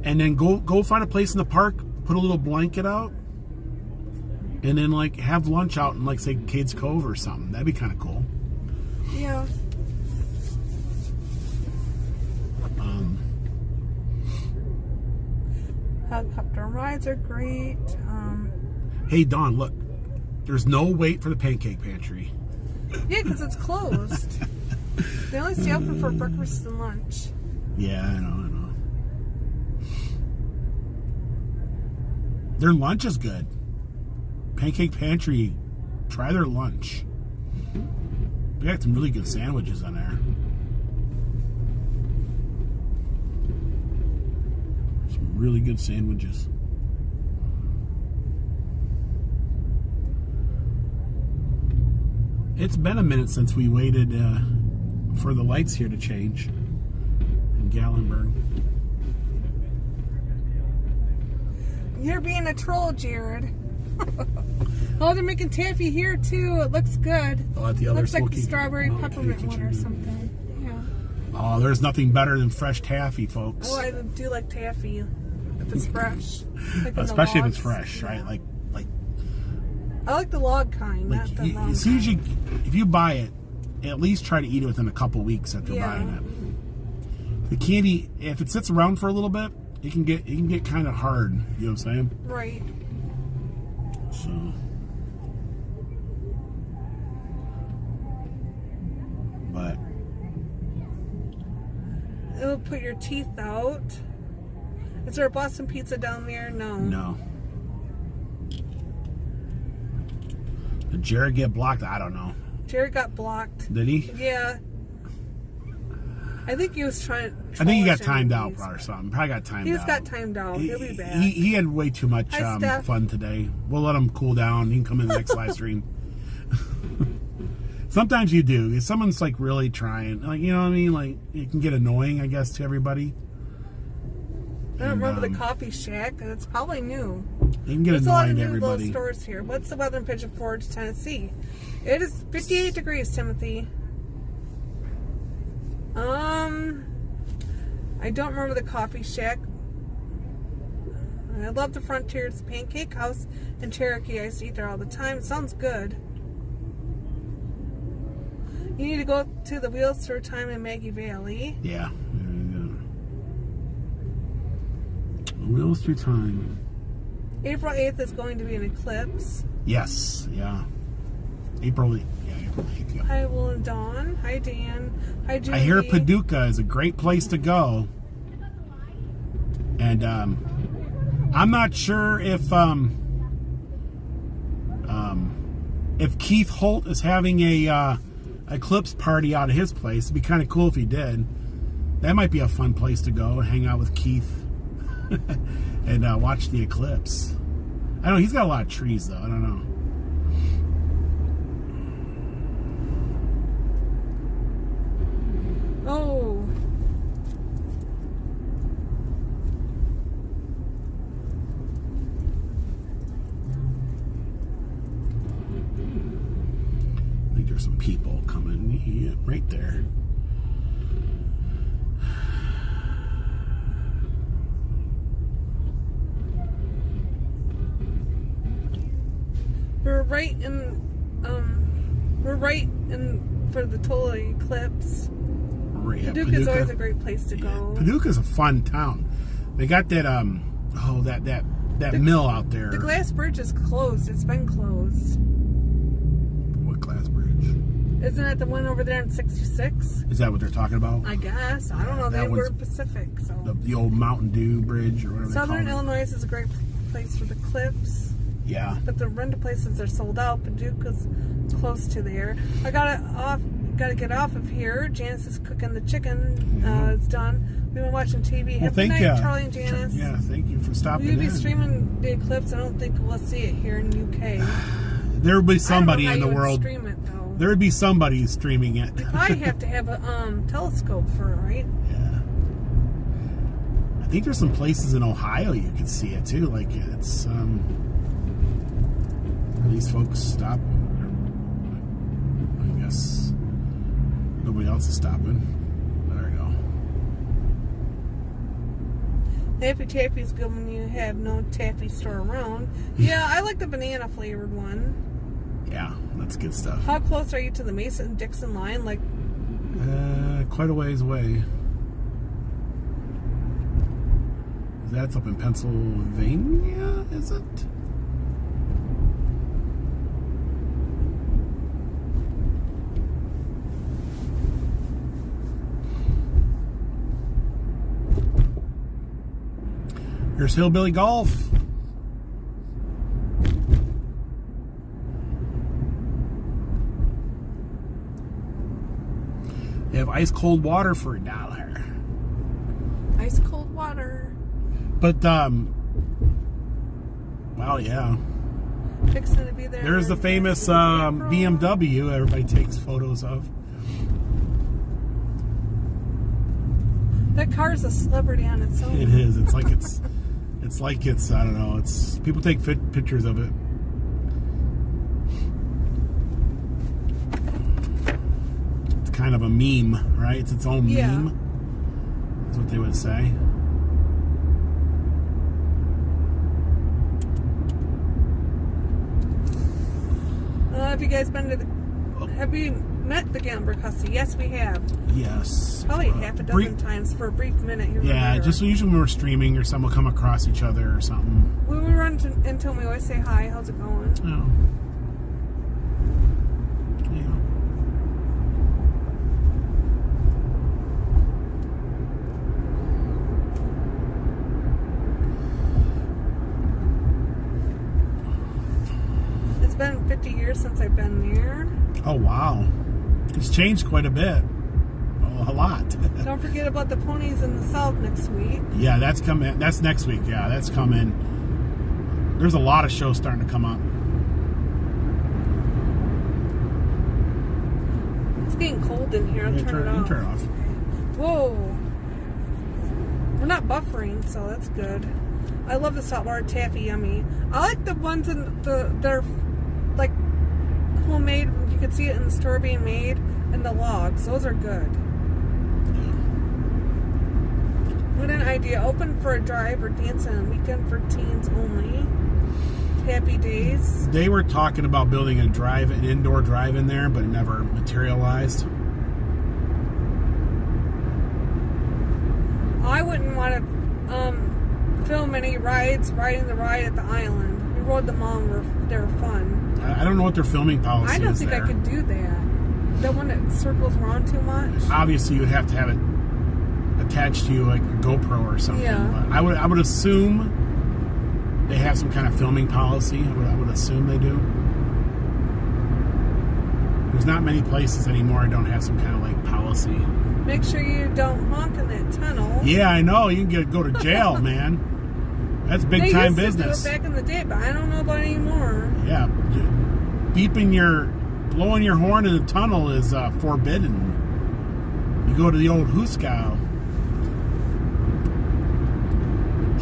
And then go find a place in the park, put a little blanket out, and then like have lunch out in like say Cades Cove or something. That'd be kind of cool. Yeah. Helicopter rides are great. Hey Dawn, look, there's no wait for the Pancake Pantry. Yeah, because it's closed. They only stay open for breakfast and lunch. Yeah, I know. Their lunch is good. Pancake Pantry, try their lunch. They got some really good sandwiches on there. Some really good sandwiches. It's been a minute since we waited for the lights here to change in Gatlinburg. You're being a troll, Jared. Oh, they're making taffy here too. It looks good. Oh, at the other looks like the Smoky strawberry Mountain peppermint one or Kitchen. something. Yeah. Oh, there's nothing better than fresh taffy, folks. Oh, I do like taffy if it's fresh. Like in Especially the if it's logs. fresh, right? Like I like the log kind, not the long as soon as kind. if you buy it, at least try to eat it within a couple weeks after buying it. The candy, if it sits around for a little bit, it can get kind of hard. You know what I'm saying? Right. So. But It'll put your teeth out. Is there a Boston Pizza down there? No. Did Jared get blocked? I don't know. Jared got blocked. Did he? Yeah. I think he was trying. I think he got timed out or something. Probably got timed out. He just got timed out. He'll be back. He had way too much Hi, Steph. fun today. We'll let him cool down. He can come in the next live stream. Sometimes you do. If someone's like really trying, like, you know what I mean? Like, it can get annoying, I guess, to everybody. I don't remember the coffee shack. It's probably new. It can get There's a lot annoying of to new little everybody. stores here. What's the weather in Pigeon Forge, Tennessee? It is 58 degrees, Timothy. I don't remember the coffee shack. I love the Frontiers Pancake House in Cherokee. I used to eat there all the time. It sounds good. You need to go to the Wheels Through Time in Maggie Valley. Yeah. Wheels Through Time. April 8th is going to be an eclipse. Yes. Yeah. April Thank you. Hi, Will and Dawn. Hi, Dan. Hi, Judy. I hear Paducah is a great place to go. And I'm not sure if Keith Holt is having a eclipse party out of his place. It'd be kind of cool if he did. That might be a fun place to go, hang out with Keith and watch the eclipse. I don't know, he's got a lot of trees though. I don't know. Oh. I think there's some people coming. Yeah, right there. We're right in for the total eclipse. Right, yeah, Paducah's always a great place to go. Paducah's a fun town. They got that that mill out there. The glass bridge is closed. It's been closed. What glass bridge? Isn't that the one over there in 66? Is that what they're talking about? I guess. I don't know. They were Pacific, so. The old Mountain Dew Bridge or whatever. Southern they call it. Illinois is a great place for the clips. Yeah. But the rental places are sold out. Paducah's close to there. I got to get off of here. Janice is cooking the chicken. It's done. We've been watching TV. Well, Happy thank night, you, Charlie and Janice. Yeah, thank you for stopping Will you be in. streaming the eclipse? I don't think we'll see it here in UK. There would be somebody I in don't the know how you would world. stream it, though. There would be somebody streaming it. I have to have a telescope for it, right? Yeah. I think there's some places in Ohio you can see it too. Like it's where these folks stop. I guess nobody else is stopping. There we go. Happy Taffy's good when you have no taffy store around. Yeah, I like the banana flavored one. Yeah, that's good stuff. How close are you to the Mason-Dixon line? Like, quite a ways away. That's up in Pennsylvania, is it? Here's Hillbilly Golf. They have ice cold water for $1. ice cold water. But well, yeah. Fixing to be there. There's the famous BMW everybody takes photos of. That car's a celebrity on its own. It is. It's like it's I don't know. It's people take pictures of it. It's kind of a meme, right? It's its own meme. That's what they would say. Have you guys been to the? Have you met the Gatlinburg Hussey? Yes, we have. Yes. Probably half a dozen times for a brief minute here. Yeah, just usually when we're streaming or someone will come across each other or something. When we run into them, we always say hi. How's it going? Oh. Yeah. It's been 50 years since I've been there. Oh wow, it's changed quite a bit. Oh, a lot. Don't forget about the ponies in the south next week. Yeah, that's coming. That's next week. Yeah, that's coming. There's a lot of shows starting to come up. It's getting cold in here. I'll turn it off. Turn it off. Whoa. We're not buffering, so that's good. I love the saltwater taffy, yummy. I like the ones in they're like homemade. You can see it in the store being made, and the logs. Those are good. What an idea. Open for a drive or dance on a weekend for teens only. Happy days. They were talking about building an indoor drive in there, but it never materialized. I wouldn't want to film any riding the ride at the island. We rode them all and they were fun. I don't know what their filming policy is. I don't think I could do that. The one that circles around too much. Obviously, you would have to have it attached to you like a GoPro or something. Yeah. But I would assume they have some kind of filming policy. I would assume they do. There's not many places anymore that don't have some kind of like policy. Make sure you don't honk in that tunnel. Yeah, I know. You can go to jail, man. That's big time business. They used to do it back in the day, but I don't know about anymore. Yeah, blowing your horn in the tunnel is forbidden. You go to the old Huskow.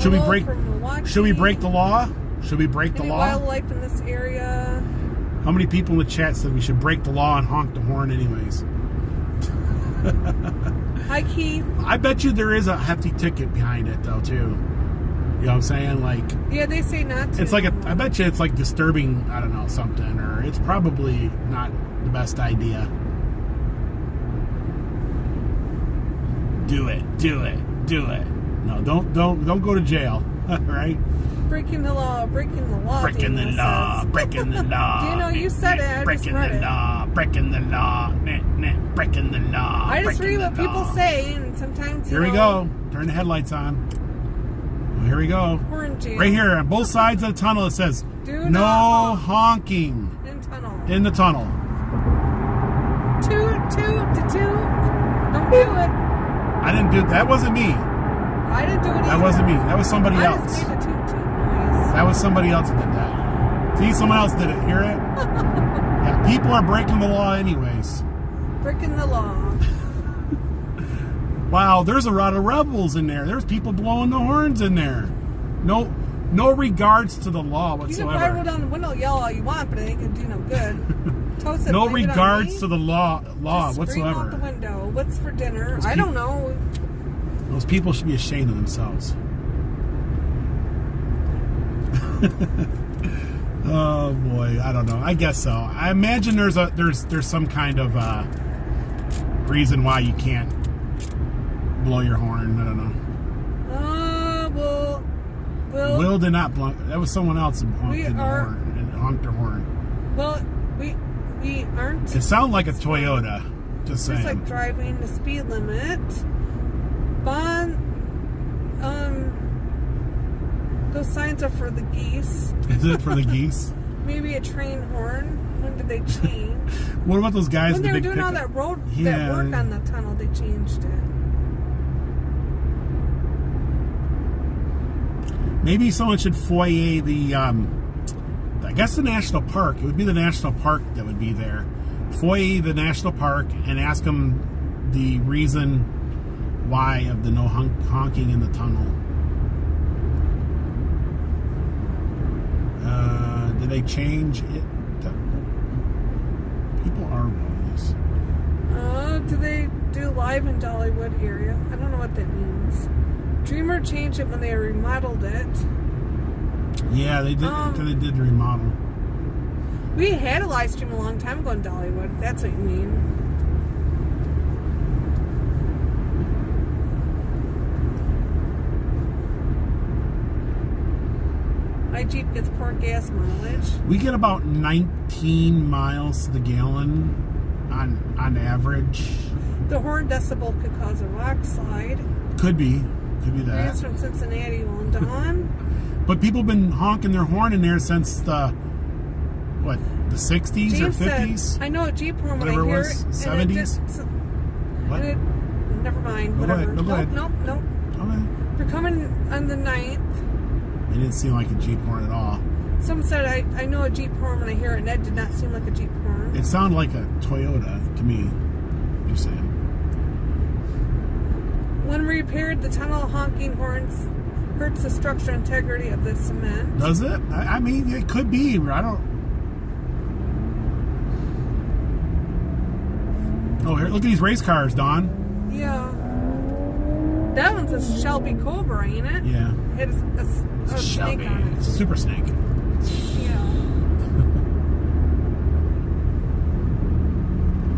Should we break the law? Should we break the law? Wildlife in this area. How many people in the chat said we should break the law and honk the horn anyways? Hi, Keith. I bet you there is a hefty ticket behind it, though, too. You know what I'm saying? Like, yeah, they say not to. It's like I bet you it's like disturbing, I don't know, something, or it's probably not the best idea. Do it. No, don't go to jail, right? Breaking the law. Breaking the law. Do you know you said it? Breaking the law. Breaking the law. I just read what people say, and sometimes Here we go. Turn the headlights on. Well, here we go. We're in jail. Right here on both sides of the tunnel it says no honking in the tunnel. Toot. Don't do it. I didn't do that. Wasn't me. I didn't do it either. That wasn't me. That was somebody else. I just made a toot noise. That was somebody else that did that. See, someone else did it. Hear it? Yeah, people are breaking the law anyways. Breaking the law. Wow, there's a lot of rebels in there. There's people blowing the horns in there. No regards to the law whatsoever. You can probably roll down the window, yell all you want, but it ain't gonna do no good. Toast no regards to the law Just whatsoever. scream out the window. What's for dinner? I don't know. Those people should be ashamed of themselves. Oh boy, I don't know. I guess so. I imagine there's some kind of reason why you can't blow your horn. I don't know. Will did not blow. That was someone else who honked their horn. Well, we aren't. It sounded like a Toyota. Just saying. It's like driving the speed limit. Those signs are for the geese. Is it for the geese? Maybe a train horn. When did they change? What about those guys? When they were doing all that work on the tunnel, they changed it. Maybe someone should foyer the, I guess the national park. It would be the national park that would be there. Foyer the national park and ask them the reason why of the no honking in the tunnel. Did they change it? People are on this. Do they do live in Dollywood area? I don't know what that means. Dreamer changed it when they remodeled it. Yeah, they did. They did remodel. We had a live stream a long time ago in Dollywood. If that's what you mean. My Jeep gets poor gas mileage. We get about 19 miles to the gallon on average. The horn decibel could cause a rock slide. Could be that. That's from Cincinnati, won't Dawn. But people have been honking their horn in there since the 60s James or 50s? Said, I know a Jeep horn when I Whatever hear it was, it. 70s? What? Never mind. Whatever. Nope. Okay. We're coming on the 9th. It didn't seem like a Jeep horn at all. Someone said, I know a Jeep horn when I hear it, and that did not seem like a Jeep horn. It sounded like a Toyota to me. You're saying. When repaired, the tunnel honking horns hurts the structural integrity of the cement. Does it? I mean, it could be. I don't... Oh, here, look at these race cars, Dawn. Yeah. That one's a Shelby Cobra, ain't it? Yeah. It's a snake on it. It's a super snake. Yeah.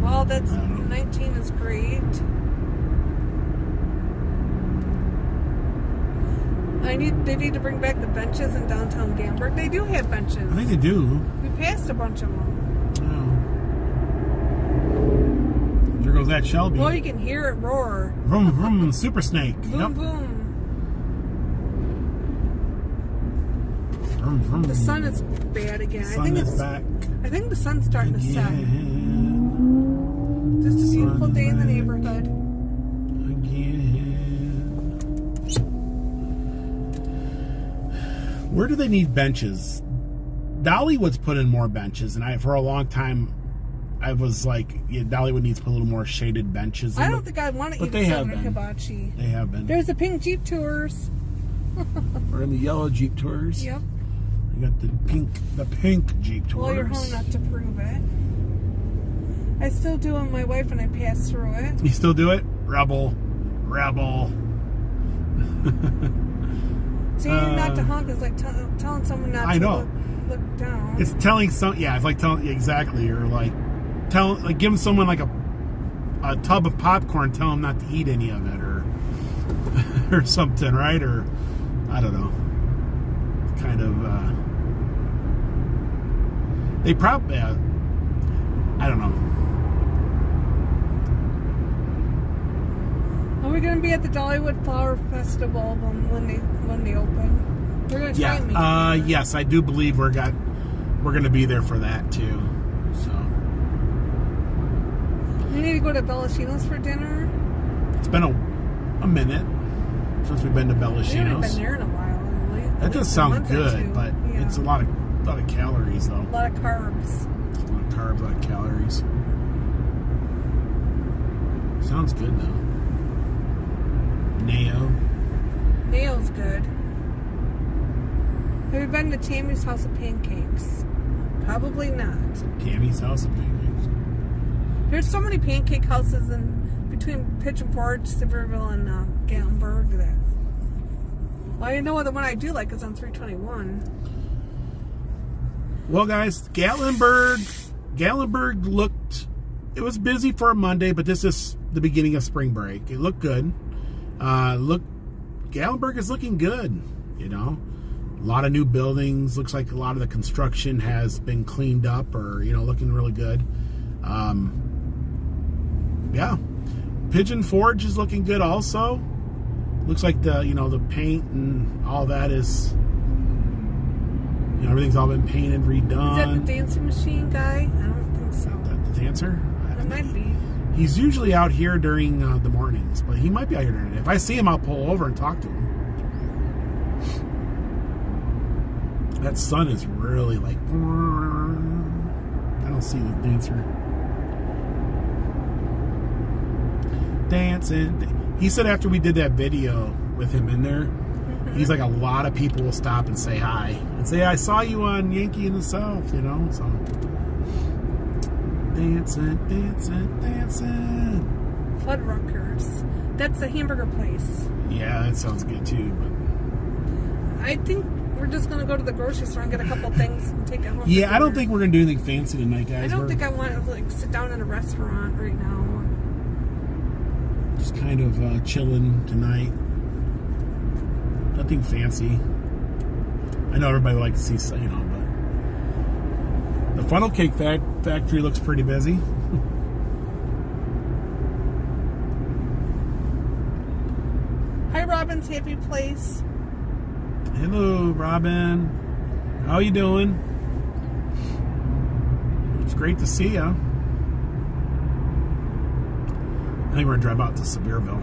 Well, that's 19 is great. They need to bring back the benches in downtown Gatlinburg. They do have benches. I think they do. We passed a bunch of them. Oh. There goes that Shelby. Well, you can hear it roar. Vroom, vroom, super snake. Boom, Yep. boom. Vroom, vroom. The sun is bad again. Sun is back I think the sun's starting to set. again. Just a beautiful Sun day in the back neighborhood. Again. Where do they need benches? Dollywood's put in more benches, and for a long time I was like, yeah, Dollywood needs to put a little more shaded benches. I don't think I'd want to eat a Southern hibachi. They have been. There's the pink Jeep tours. We're in the yellow Jeep tours. Yep. You got the pink Jeep tours. Well, you're home enough to prove it. I still do when my wife and I pass through it. You still do it? Rebel. Saying not to honk is like telling someone not to look down. It's telling it's like telling exactly, or like giving someone like a tub of popcorn, tell them not to eat any of it, or or something, right? Or I don't know. Kind of. They probably. I don't know. Are we going to be at the Dollywood Flower Festival when they open? We're going to try and make it. Yes, I do believe we're going to be there for that too. So we need to go to Bellashino's for dinner. It's been a minute since we've been to Bellashino's. We haven't been there in a while. Really. That does sound good, but it's a lot of calories though. A lot of carbs. It's a lot of carbs, a lot of calories. Sounds good though. Nail's good. Have you been to Tammy's House of Pancakes? Probably not. Tammy's House of Pancakes. There's so many pancake houses between Pigeon Forge, Sevierville, and Gatlinburg. Well, I know the one I do like is on 321. Well, guys, Gatlinburg looked. It was busy for a Monday, but this is the beginning of spring break. It looked good. Gatlinburg is looking good, you know. A lot of new buildings. Looks like a lot of the construction has been cleaned up, or looking really good. Yeah, Pigeon Forge is looking good also. Looks like the paint and all that is everything's all been painted, redone. Is that the dancing machine guy? I don't think so. The dancer? It might be. He's usually out here during the mornings, but he might be out here during the day. If I see him, I'll pull over and talk to him. That sun is really like... I don't see the dancer. Dancing. He said after we did that video with him in there, he's like, a lot of people will stop and say hi. And say, I saw you on Yankee in the South, so... Dancing. Fuddruckers. That's the hamburger place. Yeah, that sounds good too. But I think we're just going to go to the grocery store and get a couple things and take it home. yeah, I don't think we're going to do anything fancy tonight, guys. I don't think I want to sit down in a restaurant right now. Just kind of chilling tonight. Nothing fancy. I know everybody would like to see, but the funnel cake factory looks pretty busy. Hi, Robin's Happy Place. Hello, Robin. How you doing? It's great to see you. I think we're going to drive out to Sevierville.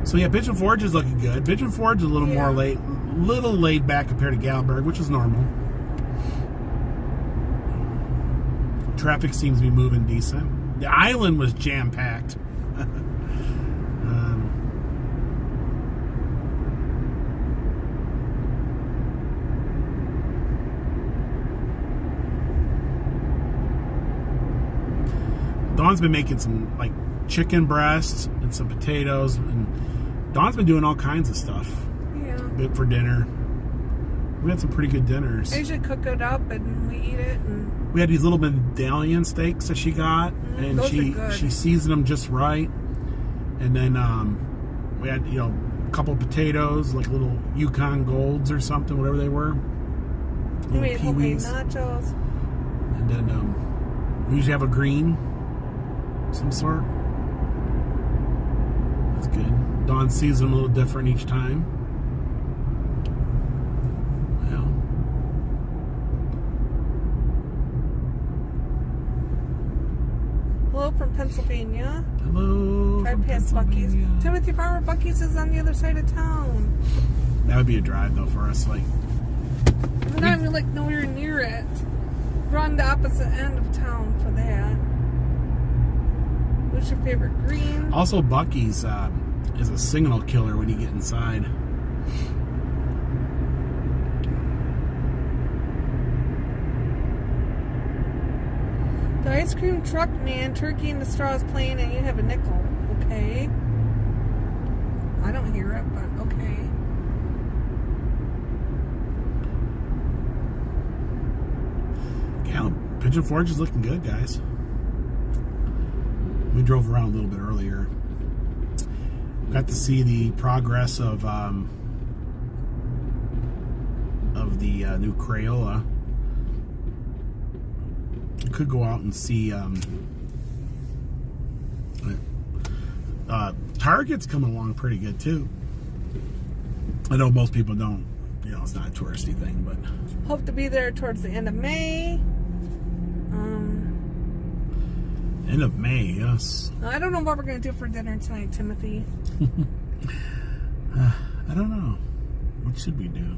So yeah, Pigeon Forge is looking good. Pigeon Forge is a little more laid back compared to Gatlinburg, which is normal. Traffic seems to be moving decent. The island was jam-packed. Dawn's been making some like chicken breasts and some potatoes, and Dawn's been doing all kinds of stuff. Yeah. For dinner. We had some pretty good dinners. I usually cook it up and we eat it. And we had these little medallion steaks that she got, and those she seasoned them just right. And then We had, a couple of potatoes, like little Yukon Golds or something, whatever they were. We made homemade nachos. And then we usually have a green, some sort. That's good. Dawn sees them a little different each time. Yeah. Hello from Pennsylvania. Hello. Drive past Bucky's. Timothy Farmer Bucky's is on the other side of town. That would be a drive though for us. Like, we're not even like nowhere near it. We're on the opposite end of town for that. What's your favorite green? Also, Bucky's is a signal killer when you get inside. The ice cream truck man, turkey in the straw is playing and you have a nickel. Okay. I don't hear it, but okay. Yeah, Pigeon Forge is looking good, guys. We drove around a little bit earlier. Got to see the progress of the new Crayola. You could go out and see Target's coming along pretty good too. I know most people don't, it's not a touristy thing, but hope to be there towards the end of May. End of May, yes. I don't know what we're going to do for dinner tonight, Timothy. I don't know. What should we do?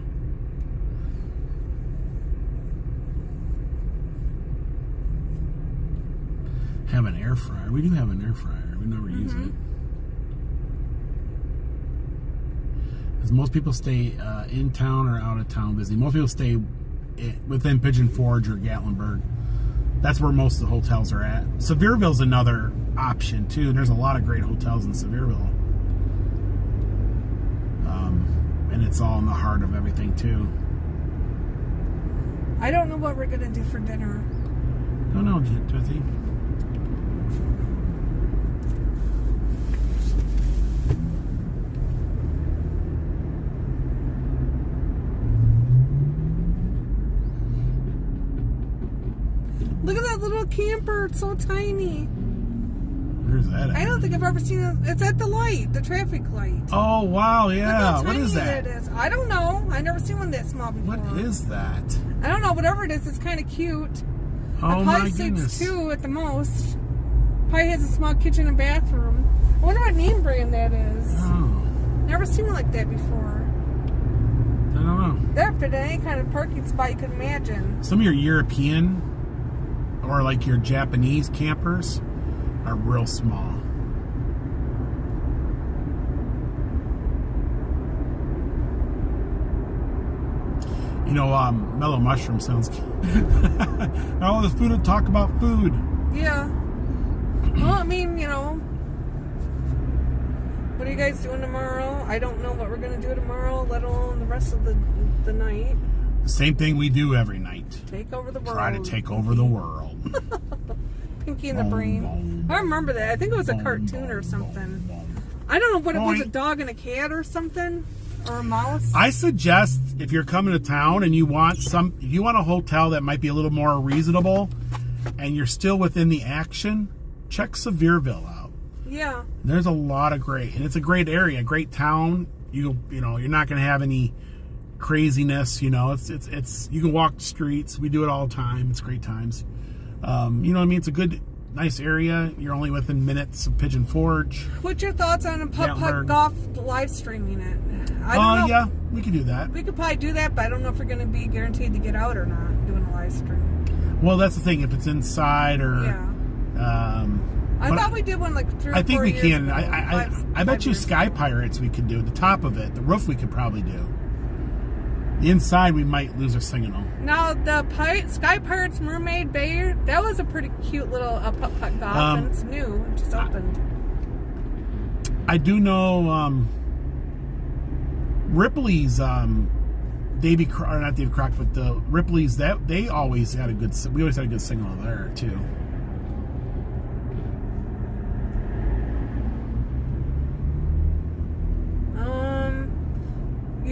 Have an air fryer. We do have an air fryer. We never use it. Because most people stay in town or out of town visiting. Most people stay within Pigeon Forge or Gatlinburg. That's where most of the hotels are at. Sevierville's another option too. There's a lot of great hotels in Sevierville. And it's all in the heart of everything too. I don't know what we're going to do for dinner. Don't know, Timothy. Look at that little camper. It's so tiny. Where's that at? I don't think I've ever seen it. It's at the light, the traffic light. Oh, wow, yeah. Look how What is tiny that? it is. I don't know. I've never seen one that small before. What is that? I don't know. Whatever it is, it's kind of cute. Oh, my sleeps goodness. 2 at the most. Probably has a small kitchen and bathroom. I wonder what name brand that is. Oh, Never seen one like that before. I don't know. That fit in any kind of parking spot you could imagine. Some of your European or like your Japanese campers are real small. Mellow Mushroom sounds cute. Oh, this food to talk about food. Yeah. Well, I mean, what are you guys doing tomorrow? I don't know what we're going to do tomorrow, let alone the rest of the night. The same thing we do every night. Take over the world. Try to take over the world. Pinky in the Brain. I remember that. I think it was a cartoon or something. I don't know what it was, a dog and a cat or something. Or a mouse. I suggest if you're coming to town and you want a hotel that might be a little more reasonable and you're still within the action, check Sevierville out. Yeah. There's a lot of and it's a great area, great town. You're not going to have any craziness, it's you can walk the streets. We do it all the time. It's great times. You know what I mean? It's a good, nice area. You're only within minutes of Pigeon Forge. What's your thoughts on a putt-putt golf live streaming it? I don't know. Yeah, we could do that. We could probably do that, but I don't know if we're going to be guaranteed to get out or not doing a live stream. Well, that's the thing. If it's inside or... Yeah. I thought we did one like 3 or 4 years I think we can. ago. I bet you Sky Pirates we could do. The top of it. The roof we could probably do. The inside we might lose our signal. Now, the Sky Pirates Mermaid Bay, that was a pretty cute little putt-putt golf, and it's new. It just opened. I do know Ripley's, not Davy Crockett, but the Ripley's, that they always had we always had a good signal there, too.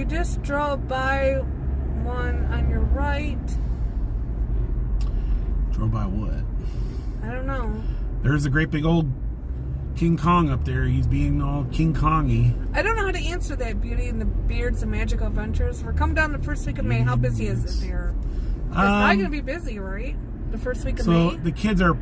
just drove by one on your right. Drove by what? I don't know. There's a great big old King Kong up there. He's being all King Kong-y. I don't know how to answer that, Beauty and the Beards and Magical Adventures. We're coming down the first week of May. How busy is it there? It's probably going to be busy, right? The first week of May? So the kids are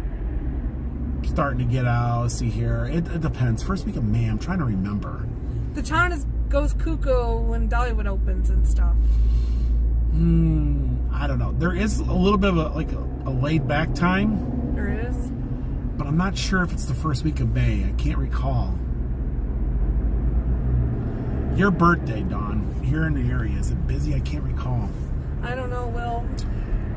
starting to get out. Let's see here. It depends. First week of May, I'm trying to remember. The town goes cuckoo when Dollywood opens and stuff. I don't know. There is a little bit of a laid back time. There is? But I'm not sure if it's the first week of May. I can't recall. Your birthday, Dawn, here in the area, is it busy? I can't recall. I don't know, Will.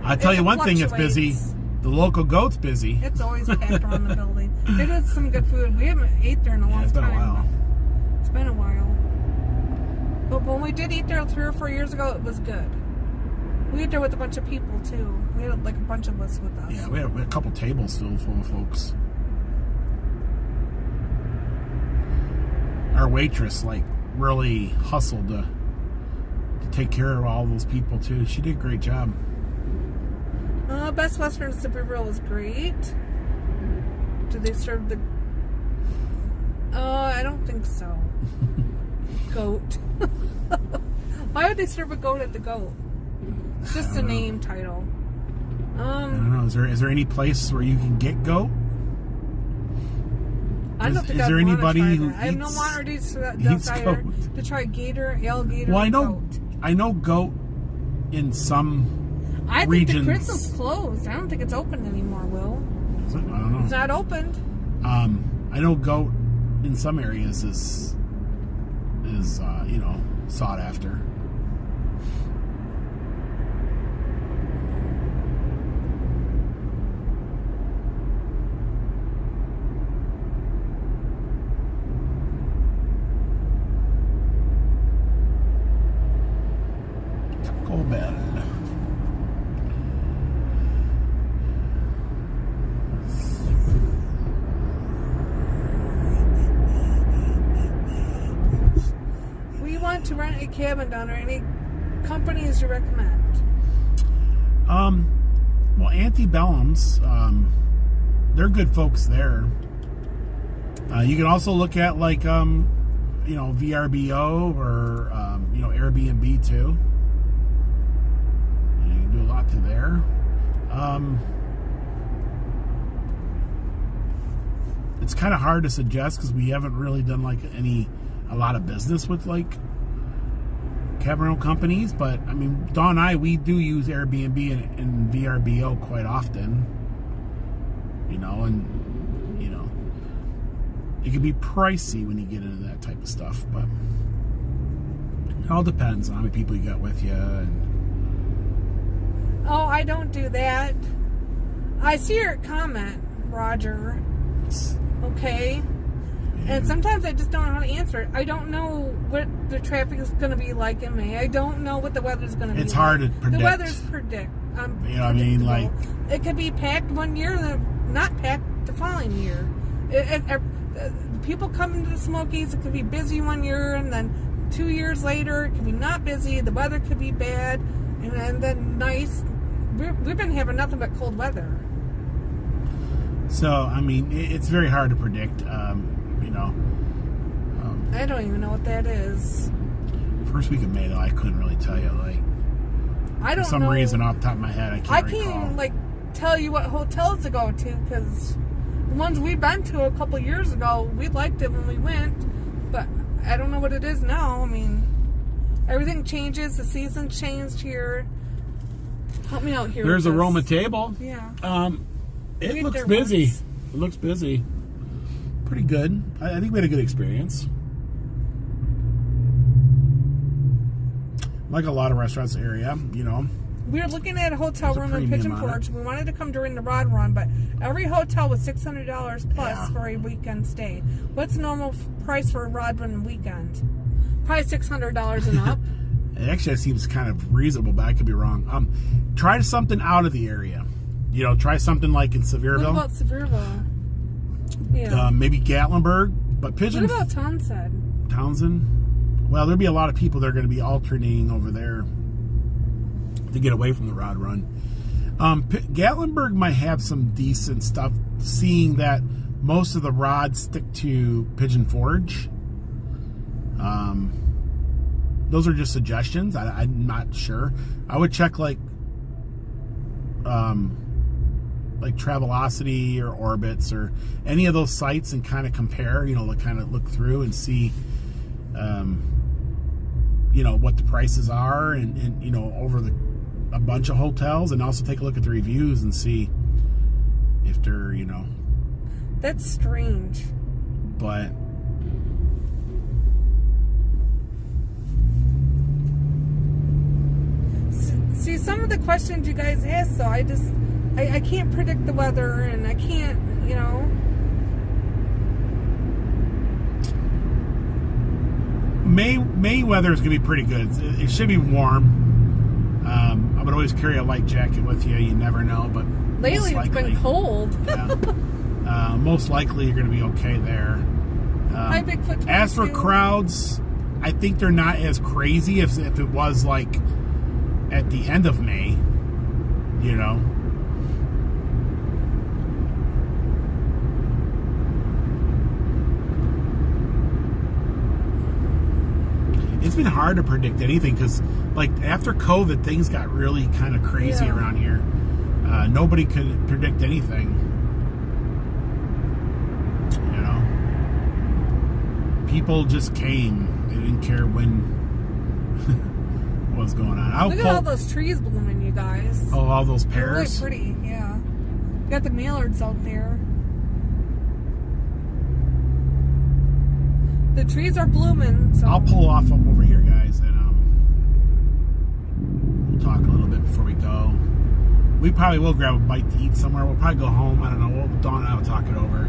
I'll tell you one thing that's busy. The local goat's busy. It's always packed around the building. They did some good food. We haven't ate there in a long time. It's been a while. It's been a while. But when we did eat there 3 or 4 years ago, it was good. We ate there with a bunch of people, too. We had like a bunch of us with us. Yeah, we had a couple tables filled full of folks. Our waitress, really hustled to take care of all those people, too. She did a great job. Best Western Supergirl was great. Did they serve the... I don't think so. Goat. Why would they serve a goat at the goat? It's just a name title. I don't know. Is there any place where you can get goat? I don't think is there anybody who I have no want to try gator, alligator. Well, goat. I know goat in some I think regions. the Crystal's closed. I don't think it's open anymore, Will. I don't know. It's not opened. I know goat in some areas is sought after. Taco Bell. To rent a cabin down there, any companies you recommend? Well, Antebellum's, they're good folks there. You can also look at VRBO or Airbnb too. You can do a lot through there. It's kind of hard to suggest because we haven't really done a lot of business with cabin rental companies, but I mean, Dawn and I, we do use Airbnb and VRBO quite often, and it can be pricey when you get into that type of stuff, but it all depends on how many people you got with you. Oh, I don't do that. I see your comment, Roger. Okay. And sometimes I just don't know how to answer it. I don't know what the traffic is going to be like in May. I don't know what the weather's going to be. It's hard to predict. The weather's it could be packed one year and then not packed the following year. People come into the Smokies, it could be busy one year, and then 2 years later, it could be not busy. The weather could be bad, and then nice. We've been having nothing but cold weather. So, I mean, it's very hard to predict. I don't even know what that is. First week of May, though, I couldn't really tell you. I don't for some know. reason, off the top of my head, I can't recall. Even tell you what hotels to go to, because the ones we've been to a couple years ago, we liked it when we went, but I don't know what it is now. I mean, everything changes. The season's changed here. Help me out here. There's a Roma table. Yeah. It looks busy. Once. It looks busy. Pretty good. I think we had a good experience. Like a lot of restaurants in the area, We were looking at a hotel room in Pigeon Forge. We wanted to come during the rod run, but every hotel was $600 plus for a weekend stay. What's the normal price for a rod run weekend? Probably $600 and up. It actually seems kind of reasonable, but I could be wrong. Try something out of the area. Try something like in Sevierville. What about Sevierville? Yeah. Maybe Gatlinburg, but Pigeon. What about Townsend? Townsend? Well, there'll be a lot of people that are going to be alternating over there to get away from the rod run. Gatlinburg might have some decent stuff, seeing that most of the rods stick to Pigeon Forge. Those are just suggestions. I'm not sure. I would check like Travelocity or Orbits or any of those sites and kind of compare, kind of look through and see, what the prices are and over a bunch of hotels, and also take a look at the reviews and see if they're, That's strange. But see, some of the questions you guys ask, so I can't predict the weather, and I can't, May weather is going to be pretty good. It should be warm. I would always carry a light jacket with you. You never know, but lately it's been cold. Yeah. Most likely you're going to be okay there. Hi, Bigfoot. As for crowds, I think they're not as crazy if it was like at the end of May, It's been hard to predict anything because, like, after COVID, things got really kind of crazy around here. Nobody could predict anything. People just came. They didn't care when what was going on. Look at all those trees blooming, you guys. Oh, all those They're pears? really pretty, yeah. You got the mallards out there. The trees are blooming. So. I'll pull off up over here, guys, and we'll talk a little bit before we go. We probably will grab a bite to eat somewhere. We'll probably go home. I don't know. Dawn and I will talk it over.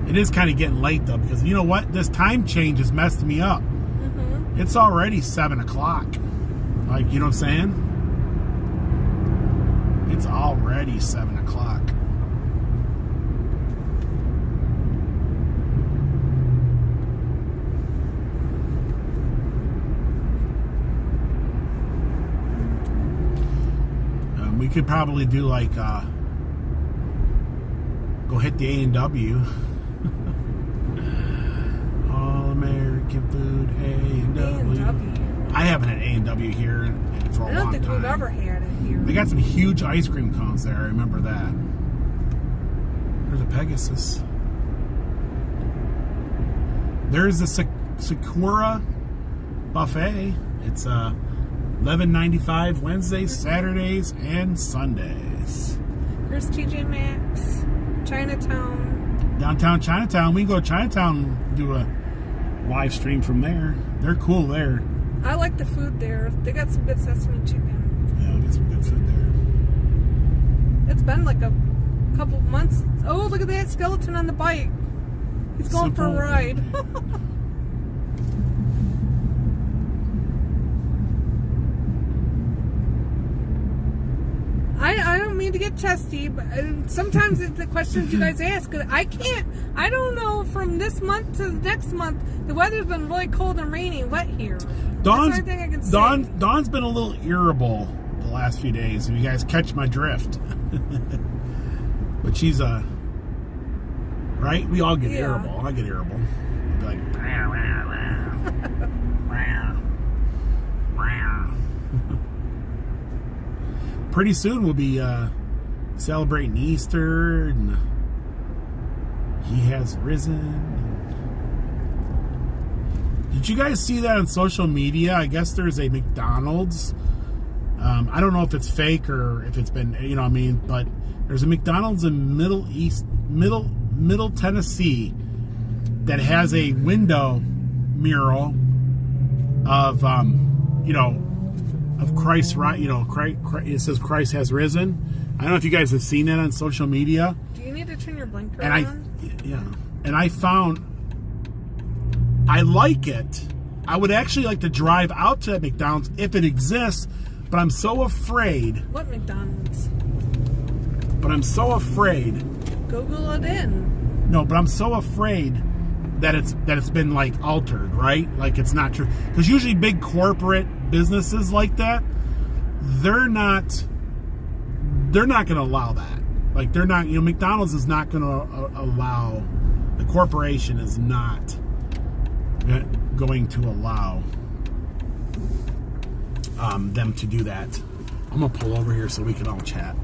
It is kind of getting late, though, because you know what? This time change has messed me up. Mm-hmm. It's already 7 o'clock. Like, you know what I'm saying? It's already 7 o'clock. We could probably do like go hit the A&W. All American food, A&W. I haven't had A&W here for a long time. I don't think we've ever had it here. They got some huge ice cream cones there. I remember that. There's a Pegasus. There's the Sakura buffet. It's $11.95 Wednesdays, Saturdays, and Sundays. Here's TJ Maxx, Chinatown. Downtown Chinatown. We can go to Chinatown and do a live stream from there. They're cool there. I like the food there. They got some good sesame chicken. Yeah, we get some good food there. It's been like a couple of months. Oh, look at that skeleton on the bike. He's going for a ride. I don't mean to get testy, but sometimes it's the questions you guys ask. I don't know from this month to the next month. The weather's been really cold and rainy and wet here. Dawn's been a little irritable the last few days, if you guys catch my drift. But she's right? We all get irritable. I get irritable. I'll be like, rah, rah, rah. Rah, rah. Pretty soon we'll be celebrating Easter, and He has risen. Did you guys see that on social media? I guess there's a McDonald's. I don't know if it's fake or if it's been, you know what I mean, but there's a McDonald's in Middle Tennessee that has a window mural of, of Christ, it says Christ has risen. I don't know if you guys have seen that on social media. Do you need to turn your blinker on? And I found, I like it. I would actually like to drive out to that McDonald's if it exists, but I'm so afraid. What McDonald's? But I'm so afraid. Google it in. No, but I'm so afraid that it's been like altered, right? Like it's not true. Because usually big corporate businesses like that, they're not going to allow that. Like they're not, McDonald's is not going to allow, the corporation is not going to allow them to do that. I'm gonna pull over here so we can all chat.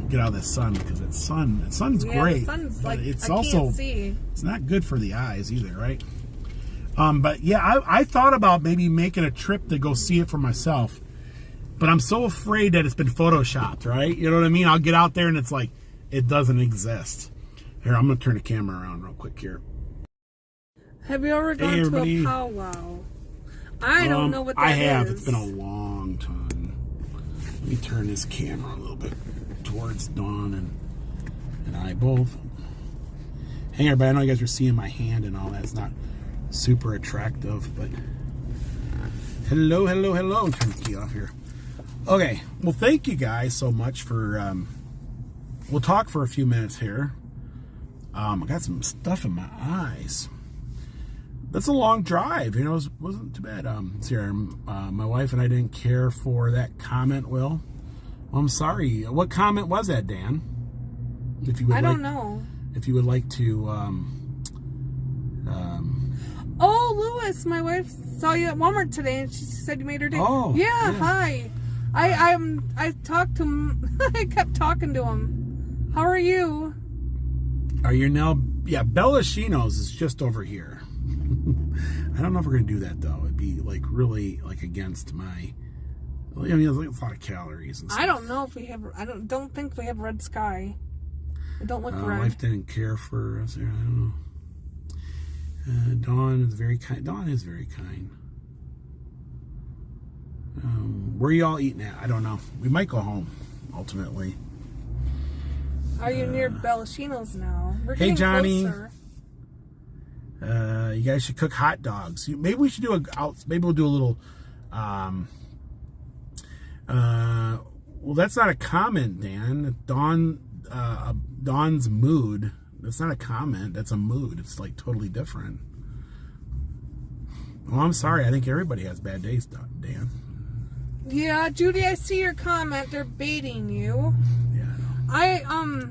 Get out of the sun, because the sun's great. The sun's like, it's I also can't see. It's not good for the eyes either, right? But yeah, I thought about maybe making a trip to go see it for myself, but I'm so afraid that it's been photoshopped, right? You know what I mean? I'll get out there and it's like it doesn't exist. Here, I'm gonna turn the camera around real quick here. Have you ever gone to a powwow? I don't know what that is. I have. It's been a long time. Let me turn this camera a little bit towards Dawn and I both. Hey, everybody, I know you guys are seeing my hand and all that. It's not super attractive, but hello. Turn the key off here. Okay, well, thank you guys so much for. We'll talk for a few minutes here. I got some stuff in my eyes. That's a long drive, it wasn't too bad. My wife and I didn't care for that comment, Will. Well, I'm sorry. What comment was that, Dan? If you would, I don't know. If you would like to, Oh, Lewis, my wife saw you at Walmart today, and she said you made her day. Oh, yeah. Hi. I talked to him. I kept talking to him. How are you? Are you now? Yeah, Bellashino's is just over here. I don't know if we're gonna do that though. It'd be like really like against my. I mean, there's like a lot of calories and stuff. I don't know if we have. I don't think we have red sky. It don't look red. My wife didn't care for us there. I don't know. Dawn is very kind. Dawn is very kind. Where are you all eating at? I don't know. We might go home ultimately. Are you near Bellashino's now? We're hey, getting Johnny. closer. You guys should cook hot dogs. Maybe we should do maybe we'll do a little. Well, that's not a comment, Dan. Dawn's mood. That's not a comment. That's a mood. It's like totally different. Well, I'm sorry. I think everybody has bad days, Dan. Yeah, Judy, I see your comment. They're baiting you. Yeah, I know.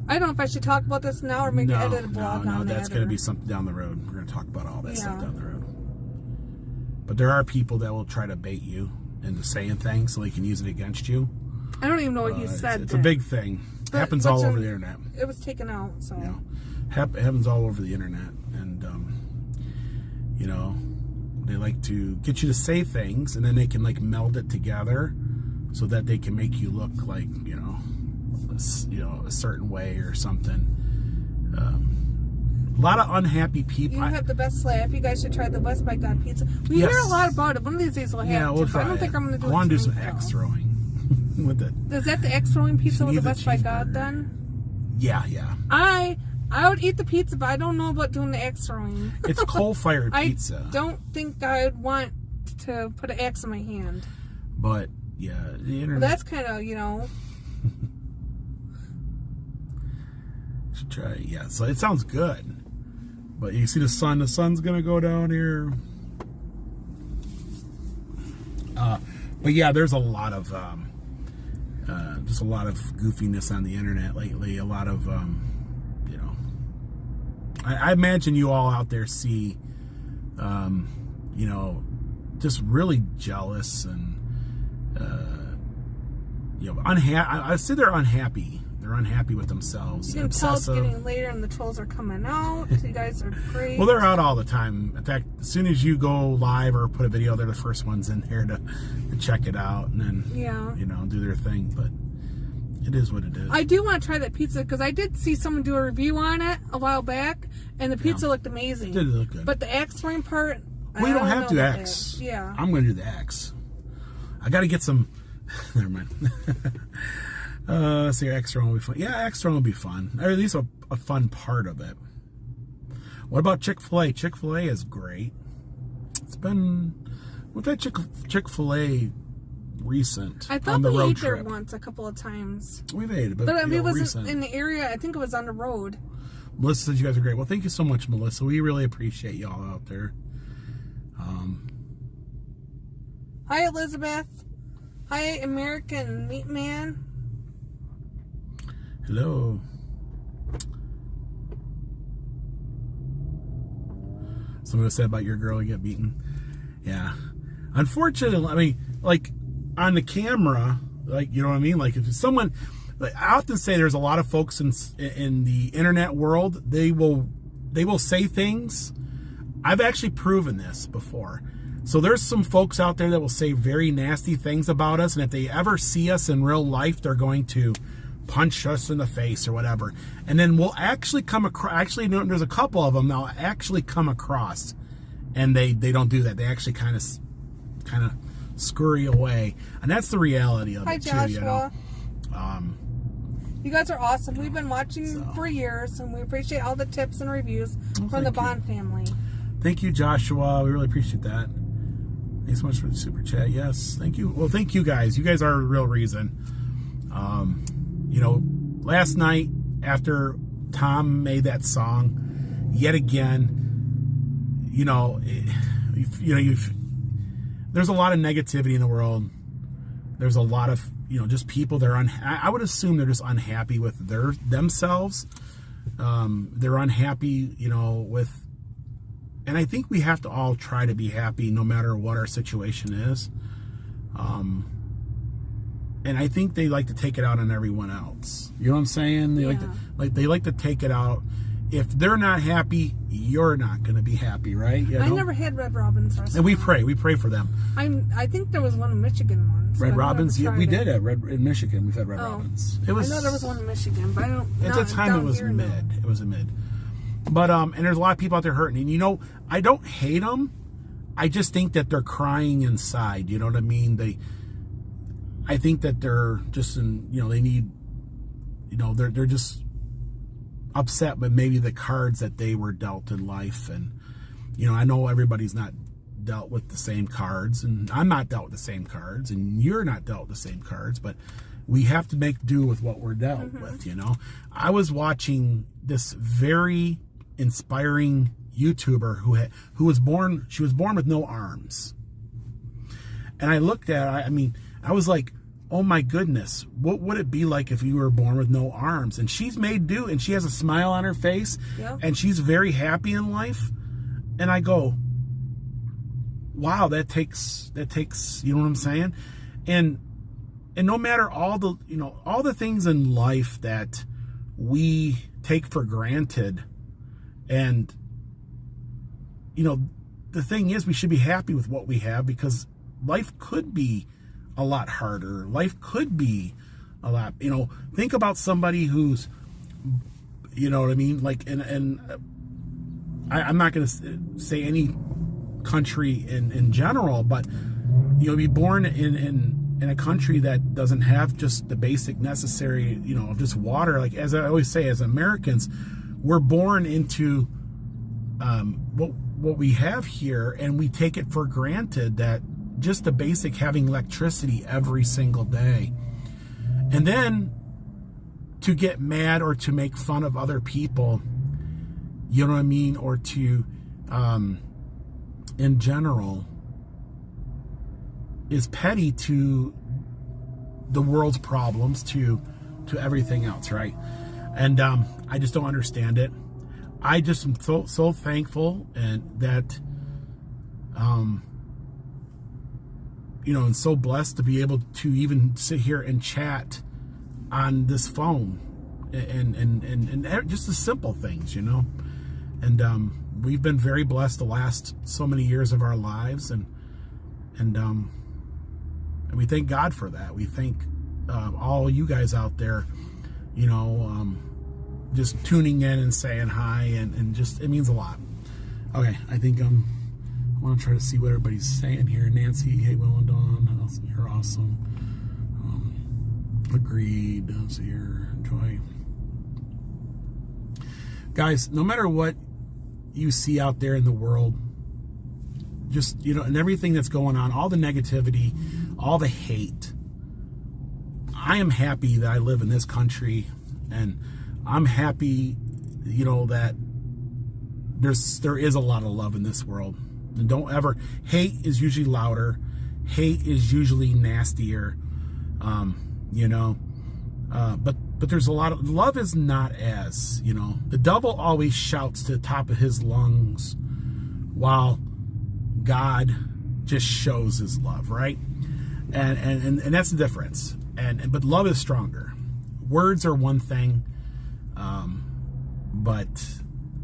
I don't know if I should talk about this now or make an edited vlog on that. That's going to be something down the road. We're going to talk about all that stuff down the road. But there are people that will try to bait you into saying things so they can use it against you. I don't even know what you said. It's a big thing. It happens all over the internet. It was taken out, so. Yeah. It happens all over the internet. And, they like to get you to say things and then they can, like, meld it together so that they can make you look like, a certain way or something. A lot of unhappy people. You have the best slab. You guys should try the West by God pizza. We hear a lot about it. One of these days we'll have yeah, we'll try I don't think I'm going to do it. I want to do some axe throwing with it. Is that the axe throwing pizza with the West by God then? Yeah. I would eat the pizza, but I don't know about doing the axe throwing. It's coal-fired pizza. I don't think I would want to put an axe in my hand. But, yeah, the internet... Well, that's kind of, Should try, yeah. So it sounds good. But you see the sun. The sun's going to go down here. But, yeah, there's a lot of... just a lot of goofiness on the internet lately. A lot of... I imagine you all out there see, just really jealous and, unhappy. I say they're unhappy. They're unhappy with themselves. You can tell it's getting later and the trolls are coming out. You guys are great. Well, they're out all the time. In fact, as soon as you go live or put a video, they're the first ones in there to check it out and then, do their thing. But it is what it is. I do want to try that pizza because I did see someone do a review on it a while back, and the pizza looked amazing. It did look good. But the axe throwing part, we don't have to axe. Yeah. I'm going to do the axe. I got to get some. Never mind. So your axe throwing will be fun. Yeah, axe throwing will be fun. Or at least a fun part of it. What about Chick-fil-A? Chick-fil-A is great. We've had Chick-fil-A recent. I thought we ate there once a couple of times. We've ate it, but it was recent. in the area. I think it was on the road. Melissa says you guys are great. Well, thank you so much, Melissa. We really appreciate y'all out there. Hi, Elizabeth. Hi, American Meat Man. Hello. Somebody said about your girl get beaten. Yeah. Unfortunately, I mean, like on the camera, like, you know what I mean? Like if someone, like, I often say there's a lot of folks in the internet world, they will say things. I've actually proven this before. So there's some folks out there that will say very nasty things about us, and if they ever see us in real life, they're going to punch us in the face or whatever. And then we'll actually come across, actually, no, there's a couple of them that'll actually come across, and they don't do that. They actually kind of scurry away. And that's the reality of it, Joshua. too, you know. You guys are awesome. We've been watching for years, and we appreciate all the tips and reviews from the Bond family. Thank you, Joshua. We really appreciate that. Thanks so much for the super chat. Yes, thank you. Well, thank you guys. You guys are the real reason. You know, last night after Tom made that song, yet again, you know, there's a lot of negativity in the world. There's a lot of, you know, just people that are I would assume they're just unhappy with themselves. They're unhappy, you know, with. And I think we have to all try to be happy no matter what our situation is. And I think they like to take it out on everyone else. You know what I'm saying? They like to take it out. If they're not happy, you're not going to be happy, right? You know? I never had Red Robin's restaurant. And we pray for them. I think there was one in Michigan once. Red Robin's, yeah, we did have in Michigan. We've had Red Robin's. I know there was one in Michigan, but I don't. At the time, it was mid. No. It was a mid. But and there's a lot of people out there hurting, and you know, I don't hate them. I just think that they're crying inside. You know what I mean? I think that they're just they need, you know, they're just upset with maybe the cards that they were dealt in life. And, you know, I know everybody's not dealt with the same cards, and I'm not dealt with the same cards, and you're not dealt with the same cards, but we have to make do with what we're dealt with, you know. I was watching this very inspiring YouTuber who was born with no arms. And I looked at her, I mean, I was like, oh my goodness, what would it be like if you were born with no arms? And she's made do, and she has a smile on her face, and she's very happy in life. And I go, wow, that takes, you know what I'm saying? And no matter all the things in life that we take for granted, and, you know, the thing is, we should be happy with what we have, because life could be a lot harder. Life could be a lot, you know, think about somebody who's, you know what I mean? Like, and I'm not going to say any country in general, but, you know, be born in a country that doesn't have just the basic necessary, you know, just water. Like, as I always say, as Americans, we're born into what we have here, and we take it for granted that just the basic having electricity every single day. And then to get mad or to make fun of other people, you know what I mean, or to in general, is petty to the world's problems, to everything else, right? And I just don't understand it. I just am so thankful, and that you know, and so blessed to be able to even sit here and chat on this phone, and just the simple things, you know. And we've been very blessed the last so many years of our lives, and we thank God for that. We thank all you guys out there, you know, just tuning in and saying hi, and just, it means a lot. Okay, I think I want to try to see what everybody's saying here. Nancy, hey, Will and Dawn, you're awesome. Agreed. Let's see here. Enjoy. Guys, no matter what you see out there in the world, just, you know, and everything that's going on, all the negativity, all the hate, I am happy that I live in this country, and I'm happy you know, that there is a lot of love in this world. And don't ever, hate is usually louder. Hate is usually nastier. You know, but there's a lot of, love is not as, you know, the devil always shouts to the top of his lungs while God just shows his love, right? And that's the difference. But love is stronger. Words are one thing, but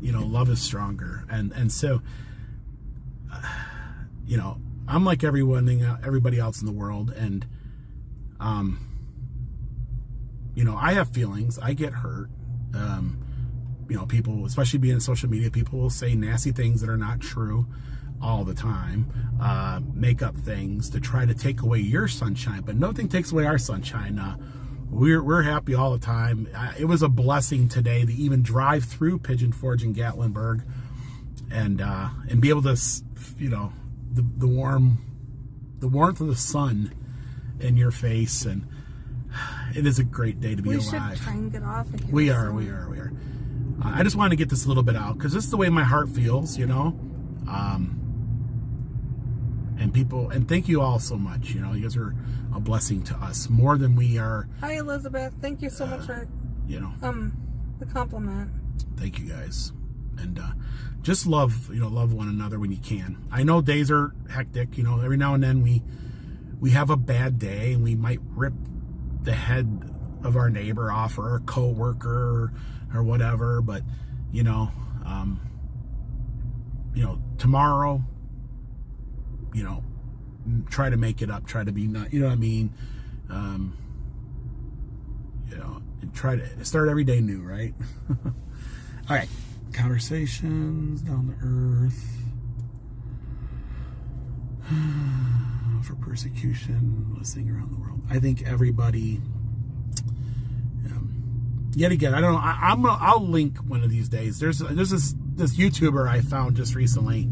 you know, love is stronger. And so, you know, I'm like everybody else in the world, and you know, I have feelings. I get hurt. You know, people, especially being in social media, people will say nasty things that are not true all the time, make up things to try to take away your sunshine, but nothing takes away our sunshine. We're happy all the time. It was a blessing today to even drive through Pigeon Forge in Gatlinburg and be able to, you know, the warmth of the sun in your face, and it is a great day to be alive. We should try and get off of here. We are. I just wanted to get this a little bit out because this is the way my heart feels, you know. And people, and thank you all so much. You know, you guys are a blessing to us more than we are. Hi, Elizabeth. Thank you so much for, you know, the compliment. Thank you guys, and just love one another when you can. I know days are hectic. You know, every now and then we have a bad day, and we might rip the head of our neighbor off, or our coworker, or whatever. But you know, tomorrow, you know, try to make it up. Try to be not, you know what I mean. You know, and try to start every day new, right? All right, conversations down to earth. For persecution, listening around the world. I think everybody. Yet again, I don't know. I'll link one of these days. There's this YouTuber I found just recently.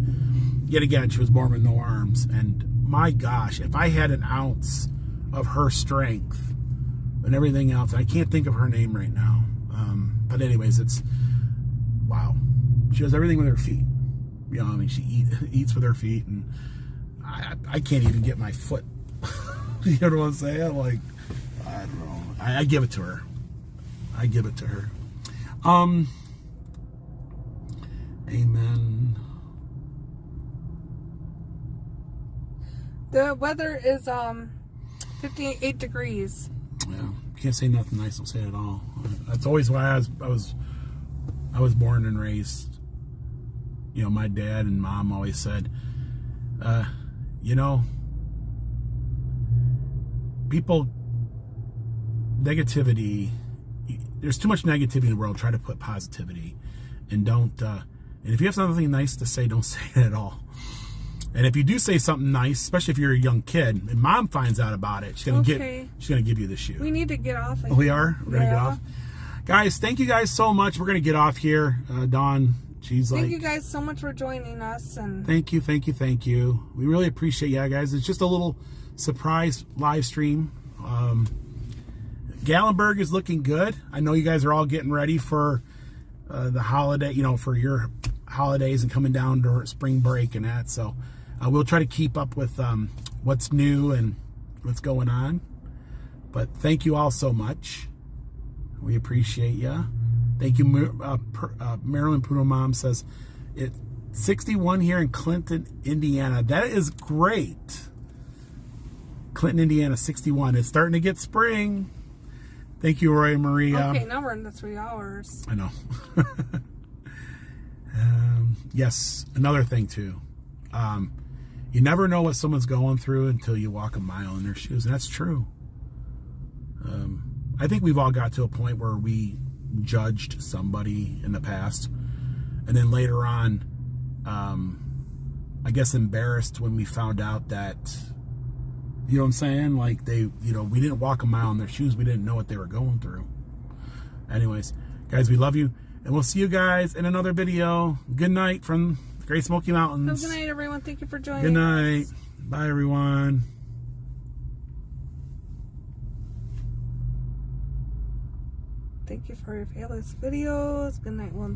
Yet again, she was born with no arms, and my gosh, if I had an ounce of her strength and everything else, I can't think of her name right now. But anyways, it's wow. She does everything with her feet. You know, I mean, she eats with her feet, and I can't even get my foot. You know what I'm saying? Like, I don't know. I give it to her. I give it to her. Amen. The weather is 58 degrees. Yeah, can't say nothing nice. Don't say it at all. That's always why I was born and raised. You know, my dad and mom always said, you know, people, negativity. There's too much negativity in the world. Try to put positivity, and don't. And if you have something nice to say, don't say it at all. And if you do say something nice, especially if you're a young kid, and mom finds out about it, she's gonna give you the shoe. We need to get off. We are. We're gonna get off, guys. Thank you guys so much. We're gonna get off here. Dawn, she's like. Thank you guys so much for joining us, and thank you. We really appreciate you guys. It's just a little surprise live stream. Gatlinburg is looking good. I know you guys are all getting ready for the holiday, you know, for your holidays and coming down to spring break and that. So we'll try to keep up with what's new and what's going on. But thank you all so much. We appreciate you. Thank you. Marilyn Puno Mom says it's 61 here in Clinton, Indiana. That is great. Clinton, Indiana, 61. It's starting to get spring. Thank you, Roy and Maria. Okay, now we're in the 3 hours. I know. Yes, another thing too. You never know what someone's going through until you walk a mile in their shoes, and that's true. I think we've all got to a point where we judged somebody in the past, and then later on, I guess embarrassed when we found out that. You know what I'm saying? Like we didn't walk a mile in their shoes. We didn't know what they were going through. Anyways, guys, we love you. And we'll see you guys in another video. Good night from the Great Smoky Mountains. Good night, everyone. Thank you for joining us. Good night. Us. Bye, everyone. Thank you for your videos. Good night. Well done.